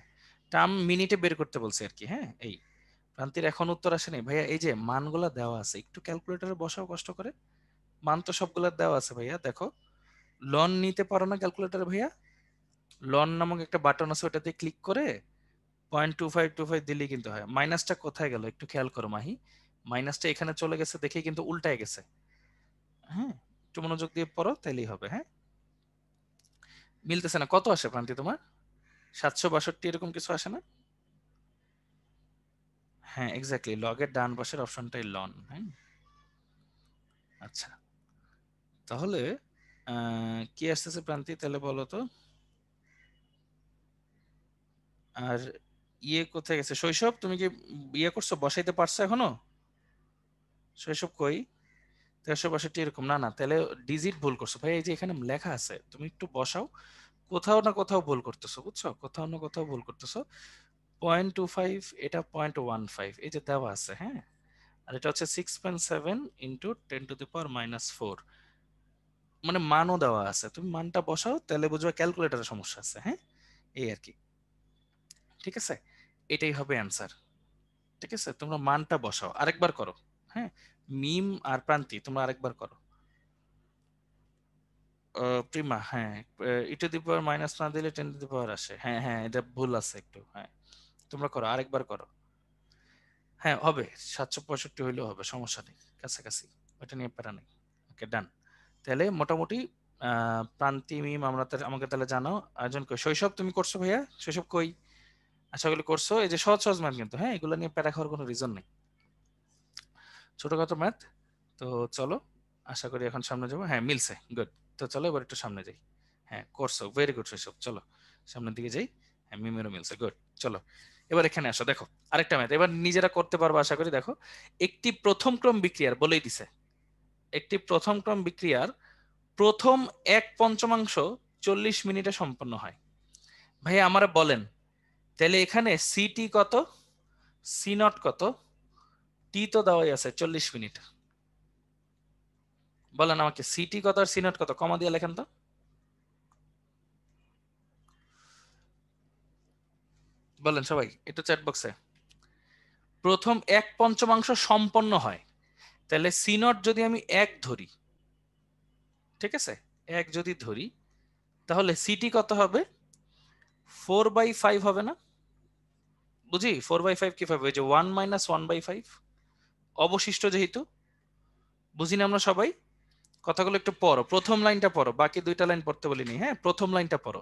টার্ম মিনিটে বের করতে বলছে আর কি। হ্যাঁ, এই প্রান্তির এখন উত্তর আসেনি ভাইয়া, এই যে মানগুলা দেওয়া আছে, একটু ক্যালকুলেটরে বসাও কষ্ট করে, মান তো সবগুলা দেওয়া আছে ভাইয়া। দেখো, লন নিতে পারো না ক্যালকুলেটরে ভাইয়া, লন নামক একটা বাটন আছে, ওটাতে ক্লিক করে 0.2525 দিলেই কিন্তু হয়। মাইনাসটা কোথায় গেল একটু খেয়াল করো মাহি, মাইনাসটা এখানে চলে গেছে দেখেই কিন্তু উল্টায় গেছে। হ্যাঁ, একটু মনোযোগ দিয়ে পড়ো, তাইলেই হবে। হ্যাঁ, মিলতেছে না, কত আসে প্রান্তি তোমার? 762 এরকম কিছু আসে না? হ্যাঁ, এক্স্যাক্টলি, লগের ডান পাশের অপশনটাই লন। হ্যাঁ, আচ্ছা, তাহলে কি আসতেছে প্রান্তি তাহলে বলো তো। আর ইয়ে কোথায় গেছে শৈশব, তুমি কি ইয়ে করছো, বসাইতে পারছো এখনো? শৈশব কই? 1362 এরকম না না, তাহলে ডিজিট ভুল করছো ভাই। এই যে এখানে লেখা আছে, তুমি একটু বসাও, কোথাও না কোথাও ভুল করতেছো, বুঝছো? কোথাও না কোথাও ভুল করতেছো। 0.25, এটা 0.15, এই যে দেওয়া আছে, হ্যাঁ। আর এটা হচ্ছে 6.7 ইন্টু 10⁻⁻4, মানে মানও দেওয়া আছে, তুমি মানটা বসাও, তাহলে বুঝবে ক্যালকুলেটরের সমস্যা আছে, হ্যাঁ। এই আর কি, ঠিক আছে, এটাই হবে অ্যান্সার। ঠিক আছে, তোমরা মানটা বসাও, আরেকবার করো, হ্যাঁ। মিম আর প্রান্তি তোমরা আরেকবার করো। প্রিমা, হ্যাঁ, ইটু দি পাওয়ার মাইনাস না দিলে 10⁻⁻ আসে, হ্যাঁ হ্যাঁ, এটা ভুল আছে একটু, হ্যাঁ। তোমরা করো, আরেকবার করো। হ্যাঁ হবে, 765 হইলেও হবে, সমস্যা নেই, কাছাকাছি, ওটা নিয়ে প্যারা নেই। ওকে ডান। তাহলে মোটামুটি প্রান্তি মিম আমরা আমাকে তাহলে জানাও। আয়োজন কই, শৈশব তুমি করছো ভাইয়া? শৈশব কই? আশা করি করছো। এই যে সহজ সহজ ম্যাথ কিন্তু, হ্যাঁ, এগুলো নিয়ে প্যারা খাওয়ার কোনো রিজন নেই, ছোটখাটো ম্যাথ। তো চলো, আশা করি এখন সামনে যাবো। হ্যাঁ মিলছে, গুড। তো চলো এবার একটু সামনে যাই। হ্যাঁ করছো, ভেরি গুড শৈশব, চলো সামনের দিকে যাই। হ্যাঁ মিমেরও মিলছে, গুড। চলো এবার এখানে আসো, দেখো আরেকটা ম্যাথ, এবার নিজেরা করতে পারবো আশা করি। দেখো, একটি প্রথম ক্রম বিক্রিয়ার, বলেই দিছে, একটি প্রথম ক্রম বিক্রিয়ার প্রথম 1/5 40 মিনিটে সম্পন্ন হয়। ভাই আমারা বলেন, তাহলে এখানে সিটি কত, সি নট কত, টি তো দেওয়াই আছে 40 মিনিট। বলেন আমাকে সিটি কত আর সি নট কত, কমা দিয়ে লেখেন তো। বলেন সবাই একটু চ্যাট বক্সে। প্রথম 1/5 সম্পন্ন হয়, তাহলে সি নট যদি আমি 1 ধরি, ঠিক আছে, 1 যদি ধরি, তাহলে সিটি কত হবে? 4/5 হবে না? বুঝি 4/5 কিভাবে, ওই যে 1 - 1/5, অবশিষ্ট যেহেতু। বুঝি না আমরা সবাই? কথাগুলো একটু পড়ো, প্রথম লাইনটা পড়ো, বাকি দুইটা লাইন পড়তে বলিনি, হ্যাঁ, প্রথম লাইনটা পড়ো।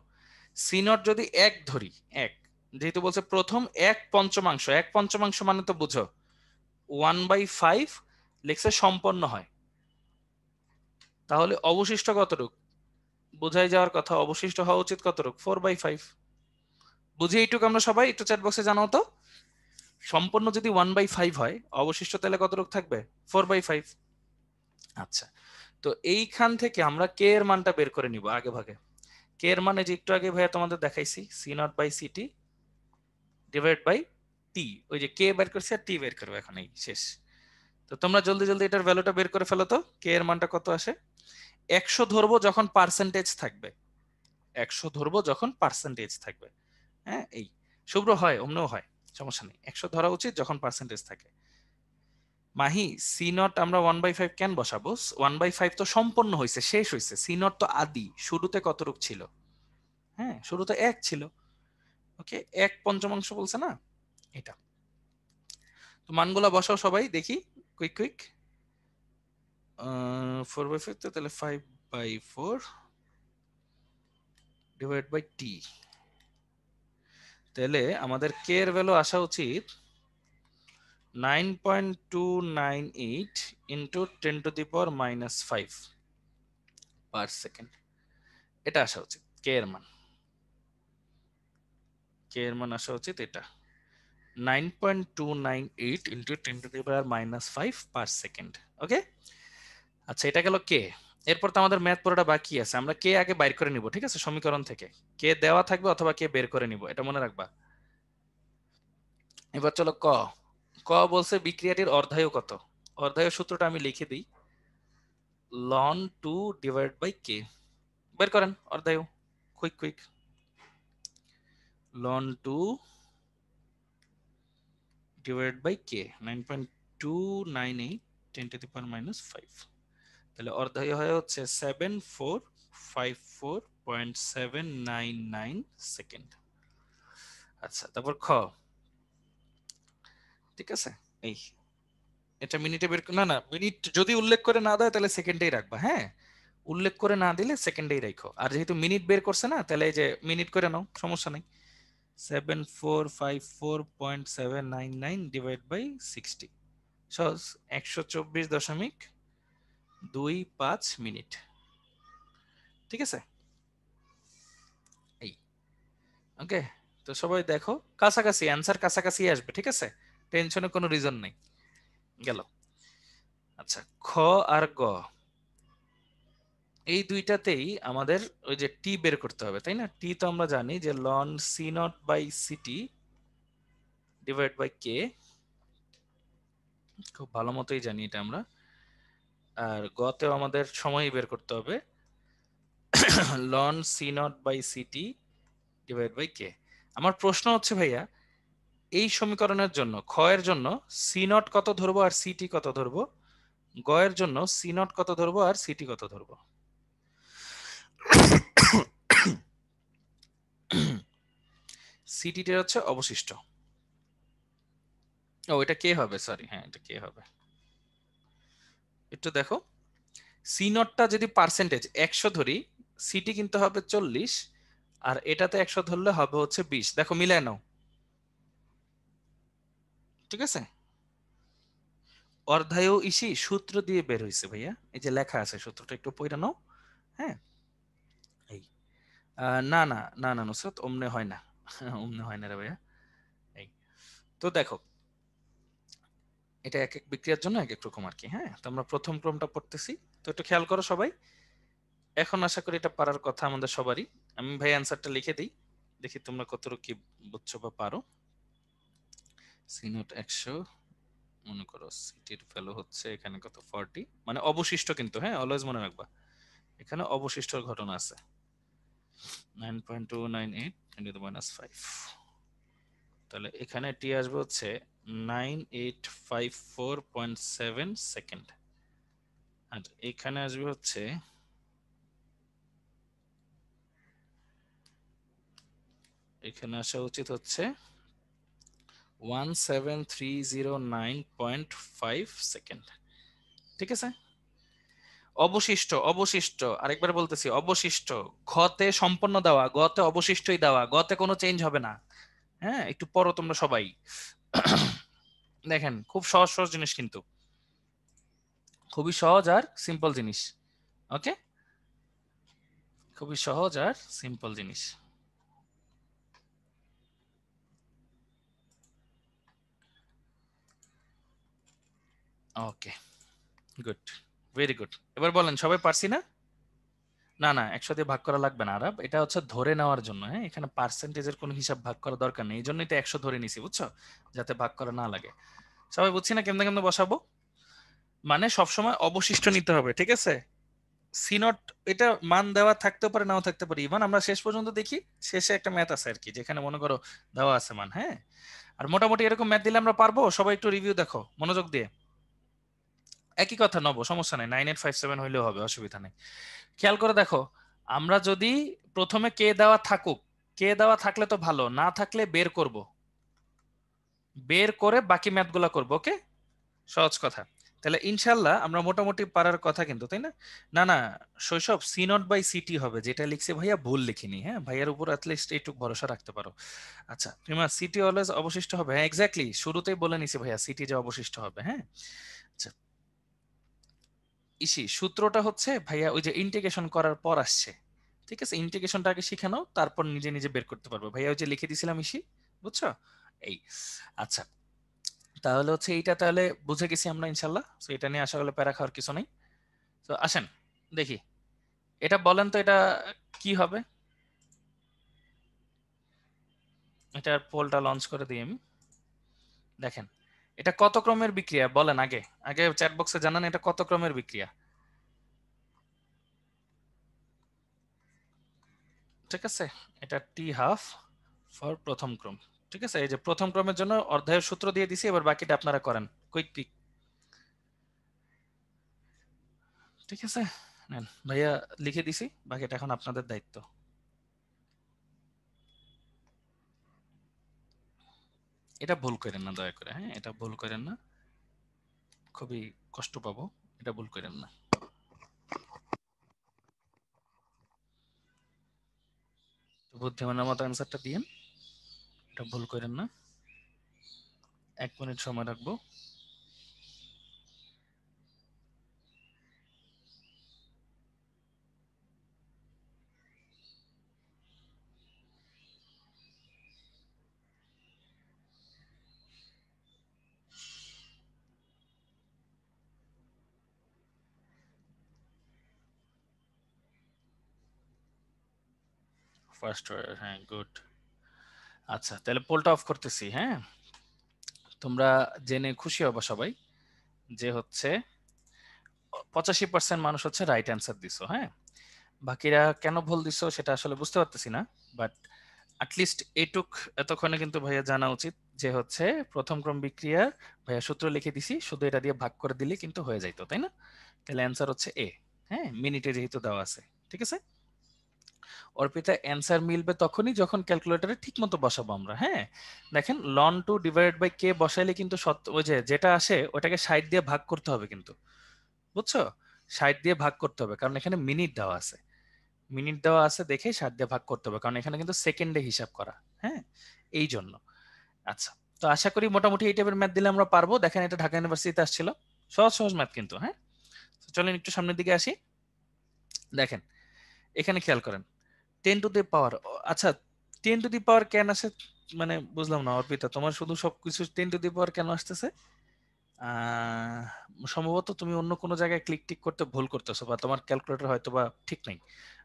সি নট যদি 1 ধরি, 1, যেহেতু বলছে প্রথম 1/5, 1/5 মানে তো বুঝো 1/5 লিখছে সম্পন্ন হয়, তাহলে অবশিষ্ট কতটুক? বোঝাই যাওয়ার কথা, অবশিষ্ট হওয়া উচিত কতটুক? 4/5। বুঝি এইটুকু আমরা সবাই? একটু চ্যাট বক্সে জানাও তো। সম্পন্ন যদি 1/5 হয়, অবশিষ্ট তাহলে কতটুক থাকবে? 4/5। আচ্ছা, তো এইখান থেকে আমরা কে এর মানটা বের করে নিব আগে ভাগে। কে এর মানে যে একটু আগে ভাইয়া তোমাদের দেখাইছি, c naught by ct divide by t. ওই যে কে বের করছে আর টি বের করবে, এখন এই শেষ। তো তোমরা জলদি জলদি এটার ভ্যালুটা বের করে ফেলো তো, কে এর মানটা কত আসে। 100 ধরবো যখন পার্সেন্টেজ থাকবে, 100 ধরবো যখন পার্সেন্টেজ থাকবে, হ্যাঁ। এই শুভ্র হয়, অমনও হয়, সমস্যা নেই, 100 ধরা উচিত যখন পার্সেন্টেজ থাকে। মাহি, সি নট আমরা 1/5 কেন বসাবো? 1/5 তো সম্পন্ন হয়েছে, শেষ হয়েছে, সি নট তো আদি, শুরুতে কতটুক ছিল? হ্যাঁ শুরুতে 1 ছিল, ওকে, 1/5 বলছে না, এটা। তো মানগুলা বসাও সবাই দেখি, কুইক কুইক। 4/5, তো তাহলে 5/4 ডিভাইড বাই টি, তাহলে আমাদের কে এর ভ্যালু আসা উচিত 9.298 ইন্টু 10⁻⁻5 পার সেকেন্ড, এটা আসা উচিত কে এর মান। কে এর মান আসা উচিত এটা 9.298 ইন্টু 10⁻⁻5 পার সেকেন্ড, ওকে। আচ্ছা এটা গেল কে। এরপর তো আমাদের ম্যাথ পুরোটা বাকি আছে, আমরা কে আগে বাইর করে নিব, ঠিক আছে, সমীকরণ থেকে কে দেওয়া থাকবে অথবা কে বের করে নিব, এটা মনে রাখবা। এবার চলো ক। ক বলছে বিক্রিয়াটির অর্ধায়ু কত। অর্ধায়ু সূত্রটা আমি লিখে দিই, লন 2 ডিভাইড বাই কে। বের করেন অর্ধায়ু, quick quick. Ln 2 divide by k, 9.298 10⁻⁻5, তাহলে অর্ধায়ু হয় হচ্ছে 7454.799 সেকেন্ড। আচ্ছা তারপর খ, ঠিক আছে, এই এটা মিনিটে বের না না, মিনিট যদি উল্লেখ করে না দেয় তাহলে সেকেন্ডেই রাখবা, হ্যাঁ। উল্লেখ করে না দিলে সেকেন্ডেই রাখো, আর যেহেতু মিনিট বের করছে না, তাহলে এই যে মিনিট করে নাও, সমস্যা নেই। 7454.799 ডিভাইড বাই 60, সহজ, 124.25 মিনিট। ঠিক আছে? এই ওকে, তো সবাই দেখো কাছাকাছি অ্যান্সার কাছাকাছি আসবে, ঠিক আছে? টেনশনের কোনো রিজন নেই। গেল। আচ্ছা, খ আর গ এই দুইটাতেই আমাদের ওই যে টি বের করতে হবে, তাই না? টি তো আমরা জানি যে ln c naught by ct divide by k, খুব ভালো মতোই জানি এটা আমরা। আর গতেও আমাদের সময় বের করতে হবে, ln c naught by ct divide by k. আমার প্রশ্ন হচ্ছে ভাইয়া, এই সমীকরণের জন্য খ এর জন্য সি নট কত ধরবো আর সিটি কত ধরবো, গ এর জন্য সি নট কত ধরবো আর সিটি কত ধরবো? সিটিটা হচ্ছে অবশিষ্ট। ও এটা কে হবে, সরি, হ্যাঁ এটা কে হবে। একটু দেখো, সি নটটা যদি পার্সেন্টেজ 100 ধরি, সিটি কিন্তু হবে 40, আর এটাতে 100 ধরলে হবে হচ্ছে 20। দেখো মিলায় নাও, ঠিক আছে? অর্ধায়ু ইসি সূত্র দিয়ে বের হয়েছে ভাইয়া, এই যে লেখা আছে সূত্রটা, একটু পড়ে নাও। হ্যাঁ, এই না না না না নুসরত, অমনে হয় না। অমনে হয় না রে ভাইয়া। এই তো দেখো, এটা এক এক বিক্রিয়ার জন্য এক এক রকম আর কি। হ্যাঁ, তো আমরা প্রথম ক্রমটা পড়তেছি, তো একটু খেয়াল করো সবাই। এখন আশা করি এটা পারার কথা আমাদের সবারই। আমি ভাই অ্যান্সারটা লিখে দিই, দেখি তোমরা কতটুকু কি বুঝছো বা পারো। সি নট 100, মনে করো সিটির ভ্যালু হচ্ছে এখানে কত 40, মানে অবশিষ্ট কিন্তু, হ্যাঁ অলওয়েজ মনে রাখবা এখানে অবশিষ্ট ঘটনা আছে 9.298 × 5, তাহলে এখানে টি আসবে হচ্ছে 9854.7 সেকেন্ড, আর এখানে আসবে হচ্ছে এখানে আসা উচিত হচ্ছে 17309.5 সেকেন্ড, ঠিক আছে? অবশিষ্ট, অবশিষ্ট, আরেকবার বলতেছি অবশিষ্ট। ঘতে সম্পন্ন দেওয়া, গতে অবশিষ্টই দেওয়া, গতে কোনো চেঞ্জ হবে না। হ্যাঁ, একটু পড়ো তোমরা সবাই। দেখেন খুব সহজ সহজ জিনিস, কিন্তু খুবই সহজ আর সিম্পল জিনিস। ওকে, খুবই সহজ আর সিম্পল জিনিস। ওকে, গুড, ভেরি গুড। এবার বলেন সবাই পারছি না? না না, 100 দিয়ে ভাগ করা লাগবে না আরব, এটা হচ্ছে ধরে নেওয়ার জন্য। হ্যাঁ, এখানে পার্সেন্টেজের কোনো হিসাব ভাগ করা দরকার নেই, এই জন্যই তো 100 ধরে নিছি, বুঝছো? যাতে ভাগ করা না লাগে। সবাই বুঝছি না কেমনে কেমনে বসাবো? মানে সবসময় অবশিষ্ট নিতে হবে, ঠিক আছে? সি নট, এটা মান দেওয়া থাকতেও পারে নাও থাকতে পারে, ইভেন আমরা শেষ পর্যন্ত দেখি শেষে একটা ম্যাথ আছে আর কি, যেখানে মনে করো দেওয়া আছে মান। হ্যাঁ, আর মোটামুটি এরকম ম্যাথ দিলে আমরা পারবো। সবাই একটু রিভিউ দেখো মনোযোগ দিয়ে। একই কথা নব, সমস্যা নেই, 9857 হইলেও হবে, অসুবিধা নেই। খেয়াল করে দেখো, আমরা যদি প্রথমে কে দেওয়া থাকুক, কে দেওয়া থাকলে তো ভালো, না থাকলে বের করব, বের করে বাকি ম্যাথগুলা করবো। ওকে, সহজ কথা। তাহলে ইনশাল্লাহ আমরা মোটামুটি পারার কথা কিন্তু, তাই না? না না, শৈশব সি নট বাই সিটি হবে, যেটা লিখছে ভাইয়া ভুল লিখিনি। হ্যাঁ, ভাইয়ার উপর অ্যাটলিস্ট এইটুকু ভরসা রাখতে পারো। আচ্ছা প্রিমা, সিটি অলওয়েজ অবশিষ্ট হবে, হ্যাঁ এক্স্যাক্টলি, শুরুতেই বলে নিছি ভাইয়া সিটি যে অবশিষ্ট হবে। হ্যাঁ, আচ্ছা, ইসি সূত্রটা হচ্ছে ভাইয়া ওই যে ইন্টিগ্রেশন করার পর আসছে, ঠিক আছে? ইন্টিগ্রেশনটা আগে শিখে নাও, তারপর নিজে নিজে বের করতে পারবো। ভাইয়া ওই যে লিখে দিছিলাম ইসি, বুঝছো? এই, আচ্ছা, তাহলে হচ্ছে এইটা তাহলে বুঝে গেছি আমরা ইনশাল্লাহ। তো এটা নিয়ে আশা করলে প্যারা খাওয়ার কিছু নেই। তো আসেন দেখি, এটা বলেন তো এটা কি হবে। এটার পোলটা লঞ্চ করে দিই আমি। দেখেন, এটা কত ক্রমের বিক্রিয়া বলেন আগে, আগে চ্যাট বক্সে জানান এটা কত ক্রমের বিক্রিয়া। ঠিক আছে, এটা টি হাফ ফর প্রথম ক্রম। ঠিক আছে, এই যে প্রথম ক্রমের জন্য অর্ধায়ের সূত্র দিয়ে দিছি, এবার বাকিটা আপনারা করেন কুইক পিক। ঠিক আছে, নেন ভাইয়া লিখে দিছি, বাকিটা এখন আপনাদের দায়িত্ব। এটা ভুল করেন না দয়া করে, হ্যাঁ এটা ভুল করেন না, খুবই কষ্ট পাবো, এটা ভুল করেন না। তো বুদ্ধিমানের মতো অ্যান্সারটা দিয়েন, এটা ভুল করেন না। 1 মিনিট সময় রাখবো। ফার্স্ট হ্যাঁ, গুড। আচ্ছা, তাহলে পোলটা অফ করতেছি। হ্যাঁ, তোমরা জেনে খুশি হবা সবাই যে হচ্ছে 85% মানুষ হচ্ছে রাইট অ্যান্সার দিছো। হ্যাঁ, বাকিরা কেন ভুল দিছো সেটা আসলে বুঝতে পারতেছি না, বাট অ্যাটলিস্ট এটুক এতক্ষণে কিন্তু ভাইয়া জানা উচিত যে হচ্ছে প্রথম ক্রম বিক্রিয়ার ভাইয়া সূত্র লিখে দিছি, শুধু এটা দিয়ে ভাগ করে দিলে কিন্তু হয়ে যাইতো, তাই না? তাহলে অ্যান্সার হচ্ছে এ। হ্যাঁ, মিনিটে যেহেতু দেওয়া আছে, ঠিক আছে। অর্পিতা, অ্যান্সার মিলবে তখনই যখন ক্যালকুলেটরে ঠিক মতো বসাবো আমরা। হ্যাঁ, দেখেন লন টু ডিভাইডেড বাই কে বসাইলে কিন্তু ওই যে যেটা আসে ওটাকে 60 দিয়ে ভাগ করতে হবে কিন্তু, বুঝছো? 60 দিয়ে ভাগ করতে হবে, কারণ এখানে মিনিট দেওয়া আছে। মিনিট দেওয়া আছে দেখে 60 দিয়ে ভাগ করতে হবে, কারণ এখানে কিন্তু সেকেন্ডে হিসাব করা। হ্যাঁ, এই জন্য। আচ্ছা, তো আশা করি মোটামুটি এই টাইপের ম্যাথ দিলে আমরা পারবো। দেখেন এটা ঢাকা ইউনিভার্সিটিতে আসছিল, সহজ সহজ ম্যাথ কিন্তু। হ্যাঁ, তো চলেন একটু সামনের দিকে আসি। দেখেন এখানে খেয়াল করেন 10 টু দি পাওয়ার। আচ্ছা, 10 টু দি পাওয়ার কেন আসে মানে বুঝলাম না অর্পিতা, তোমার শুধু সবকিছু 10 টু দি পাওয়ার কেন আসতেছে? আহ, সম্ভবত তুমি অন্য কোনো জায়গায় ক্লিক টিক করতে ভুল করতেছো, বা তোমার ক্যালকুলেটর হয়তো বা ঠিক নেই,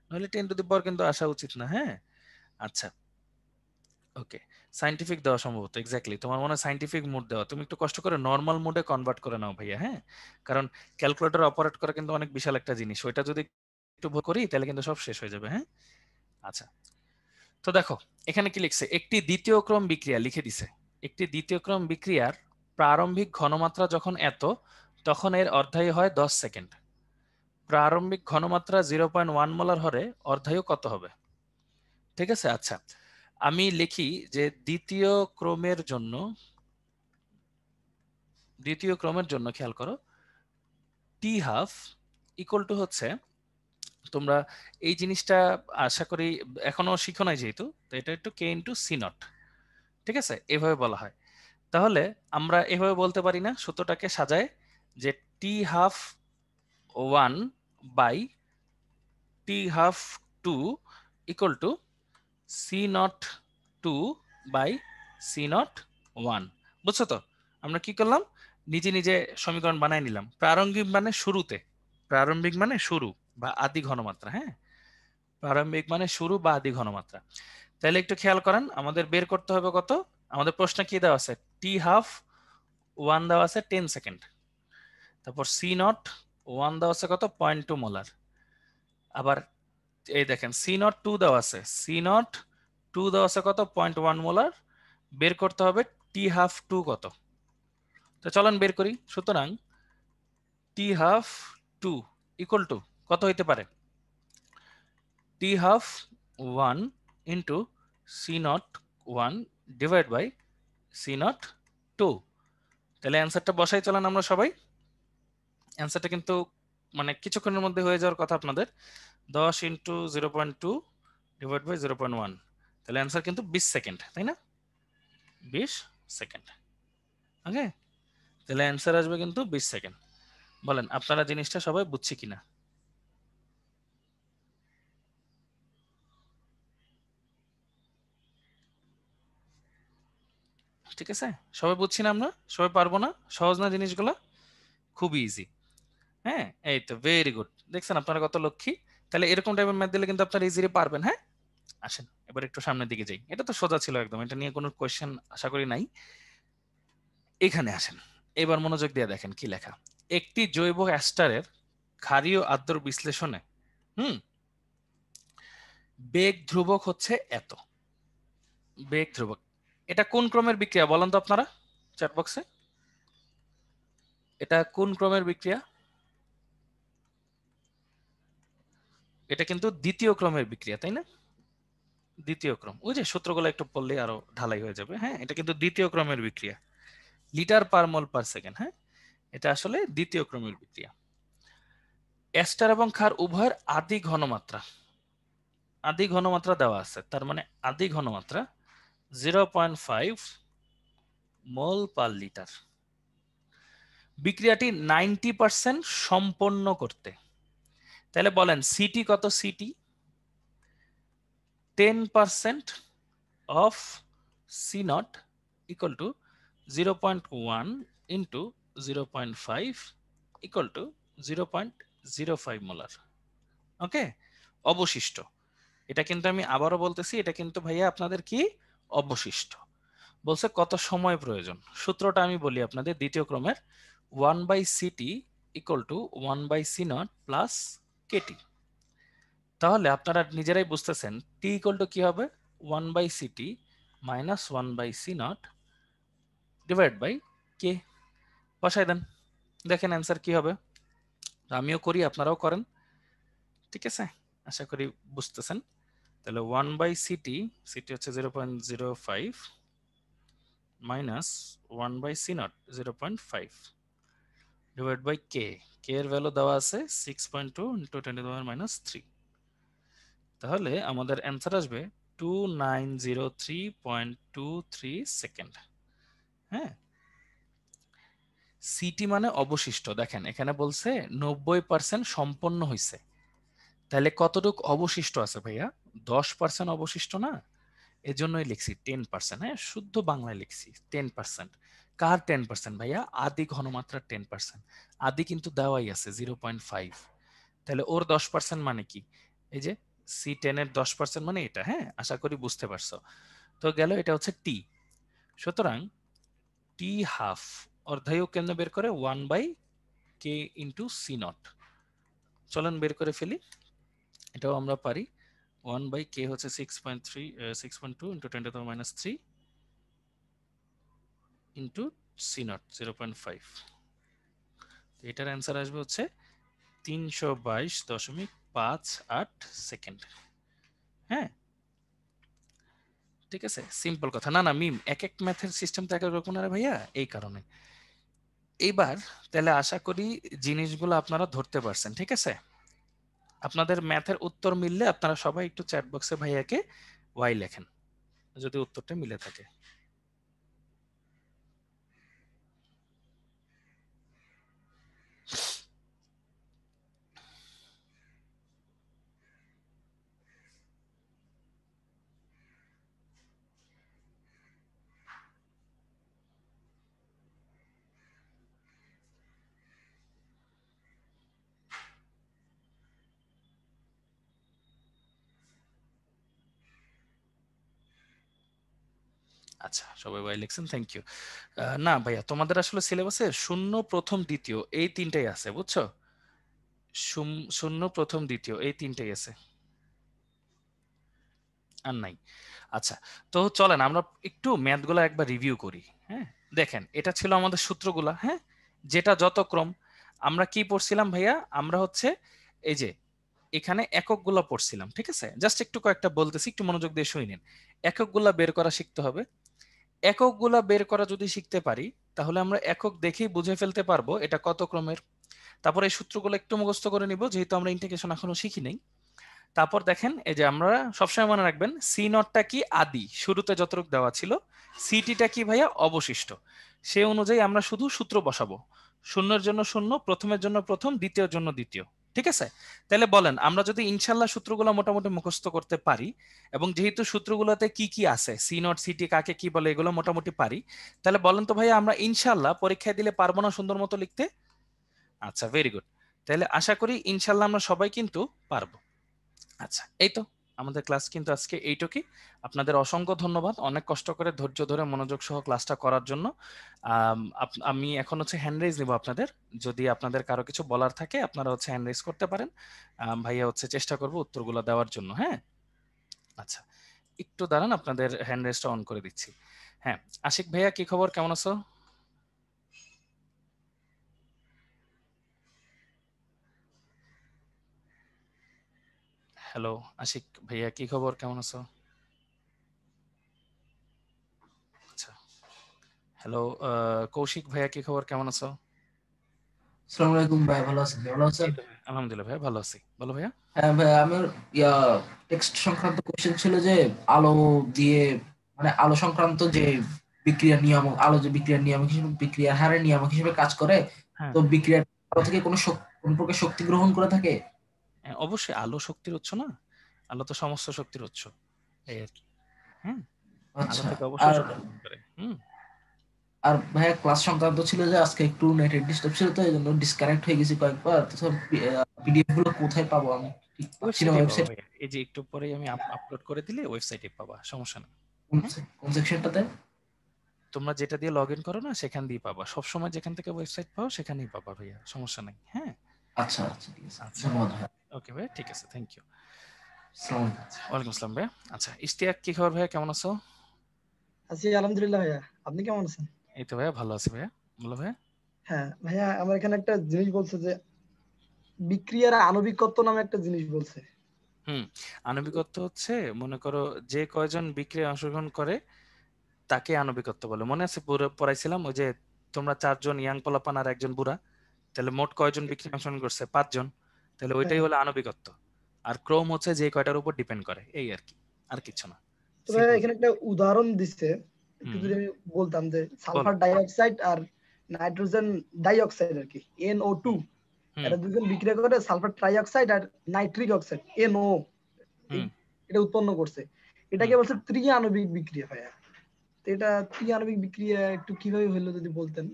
নইলে 10 টু দি পাওয়ার কিন্তু আসা উচিত না। হ্যাঁ, আচ্ছা, ওকে। সাইন্টিফিক দেওয়া সম্ভবত, এক্স্যাক্টলি তোমার মনে হয় সাইন্টিফিক মোড দেওয়া, তুমি একটু কষ্ট করে নর্মাল মোডে কনভার্ট করে নাও ভাইয়া। হ্যাঁ, কারণ ক্যালকুলেটর অপারেট করা কিন্তু অনেক বিশাল একটা জিনিস, ওইটা যদি একটু ভুল করি তাহলে কিন্তু সব শেষ হয়ে যাবে। হ্যাঁ, আচ্ছা, তো দেখো এখানে কি লিখছে, একটি দ্বিতীয় ক্রম বিক্রিয়া লিখে দিছে। একটি দ্বিতীয় ক্রম বিক্রিয়ার প্রারম্ভিক ঘনমাত্রা যখন এত, তখন এর অর্ধায়ু হয় 10 সেকেন্ড। প্রারম্ভিক ঘনমাত্রা 0.1 মোলার হলে অর্ধায়ু কত হবে? ঠিক আছে, আচ্ছা, আমি লিখি যে দ্বিতীয় ক্রমের জন্য খেয়াল করো, টি হাফ ইকুয়াল টু হচ্ছে, তোমরা এই জিনিসটা আশা করি এখনো শিখো নাই যেহেতু, তো এটা একটু কে ইন্টু সি নট। ঠিক আছে, এভাবে বলা হয়। তাহলে আমরা এভাবে বলতে পারি না সূত্রটাকে সাজায়, যে t half 1 by t half 2 equal to C naught 2 by C naught 1। বুঝছো তো? আমরা কি করলাম, নিজে নিজে সমীকরণ বানাই নিলাম। প্রারম্ভিক মানে শুরুতে, প্রারম্ভিক মানে শুরু বা আদি ঘনমাত্রা। হ্যাঁ, প্রারম্ভিক মানে শুরু বা আদি ঘনমাত্রা। তাহলে একটু খেয়াল করেন, আমাদের বের করতে হবে কত। আমাদের প্রশ্নে কি দেওয়া আছে, টি হাফ 1 দেওয়া আছে 10 সেকেন্ড, তারপর সি নট 1 দেওয়া আছে কত, 0.2 মোলার। আবার এই দেখেন সি নট 2 দেওয়া আছে, সি নট 2 দেওয়া আছে কত, 0.1 মোলার। বের করতে হবে টি হাফ 2 কত। তো চলেন বের করি। সুতরাং টি হাফ 2 ইকুয়াল টু কত হইতে পারে, T half 1 into C naught 1 divide by C naught 2। তাহলে অ্যান্সারটা বসাই চলেন আমরা সবাই। অ্যান্সারটা কিন্তু মানে কিছুক্ষণের মধ্যে হয়ে যাওয়ার কথা আপনাদের। 10 ইন্টু 0.2 ডিভাইড বাই 0.1, তাহলে অ্যান্সার কিন্তু 20 সেকেন্ড, তাই না? 20 সেকেন্ড। ওকে, তাহলে অ্যান্সার আসবে কিন্তু 20 সেকেন্ড। বলেন আপনারা জিনিসটা সবাই বুঝছি কিনা? ঠিক আছে, সবাই বুঝছি না আমরা? সবাই পারবো না? সহজ না জিনিসগুলো? খুবই ইজি। হ্যাঁ, এই তো ভেরি গুড, দেখছেন আপনারা কত লক্ষ্মী। তাহলে এরকম টাইপের ম্যাথ দিলে কিন্তু আপনারা ইজিলি পারবেন। হ্যাঁ, আসেন এবার একটু সামনের দিকে যাই। এটা তো সোজা ছিল একদম, এটা নিয়ে কোনো কোয়েশ্চেন আশা করি নাই। এখানে আসেন, এবার মনোযোগ দিয়ে দেখেন কি লেখা। একটি জৈব অ্যাস্টারের ক্ষারীয় আদ্র বিশ্লেষণে হুম বেগ ধ্রুবক হচ্ছে এত। বেগ ধ্রুবক, এটা কোন ক্রমের বিক্রিয়া বলেন তো আপনারা চ্যাট বক্সে? এটা কোন ক্রমের বিক্রিয়া? এটা কিন্তু দ্বিতীয় ক্রমের বিক্রিয়া, তাই না? দ্বিতীয় ক্রম, ওই যে সূত্রগুলো একটু পড়লে আরো ঢালাই হয়ে যাবে। হ্যাঁ, এটা কিন্তু দ্বিতীয় ক্রমের বিক্রিয়া, লিটার পার মোল পার সেকেন্ড। হ্যাঁ, এটা আসলে দ্বিতীয় ক্রমের বিক্রিয়া। এস্টার এবং ক্ষার উভয়ের আদি ঘনমাত্রা, আদি ঘনমাত্রা দেওয়া আছে, তার মানে আদি ঘনমাত্রা 0.5 মোল পার লিটার। বিক্রিয়াটি 90% সম্পন্ন করতে, তাহলে বলেন সিটি কত? C T 10% of C naught equal to 0.1 into 0.5 equal to 0.05 molar. Okay, অবশিষ্ট এটা কিন্তু আমি আবারও বলতেছি, এটা কিন্তু ভাইয়া আপনাদের কি অবশিষ্ট। বলছে কত সময় প্রয়োজন, সূত্রটা আমি বলি আপনাদের দ্বিতীয় ক্রমের, 1/ct equal to 1/c0 plus Katie. তাহলে আপনারা নিজেরাই বুঝতেছেন টি ইকুয়াল টু কি হবে, 1/ct minus 1/c0 divide by কে। বসাই দেন, দেখেন অ্যান্সার কি হবে। আমিও করি, আপনারাও করেন, ঠিক আছে? আশা করি বুঝতেছেন। তাহলে 1/ct, সিটি হচ্ছে 0.05 মাইনাস 1/c0 0.5 ডিভাইড বাই কে। কে এর ভ্যালু দেওয়া আছে 6.2 ইন্টু 10⁻³ তাহলে আমাদের অ্যান্সার আসবে 2903.23 সেকেন্ড। হ্যাঁ, সিটি মানে অবশিষ্ট। দেখেন এখানে বলছে 90% সম্পন্ন হয়েছে, তাহলে কতটুকু অবশিষ্ট আছে ভাইয়া? 10% অবশিষ্ট না, এজন্যই লিখছি 10%। হ্যাঁ, শুদ্ধ বাংলায় লিখছি 10%। কার 10% ভাইয়া? আদি ঘনমাত্রার 10%। আদি কিন্তু দেওয়াই আছে 0.5, তাহলে ওর 10% মানে কি? এই যে C10 এর 10% মানে এটা। হ্যাঁ, আশা করি বুঝতে পারছো। তো গেল, এটা হচ্ছে টি। সুতরাং টি হাফ অর্ধায়ু কেমনে বের করে? 1/k into c0। চলেন বের করে ফেলি, এটাও আমরা পারি। 1/k হচ্ছে 6.2 ইন্টু 10⁻³ ইন্টু c0 0.5। এটার অ্যান্সার আসবে হচ্ছে 322.58 সেকেন্ড। হ্যাঁ, ঠিক আছে, সিম্পল কথা। না না মিম, এক এক ম্যাথের সিস্টেম তো এক এক রকম না রে ভাইয়া, এই কারণে। এইবার তাহলে আশা করি জিনিসগুলো আপনারা ধরতে পারছেন, ঠিক আছে? আপনাদের ম্যাথের উত্তর মিললে আপনারা সবাই একটু চ্যাট বক্সে ভাইয়াকে ওয়াই লেখেন, যদি উত্তরটা মিলে থাকে। আচ্ছা, সবাই ওয়াই লিখছেন, থ্যাংক ইউ। না ভাইয়া, তোমাদের আসলে সিলেবাসে শূন্য প্রথম দ্বিতীয় এই তিনটাই আছে, বুঝছো? শূন্য প্রথম দ্বিতীয় এই তিনটাই আছে, আর নাই। আচ্ছা, তো চলেন আমরা একটু ম্যাথগুলো একবার রিভিউ করি। হ্যাঁ, দেখেন এটা ছিল আমাদের সূত্রগুলা। হ্যাঁ, যেটা যত ক্রম আমরা কি পড়ছিলাম ভাইয়া? আমরা হচ্ছে এই যে এখানে এককগুলা পড়ছিলাম, ঠিক আছে? জাস্ট একটু কয়েকটা বলতেছি, একটু মনোযোগ দিয়ে শুনে নিন। এককগুলা বের করা শিখতে হবে। এককগুলা বের করা যদি শিখতে পারি, তাহলে আমরা একক দেখেই বুঝে ফেলতে পারবো এটা কত ক্রমের। তারপর এই সূত্রগুলো একটু মুখস্থ করে নিব, যেহেতু আমরা ইন্টিগ্রেশন এখনো শিখি নাই। তারপর দেখেন এই যে আমরা সবসময় মনে রাখবেন সি নটটা কি? আদি, শুরুতে যতটুকু দেওয়া ছিল। সিটিটা কি ভাইয়া? অবশিষ্ট। সে অনুযায়ী আমরা শুধু সূত্র বসাবো। শূন্যের জন্য শূন্য, প্রথমের জন্য প্রথম, দ্বিতীয়ের জন্য দ্বিতীয়, ঠিক আছে? তাহলে বলেন আমরা যদি ইনশাল্লাহ সূত্রগুলো মোটামুটি মুখস্থ করতে পারি, এবং যেহেতু সূত্রগুলোতে কি কি আছে, সি নট সিটি কাকে কি বলে, এগুলো মোটামুটি পারি, তাহলে বলেন তো ভাইয়া আমরা ইনশাল্লাহ পরীক্ষায় দিলে পারবো না সুন্দর মতো লিখতে? আচ্ছা, ভেরি গুড। তাহলে আশা করি ইনশাল্লাহ আমরা সবাই কিন্তু পারবো। আচ্ছা, এই তো আমাদের ক্লাস কিন্তু আজকে এইটুকুই। আপনাদের অসংখ্য ধন্যবাদ অনেক কষ্ট করে ধৈর্য ধরে মনোযোগ সহ ক্লাসটা করার জন্য। আমি এখন হচ্ছে হ্যান্ড রেজ নিব আপনাদের। যদি আপনাদের কারো কিছু বলার থাকে আপনারা হচ্ছে হ্যান্ড রেজ করতে পারেন। ভাইয়া হচ্ছে চেষ্টা করবো উত্তরগুলো দেওয়ার জন্য। হ্যাঁ, আচ্ছা, একটু দাঁড়ান, আপনাদের হ্যান্ড রেজটা অন করে দিচ্ছি। হ্যাঁ, আশিক ভাইয়া কি খবর, কেমন আছো? হ্যালো আশিক ভাইয়া, কি খবর, কেমন আছো? আচ্ছা, হ্যালো কৌশিক ভাইয়া, কি খবর, কেমন আছো? আসসালামু আলাইকুম ভাই, ভালো আছেন? ভালো আছেন? এই তো ভাই, আলহামদুলিল্লাহ ভাইয়া ভালো আছি। বলো ভাইয়া। হ্যাঁ ভাই, আমার ইয়া টেক্সট সংক্রান্ত কোশ্চেন ছিল যে আলো দিয়ে, মানে আলো সংক্রান্ত যে বিক্রিয়ার নিয়ামক, আলো যে বিক্রিয়ার নিয়ামক হিসেবে, বিক্রিয়ার হারের নিয়ামক হিসেবে কাজ করে, হ্যাঁ, তো বিক্রিয়ার আলো থেকে কোনো প্রকার শক্তি গ্রহণ করে থাকে? হ্যাঁ, অবশ্যই আলো শক্তির উৎস না? আলো তো সমস্ত শক্তির উৎস, এই আর কি। হ্যাঁ, আলো আচ্ছা। থেকে অবশ্যই আর শক্তি গ্রহণ করে। হুম। আর ভাইয়া ক্লাস সংক্রান্ত ছিল যে আজকে একটু নেটের ডিস্টার্ব ছিল, তো এই জন্য ডিসকানেক্ট হয়ে গেছি কয়েকবার। তো পিডিএফ গুলো কোথায় পাবো আমি? ঠিক পাচ্ছি না ওয়েবসাইটে পাবা ওয়েবসাইট। ভাইয়া, এই যে একটু পরেই আমি আপলোড করে দিলে ওয়েবসাইটে পাবা, সমস্যা নেই। হ্যাঁ, কোন সেকশনটাতে? তোমরা যেটা দিয়ে লগ ইন করো না সেখান দিয়ে পাবা, সবসময় যেখান থেকে ওয়েবসাইট পাও সেখানেই পাবা ভাইয়া, সমস্যা নেই। হ্যাঁ, আচ্ছা আচ্ছা ঠিক আছে, আচ্ছা, ধন্যবাদ ভাইয়া। ওকে ভাইয়া, ঠিক আছে, থ্যাংক ইউ। আসসালামু আলাইকুম। ওয়ালাইকুম আসসালাম ভাইয়া। আচ্ছা, ইশতিয়াক কি খবর ভাইয়া, কেমন আছো? আছি আলহামদুলিল্লাহ ভাইয়া, আপনি কেমন আছেন? এই তো ভাইয়া ভালো আছি ভাইয়া, বলো ভাইয়া। হ্যাঁ ভাইয়া, আমার এখানে একটা জিনিস বলছে যে বিক্রিয়ার আণবিকত্ব নামে একটা জিনিস বলছে। হুম, আণবিকত্ব হচ্ছে, মনে করো যে কয়জন বিক্রিয়ায় অংশগ্রহণ করে তাকে আণবিকত্ব বলে। মনে আছে পড়াইছিলাম ওই যে তোমরা 4জন ইয়াং পোলাপান আর একজন বুড়া, তাহলে মোট কয়জন বিক্রিয়া অংশগ্রহণ করছে? 5জন, তাহলে ওইটাই হ্যাঁ, হলো আণবিকত্ব। আর ক্রোম হচ্ছে যে কয়টার উপর ডিপেন্ড করে, এই আর কি, আর কিছু না, তো ভাইয়া সিম্পল। এখানে একটা উদাহরণ দিচ্ছে, একটু হুম, যদি আমি বলতাম যে বলো। সালফার ডাইঅক্সাইড আর নাইট্রোজেন ডাইঅক্সাইড আর কি, NO2, হুম হুম এটা দুজন বিক্রিয়া করে সালফার ট্রাইঅক্সাইড আর নাইট্রিক অক্সাইড NO, হুম এটা উৎপন্ন করছে। হুম এটাকে বলছে ত্রি আণবিক বিক্রিয়া ভাইয়া। তো এটা ত্রি আণবিক বিক্রিয়া একটু কিভাবে হলো যদি বলতেন।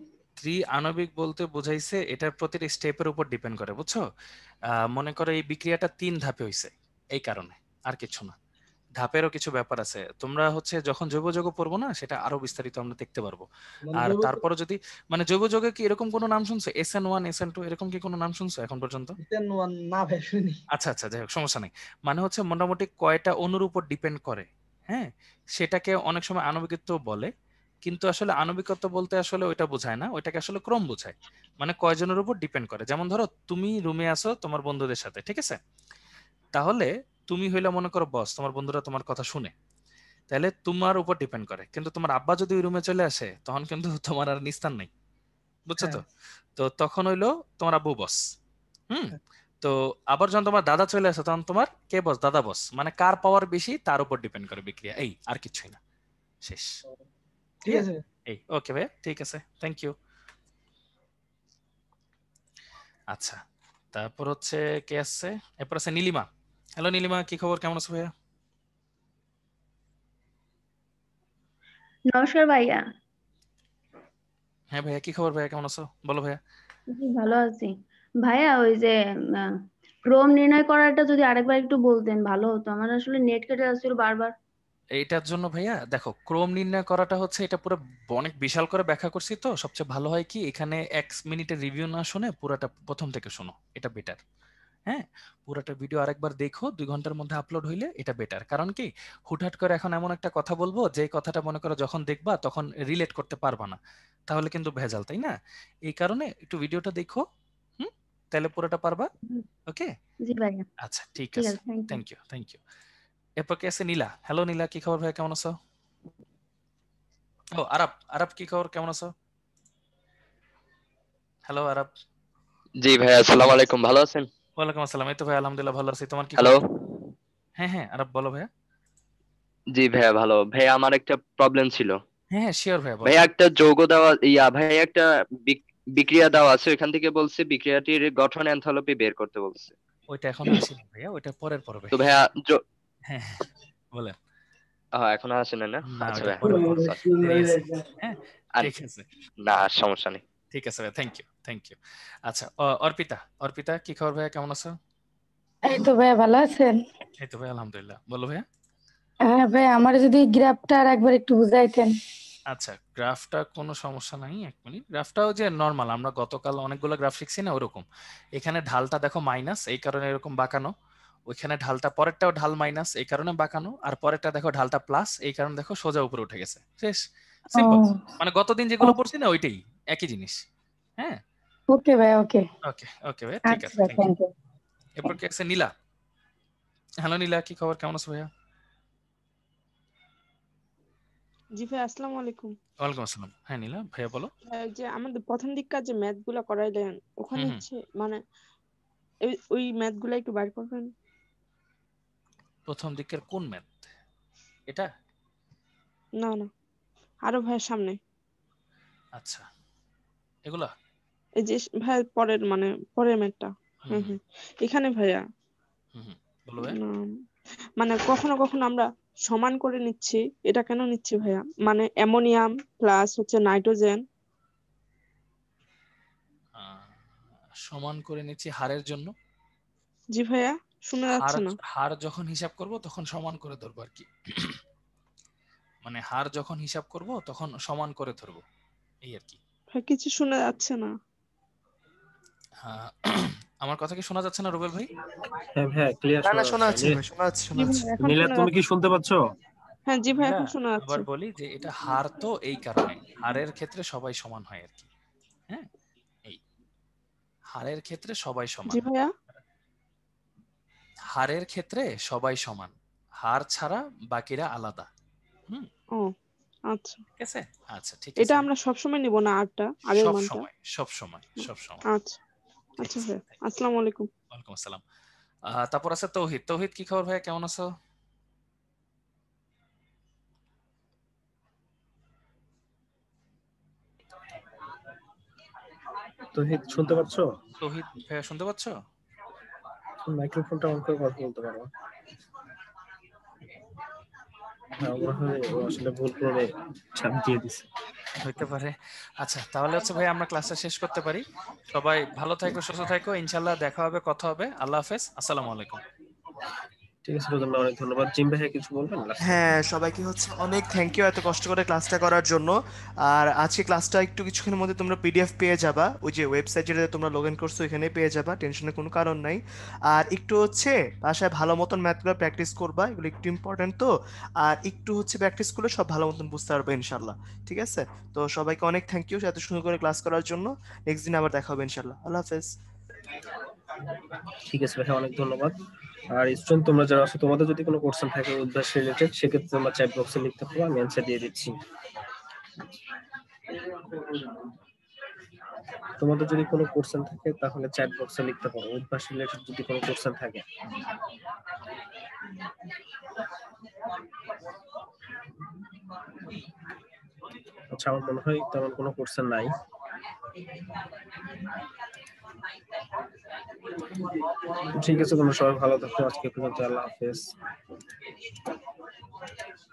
আণবিক বলতে বোঝাইছে এটার প্রতিটা স্টেপের উপর ডিপেন্ড করে, বুঝছো? মনে করো এই বিক্রিয়াটা 3 ধাপে হইছে, এই কারণে, আর কিছু না। ধাপেরও কিছু ব্যাপার আছে, তোমরা হচ্ছে যখন জৈব যৌগ পড়বো না সেটা আরো বিস্তারিত আমরা দেখতে পারবো। মানে আর জৈব তারপরে যদি, মানে জৈব যৌগে কি এরকম কোনো নাম শুনছো, SN1 SN2 এরকম কি কোনো নাম শুনছো এখন পর্যন্ত? না ভাই শুনি। আচ্ছা আচ্ছা, যাই হোক, সমস্যা নেই। মানে হচ্ছে মোটামুটি কয়টা অণুর উপর ডিপেন্ড করে, হ্যাঁ, সেটাকে অনেক সময় আণবিকত্ব বলে। কিন্তু আসলে আণবিকত্ব বলতে আসলে ওইটা বোঝায় না, ওইটাকে আসলে ক্রম বোঝায়। মানে কয়জনের উপর ডিপেন্ড করে, যেমন ধরো তুমি রুমে আসো তোমার বন্ধুদের সাথে, ঠিক আছে, তাহলে তুমি হইলে মনে করো বস, তোমার বন্ধুরা তোমার কথা শুনে, তাহলে তোমার উপর ডিপেন্ড করে। কিন্তু তোমার আব্বা যদি ওই রুমে চলে আসে তখন কিন্তু তোমার আর নিস্তার নেই, বুঝছো হ্যাঁ তো? তো তখন হইলো তোমার আব্বু বস। হুম, হ্যাঁ, তো আবার যখন তোমার দাদা চলে আসে তখন তোমার কে বস? দাদা বস। মানে কার পাওয়ার বেশি তার উপর ডিপেন্ড করে বিক্রিয়া, এই আর কিছুই না, শেষ। ঠিক ক্লিয়ার? আছে। এই, ওকে ভাইয়া, ঠিক আছে, থ্যাংক ইউ। আচ্ছা, তারপর হচ্ছে কে আসছে? এরপর আছে নীলিমা। হ্যালো নীলিমা, কি খবর, কেমন আছো ভাইয়া? নমস্কার ভাইয়া। হ্যাঁ ভাইয়া, কি খবর ভাইয়া, কেমন আছো, বলো ভাইয়া। জি ভালো আছি। ভাইয়া ওই যে ক্রোম নির্ণয় করাটা যদি আরেকবার একটু বলতেন ভালো হতো, আমার আসলে নেট কেটে যাচ্ছিল বারবার। এইটার জন্য ভাইয়া দেখো, ক্রোম নির্ণয় করাটা হচ্ছে, এটা পুরো অনেক বিশাল করে ব্যাখ্যা করছি, তো সবচেয়ে ভালো হয় কি এখানে 1 মিনিটের রিভিউ না শুনে পুরাটা প্রথম থেকে শোনো, এটা বেটার। হ্যাঁ, পুরাটা ভিডিও আরেকবার দেখো, 2 ঘন্টার মধ্যে আপলোড হইলে এটা বেটার। কারণ কি, হুটহাট করে এখন এমন একটা কথা বলবো যে কথাটা মনে করো যখন দেখবা তখন রিলেট করতে পারবা না, তাহলে কিন্তু ভেজাল, তাই না? এই কারণে একটু ভিডিওটা দেখো, হুম, তাহলে পুরোটা পারবা। ওকে, জি ভাইয়া, আচ্ছা, ঠিক ঠিক আছে, আছে, thank you. Thank you, thank you. এরপর কে আছে? নীলা। হ্যালো নীলা, কি খবর ভাই, কেমন আছো? ও আরব, আরব কি খবর, কেমন আছো? হ্যালো আরব। জি ভাই, আসসালামু আলাইকুম, ভালো আছেন? ওয়ালাইকুম আসসালাম, এই তো ভাই আলহামদুলিল্লাহ ভালো আছি, তোমার কি হ্যালো। খবর? হ্যাঁ হ্যাঁ আরব, বলো ভাইয়া। জি ভাইয়া, ভালো। ভাইয়া আমার একটা প্রবলেম ছিল। হ্যাঁ হ্যাঁ, শিওর ভাইয়া, বলো। ভাইয়া একটা যৌগ দেওয়া, ভাইয়া একটা বিক্রিয়া দেওয়া আছে, ওইখান থেকে বলছে বিক্রিয়াটির গঠন এনথালপি বের করতে বলছে। ওইটা এখনো আসেনি ভাইয়া, ওইটা পরের পর্বে। তো ভাইয়া হ্যাঁ হ্যাঁ, বলেন। এখনো আসে না না? না, আচ্ছা ওইটা ভাইয়া, পরের পর্বে, সরি। দেরি আছে। হ্যাঁ, আর ঠিক আছে, না, সমস্যা নেই। ঠিক আছে ভাইয়া, থ্যাংক ইউ, থ্যাংক ইউ। আচ্ছা, অর্পিতা, অর্পিতা কি খবর ভাইয়া, কেমন আছো? এই তো ভাই, ভালো আছেন? এই তো ভাই আলহামদুলিল্লাহ, বলো ভাইয়া। হ্যাঁ ভাই, আমার যদি গ্রাফটা আর একবার একটু বুঝাইতেন। আচ্ছা, গ্রাফটা কোনো সমস্যা নাই, 1 মিনিট। গ্রাফটাও যে নর্মাল, আমরা গতকাল অনেকগুলো গ্রাফ শিখছি না, ওরকম। এখানে ঢালটা দেখো মাইনাস, এই কারণে এরকম বাঁকানো। ওইখানে ঢালটা পরেরটাও ঢাল মাইনাস, এই কারণে বাঁকানো। আর পরেরটা দেখো ঢালটা প্লাস, এই কারণে দেখো সোজা উপরে উঠে গেছে, শেষ, ও, সিম্পল। মানে গতদিন যেগুলো পড়ছি না ওইটাই, একই জিনিস। হ্যাঁ, ওকে ভাই, ওকে। ওকে ওকে ভাই, ঠিক আচ্ছা আছে, ভাই, থ্যাংক ইউ। Thank you. এরপর কি আছে? নীলা। হ্যালো নীলা, কি খবর, কেমন আছো ভাইয়া? জি ভাই, আসসালামু আলাইকুম। ওয়ালাইকুম আসসালাম। হ্যাঁ নীলা ভাইয়া, বলো। যে আমাদের প্রথম দিককার যে ম্যাথ গুলা করাইলেন, ওখানে হুম হুম, হচ্ছে মানে ওই ম্যাথ গুলা একটু বাইর করবেন। প্রথম দিকের কোন ম্যাথ এটা? না না, আরো ভাইয়ের সামনে, আচ্ছা, এগুলা। এই যে ভাই পরের মানে পরের ম্যাথটা। হুম হুম হুম হুম, এখানে ভাইয়া হুম হুম, বলো ভাইয়া। মানে কখনো কখনো আমরা সমান করে নিচ্ছি, এটা কেন নিচ্ছি ভাইয়া? মানে অ্যামোনিয়াম প্লাস হচ্ছে নাইট্রোজেন। সমান করে নিচ্ছি হারের জন্য। জি ভাইয়া। শোনা হার যাচ্ছে না। হার যখন হিসাব করব তখন সমান করে ধরবো আর কি। মানে হার যখন হিসাব করব তখন সমান করে ধরবো, এই আর কি। ভাই কিছু শোনা যাচ্ছে না। হ্যাঁ, আমার কথা কি শোনা যাচ্ছে না রুবেল ভাই? হ্যাঁ হ্যাঁ, ক্লিয়ার না শোনা শোনা যাচ্ছে। যাচ্ছে ভাই, শোনা যাচ্ছে জি শোনা ভাই যাচ্ছে। এখন নীলা, শোনা তুমি কি যাচ্ছে। শুনতে পাচ্ছ? হ্যাঁ জি ভাই নীলা, এখন শোনা আবার যাচ্ছে। বলি যে এটা হার তো এই কারণে, হারের ক্ষেত্রে সবাই সমান হয় আর কি। হ্যাঁ, এই হারের ক্ষেত্রে সবাই সমান। জি ভাইয়া। হারের ক্ষেত্রে সবাই সমান, হার ছাড়া বাকিরা আলাদা। হুম, ও আচ্ছা, ঠিক আছে। আচ্ছা ঠিক এটা আছে, আমরা সবসময় নিব না আরটা, আগের সব মানটা? সময় সব সময় সব সময়। আচ্ছা ঠিক আচ্ছা আছে, ভাইয়া, আসসালামু আলাইকুম। ওয়ালাইকুম আসসালাম। তারপর আছে তৌহিদ। তৌহিদ কি খবর ভাইয়া, কেমন আছো? তো শুনতে পাচ্ছ? তৌহিদ ভাইয়া শুনতে পাচ্ছ? মাইক্রোফোনটা অন করে কথা বলতে পারো। হ্যাঁ, মনে হয় ও আসলে ভুল করে চাপ দিয়ে দিছে। হইতে পারে। আচ্ছা তাহলে হচ্ছে ভাই আমরা ক্লাসটা শেষ করতে পারি। সবাই ভালো থাকো, সুস্থ থাকো, ইনশাল্লাহ দেখা হবে, কথা হবে। আল্লাহ হাফেজ, আসসালামু আলাইকুম। ঠিক আছে রোজন ভাই, অনেক ধন্যবাদ। জিম ভাই কিছু বলবেন লাস্টে? হ্যাঁ, সবাইকে হচ্ছে অনেক থ্যাংক ইউ এত কষ্ট করে ক্লাসটা করার জন্য। আর আজকে ক্লাসটা একটু কিছুক্ষণের মধ্যে তোমরা পিডিএফ পেয়ে যাবা, ওই যে ওয়েবসাইট যেটাতে তোমরা লগ ইন করছো এখানে পেয়ে যাবা, টেনশনের কোনো কারণ নাই। আর একটু হচ্ছে বাসায় ভালো মতন ম্যাথগুলো প্র্যাকটিস করবা, এগুলো একটু ইম্পর্টেন্ট তো। আর একটু হচ্ছে প্র্যাকটিস করলে সব ভালো মতন বুঝতে পারবে ইনশাল্লাহ। ঠিক আছে, তো সবাইকে অনেক থ্যাংক ইউ এত সুন্দর করে ক্লাস করার জন্য। নেক্সট দিন আবার দেখা হবে ইনশাল্লাহ। আল্লাহ হাফেজ। ঠিক আছে ভাই, অনেক ধন্যবাদ। আর স্টুডেন্ট তোমরা যারা আছো, তোমাদের যদি কোনো কোশ্চেন থাকে অভ্যাস রিলেটেড, সেক্ষেত্রে তোমরা চ্যাট বক্সে লিখতে পারো, আমি অ্যান্সার দিয়ে দিচ্ছি। তোমাদের যদি কোনো কোশ্চেন থাকে তাহলে চ্যাট বক্সে লিখতে পারো, অভ্যাস রিলেটেড যদি কোনো কোশ্চেন থাকে। আচ্ছা, আমার মনে হয় তেমন কোনো কোশ্চেন নাই। ঠিক আছে, তোমরা সবাই ভালো থাকো, আজকে পর্যন্ত আল্লাহ হাফেজ।